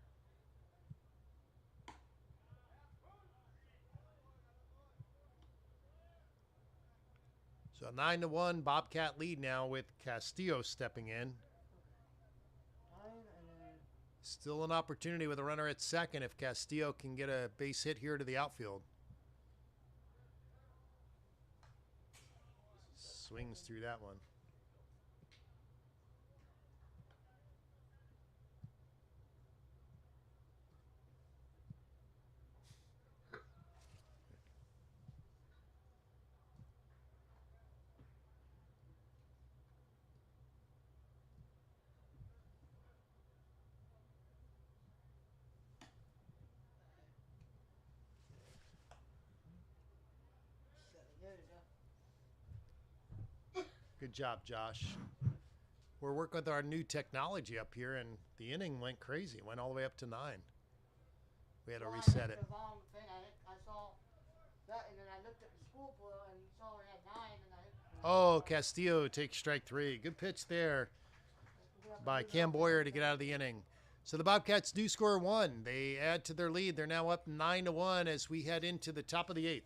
So 9-1 Bobcat lead now with Castillo stepping in. 9 and then. Still an opportunity with a runner at second if Castillo can get a base hit here to the outfield. Swings through that one. There you go. Good job, Josh. We're working with our new technology up here, and the inning went crazy. It went all the way up to 9. We had to Well, I reset hit it. the wrong thing. I saw that, and then I looked at the school book and saw we had 9, and I hit. Oh, Castillo takes strike 3. Good pitch there by Cam Boyer to get out of the inning. So the Bobcats do score 1. They add to their lead. They're now up 9-1 as we head into the top of the 8th.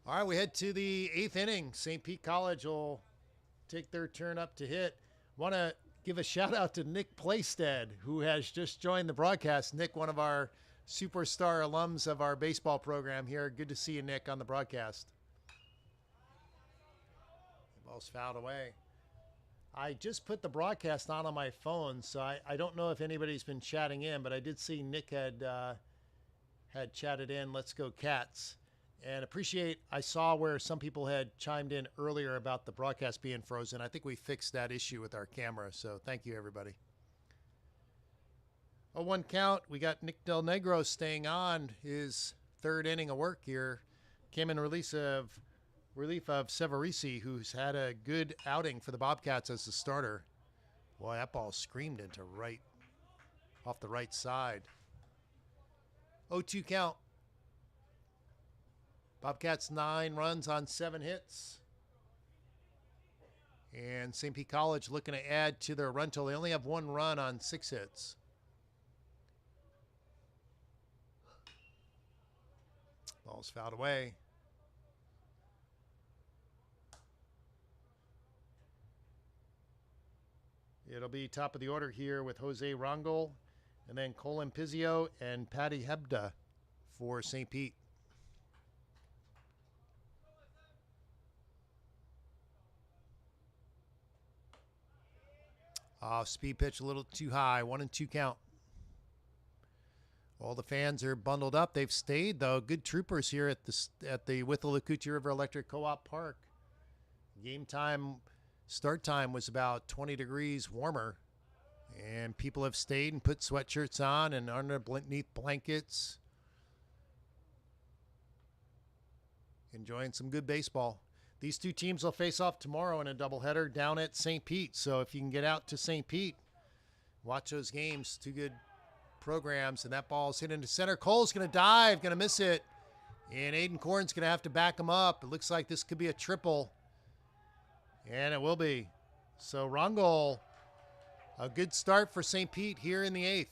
All right, we head to the 8th inning. St. Pete College will take their turn up to hit. Want to give a shout out to Nick Playstead, who has just joined the broadcast. Nick, one of our superstar alums of our baseball program here. Good to see you, Nick, on the broadcast. The ball's fouled away. I just put the broadcast on my phone, so I don't know if anybody's been chatting in, but I did see Nick had chatted in, Let's Go Cats. And I saw where some people had chimed in earlier about the broadcast being frozen. I think we fixed that issue with our camera, so thank you, everybody. 0-1 count. We got Nick Del Negro staying on his 3rd inning of work here. Came in relief of Severisi, who's had a good outing for the Bobcats as the starter. Boy, that ball screamed into right, off the right side. 0-2 count. Bobcats 9 runs on 7 hits. And St. Pete College looking to add to their run total. They only have 1 run on 6 hits. Ball's fouled away. It'll be top of the order here with Jose Rangel, and then Colin Pizzio and Patty Hebda for St. Pete. Speed pitch a little too high. 1-2 count. All the fans are bundled up. They've stayed, though. Good troopers here at the Withlacoochee River Electric Co-op Park. Game time, start time was about 20 degrees warmer. And people have stayed and put sweatshirts on and underneath blankets. Enjoying some good baseball. These two teams will face off tomorrow in a doubleheader down at St. Pete. So if you can get out to St. Pete, watch those games. Two good programs, and that ball's hit into center. Cole's going to dive, going to miss it, and Aiden Korn's going to have to back him up. It looks like this could be a triple, and it will be. So Rangel, a good start for St. Pete here in the 8th.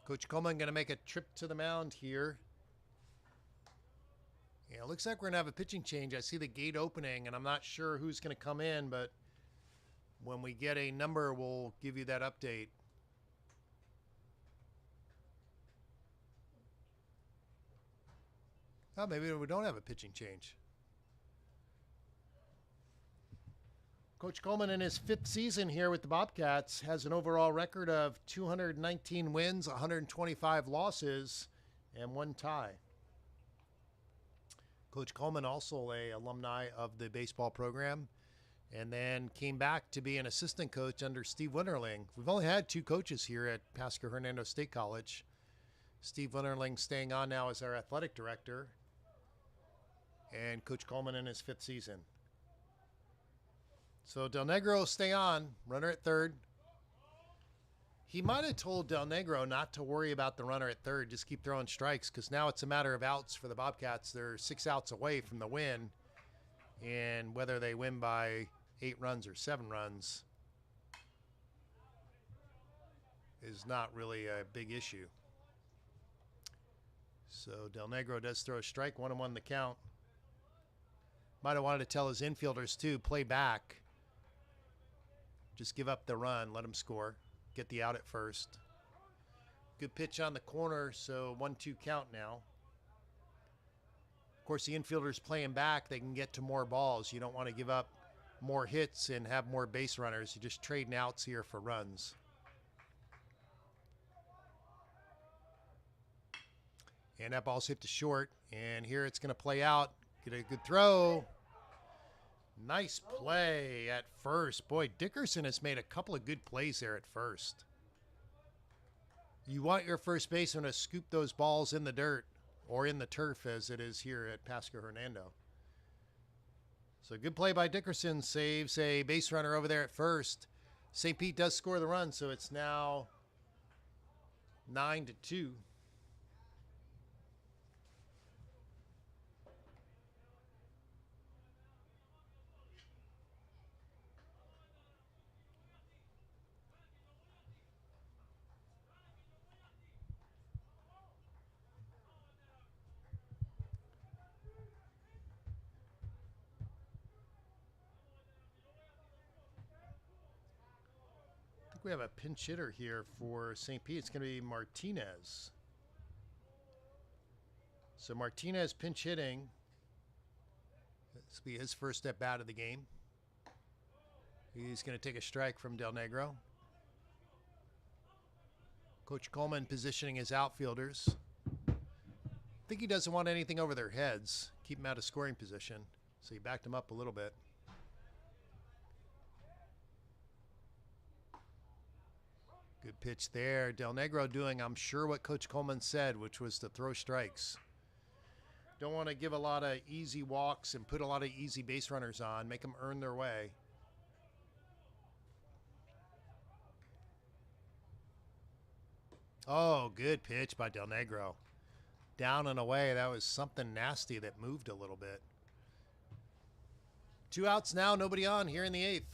Coach Coleman going to make a trip to the mound here. Yeah, it looks like we're going to have a pitching change. I see the gate opening, and I'm not sure who's going to come in, but when we get a number, we'll give you that update. Oh, maybe we don't have a pitching change. Coach Coleman, in his 5th season here with the Bobcats, has an overall record of 219 wins, 125 losses, and 1 tie. Coach Coleman, also an alumni of the baseball program, and then came back to be an assistant coach under Steve Winterling. We've only had 2 coaches here at Pasco-Hernando State College. Steve Winterling staying on now as our athletic director, and Coach Coleman in his 5th season. So Del Negro stay on, runner at 3rd. He might have told Del Negro not to worry about the runner at 3rd, just keep throwing strikes, because now it's a matter of outs for the Bobcats. They're 6 outs away from the win, and whether they win by 8 runs or 7 runs is not really a big issue. So Del Negro does throw a strike, 1-1 the count. Might have wanted to tell his infielders too, play back. Just give up the run, let him score. Get the out at first. Good pitch on the corner, so 1-2 count now. Of course, the infielders playing back, they can get to more balls. You don't want to give up more hits and have more base runners. You're just trading outs here for runs. And that ball's hit to short, and here it's going to play out. Get a good throw. Nice play at first. Boy, Dickerson has made a couple of good plays there at first. You want your first baseman to scoop those balls in the dirt or in the turf as it is here at Pasco-Hernando. So good play by Dickerson, saves a base runner over there at first. St. Pete does score the run, so it's now 9-2. We have a pinch hitter here for St. Pete. It's going to be Martinez. So Martinez pinch hitting. This will be his first at bat of the game. He's going to take a strike from Del Negro. Coach Coleman positioning his outfielders. I think he doesn't want anything over their heads. Keep them out of scoring position. So he backed them up a little bit. Good pitch there. Del Negro doing, I'm sure, what Coach Coleman said, which was to throw strikes. Don't want to give a lot of easy walks and put a lot of easy base runners on. Make them earn their way. Oh, good pitch by Del Negro. Down and away. That was something nasty that moved a little bit. 2 outs now, nobody on here in the 8th.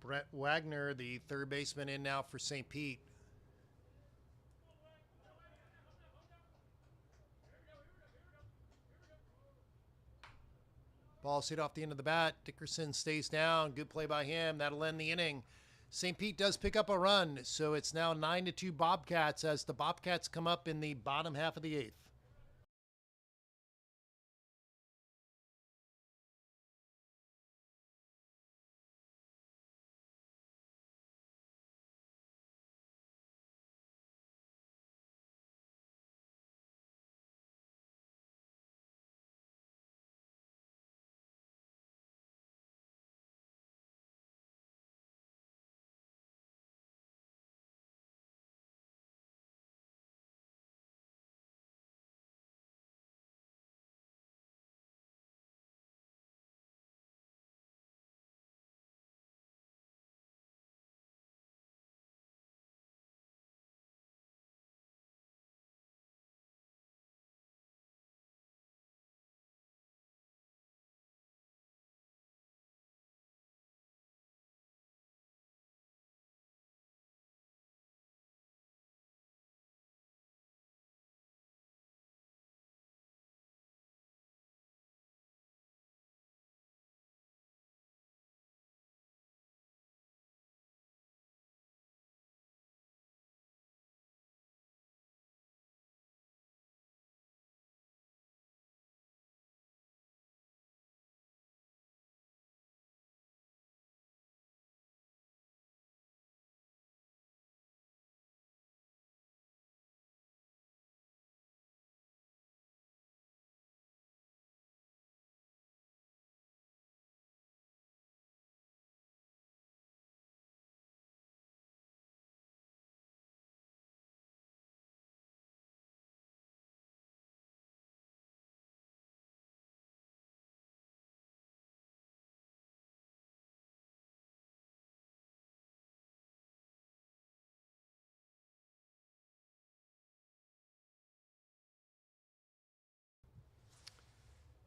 Brett Wagner, the third baseman, in now for St. Pete. Ball's hit off the end of the bat. Dickerson stays down. Good play by him. That'll end the inning. St. Pete does pick up a run, so it's now 9-2 Bobcats as the Bobcats come up in the bottom half of the 8th.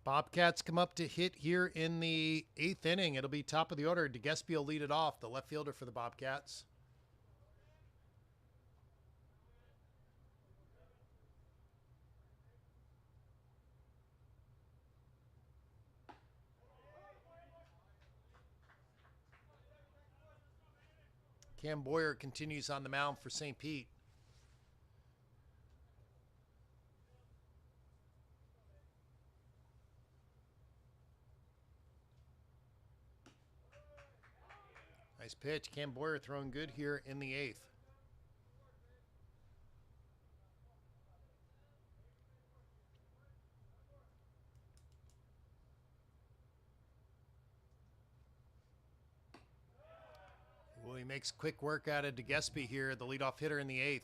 Bobcats come up to hit here in the 8th inning. It'll be top of the order. DeGespie will lead it off, the left fielder for the Bobcats. Cam Boyer continues on the mound for St. Pete. Nice pitch. Cam Boyer throwing good here in the 8th. Well, he makes quick work out of DeGespie here, the leadoff hitter in the 8th.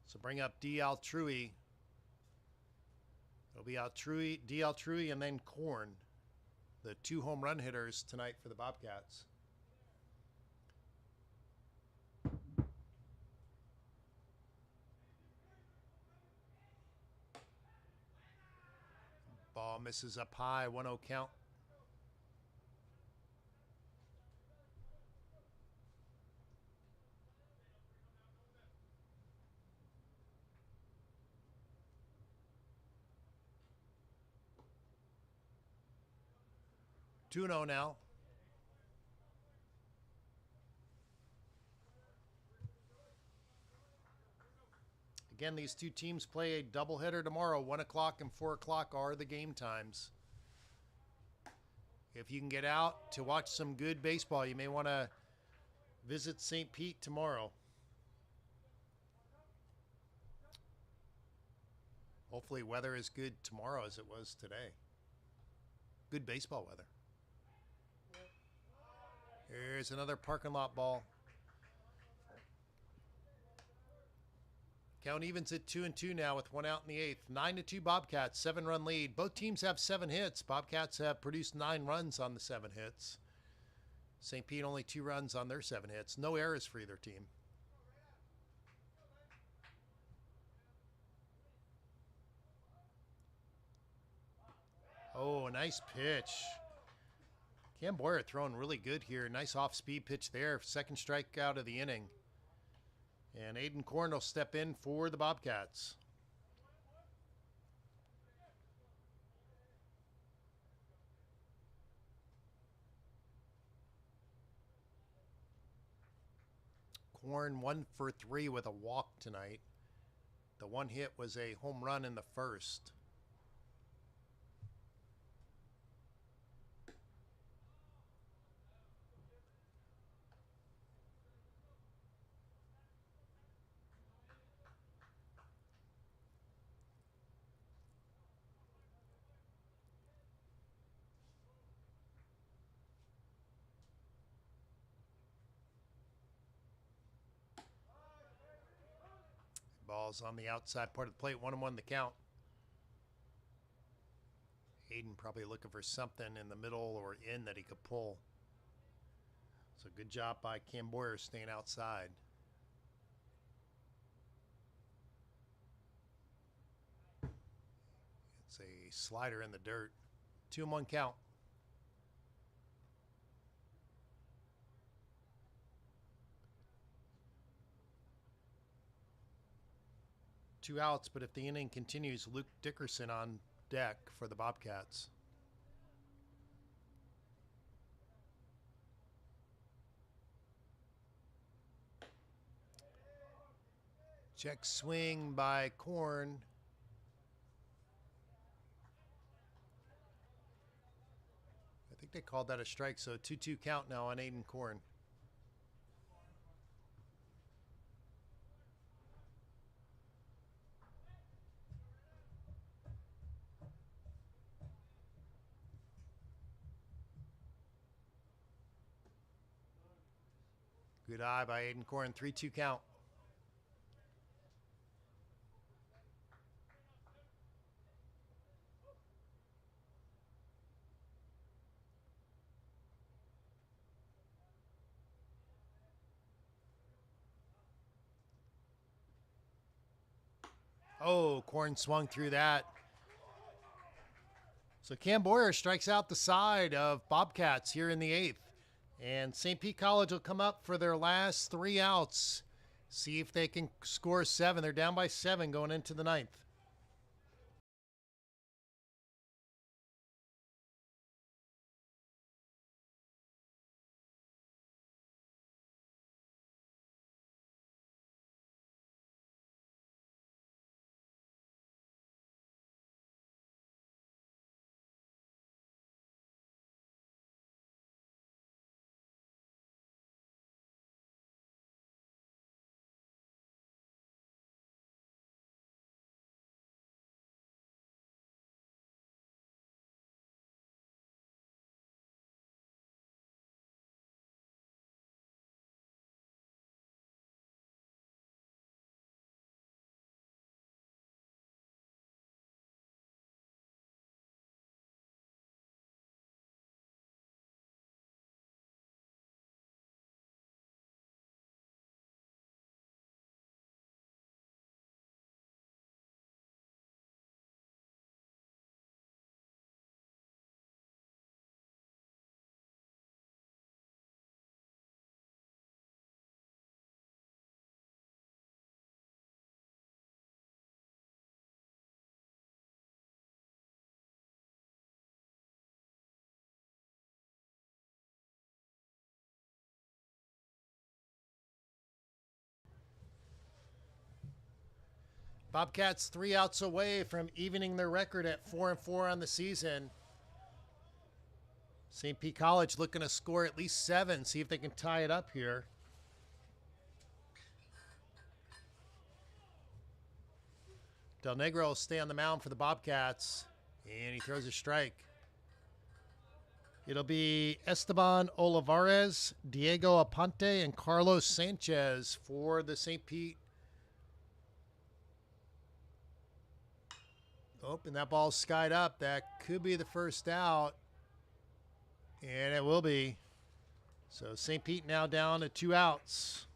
So bring up D. Altrui. It'll be Altrui, D. Altrui, and then Korn, the 2 home run hitters tonight for the Bobcats. Ball misses up high, 1-0 count. Two 2-0 now. Again, these two teams play a doubleheader tomorrow. 1 o'clock and 4 o'clock are the game times. If you can get out to watch some good baseball, you may want to visit St. Pete tomorrow. Hopefully weather is good tomorrow as it was today. Good baseball weather. Here's another parking lot ball. Count evens at 2-2 now with 1 out in the 8th. 9-2 Bobcats, 7-run lead. Both teams have 7 hits. Bobcats have produced 9 runs on the 7 hits. St. Pete only 2 runs on their 7 hits. No errors for either team. Oh, a nice pitch. Cam Boyer throwing really good here. Nice off-speed pitch there. Second strikeout of the inning. And Aiden Korn will step in for the Bobcats. Korn 1 for 3 with a walk tonight. The one hit was a home run in the first. Ball's on the outside part of the plate. 1-1 the count. Aiden probably looking for something in the middle or in that he could pull. So good job by Cam Boyer staying outside. It's a slider in the dirt. 2-1 count. Two outs, but if the inning continues, Luke Dickerson on deck for the Bobcats. Check swing by Korn. I think they called that a strike, so 2-2 count now on Aiden Korn. Good eye by Aiden Korn. 3-2 count. Oh, Korn swung through that. So Cam Boyer strikes out the side of Bobcats here in the 8th. And St. Pete College will come up for their last 3 outs. See if they can score 7. They're down by 7 going into the 9th. Bobcats 3 outs away from evening their record at 4-4 on the season. St. Pete College looking to score at least 7, see if they can tie it up here. Del Negro will stay on the mound for the Bobcats, and he throws a strike. It'll be Esteban Olivares, Diego Aponte, and Carlos Sanchez for the St. Pete. Oh, and that ball's skied up. That could be the first out, and it will be. So St. Pete now down to 2 outs.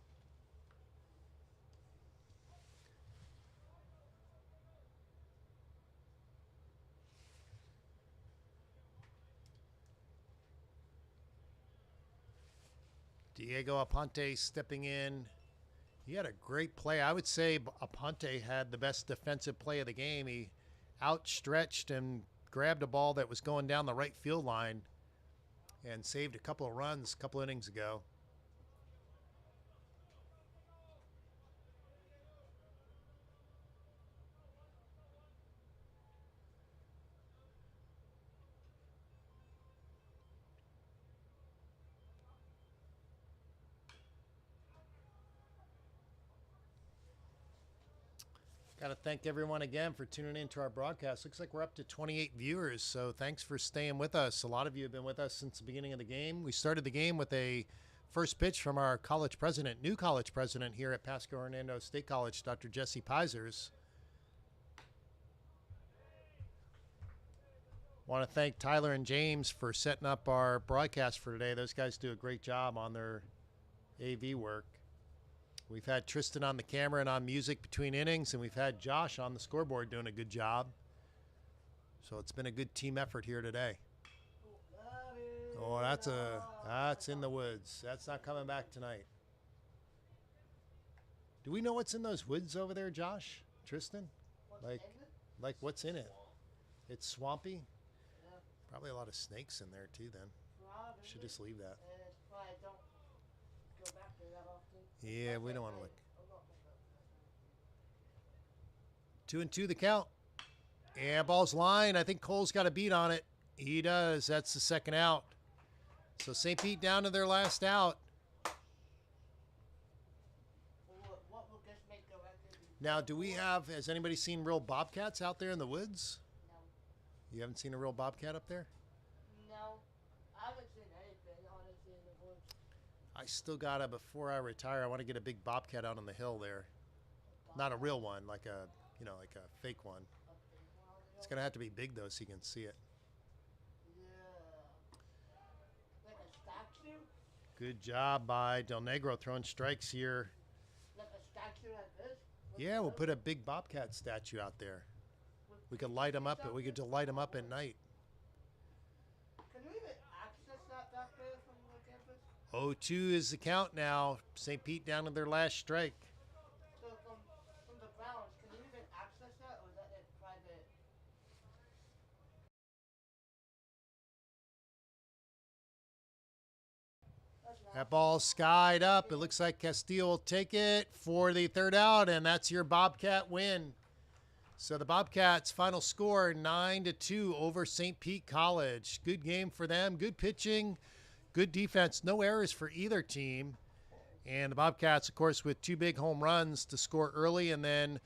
Diego Aponte stepping in. He had a great play. I would say Aponte had the best defensive play of the game. He outstretched and grabbed a ball that was going down the right field line and saved a couple of runs a couple innings ago. Got to thank everyone again for tuning in to our broadcast. Looks like we're up to 28 viewers, so thanks for staying with us. A lot of you have been with us since the beginning of the game. We started the game with a first pitch from our college president, new college president here at Pasco-Hernando State College, Dr. Jesse Peisers. Want to thank Tyler and James for setting up our broadcast for today. Those guys do a great job on their AV work. We've had Tristan on the camera and on music between innings, and we've had Josh on the scoreboard doing a good job. So it's been a good team effort here today. Oh, that's in the woods. That's not coming back tonight. Do we know what's in those woods over there, Josh? Tristan? Like what's in it? It's swampy? Yeah. Probably a lot of snakes in there too then. Should just leave that. Probably don't go back there that often. Yeah, we don't want to look. 2-2 the count. And ball's line. I think Cole's got a beat on it. He does. That's the second out. So St. Pete down to their last out. What will this make the record? Now, has anybody seen real bobcats out there in the woods? No. You haven't seen a real bobcat up there? No. I haven't seen anything, honestly, in the woods. I still gotta, before I retire, I want to get a big bobcat out on the hill there. Not a real one, like a fake one. It's gonna have to be big though, so you can see it. Yeah. Like a statue? Good job by Del Negro throwing strikes here. Like a statue like this? Yeah, we'll put a big bobcat statue out there. We could light them up, but we could just light them up at night. Can we even access that back there from the campus? 0-2 is the count now. St. Pete down to their last strike. So from the grounds, can you even access that, or is that like private? That ball skied up. It looks like Castillo will take it for the third out, and that's your Bobcat win. So the Bobcats' final score, 9-2 over St. Pete College. Good game for them. Good pitching, good defense. No errors for either team. And the Bobcats, of course, with 2 big home runs to score early, and then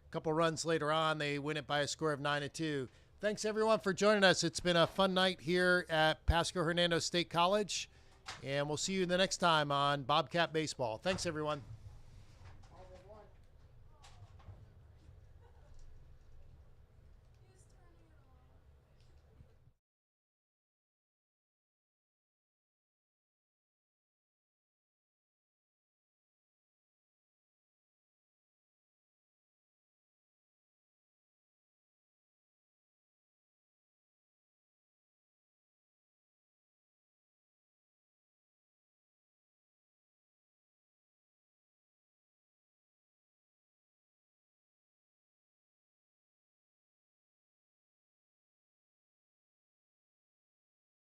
a couple runs later on, they win it by a score of 9-2. Thanks, everyone, for joining us. It's been a fun night here at Pasco-Hernando State College. And we'll see you the next time on Bobcat Baseball. Thanks, everyone.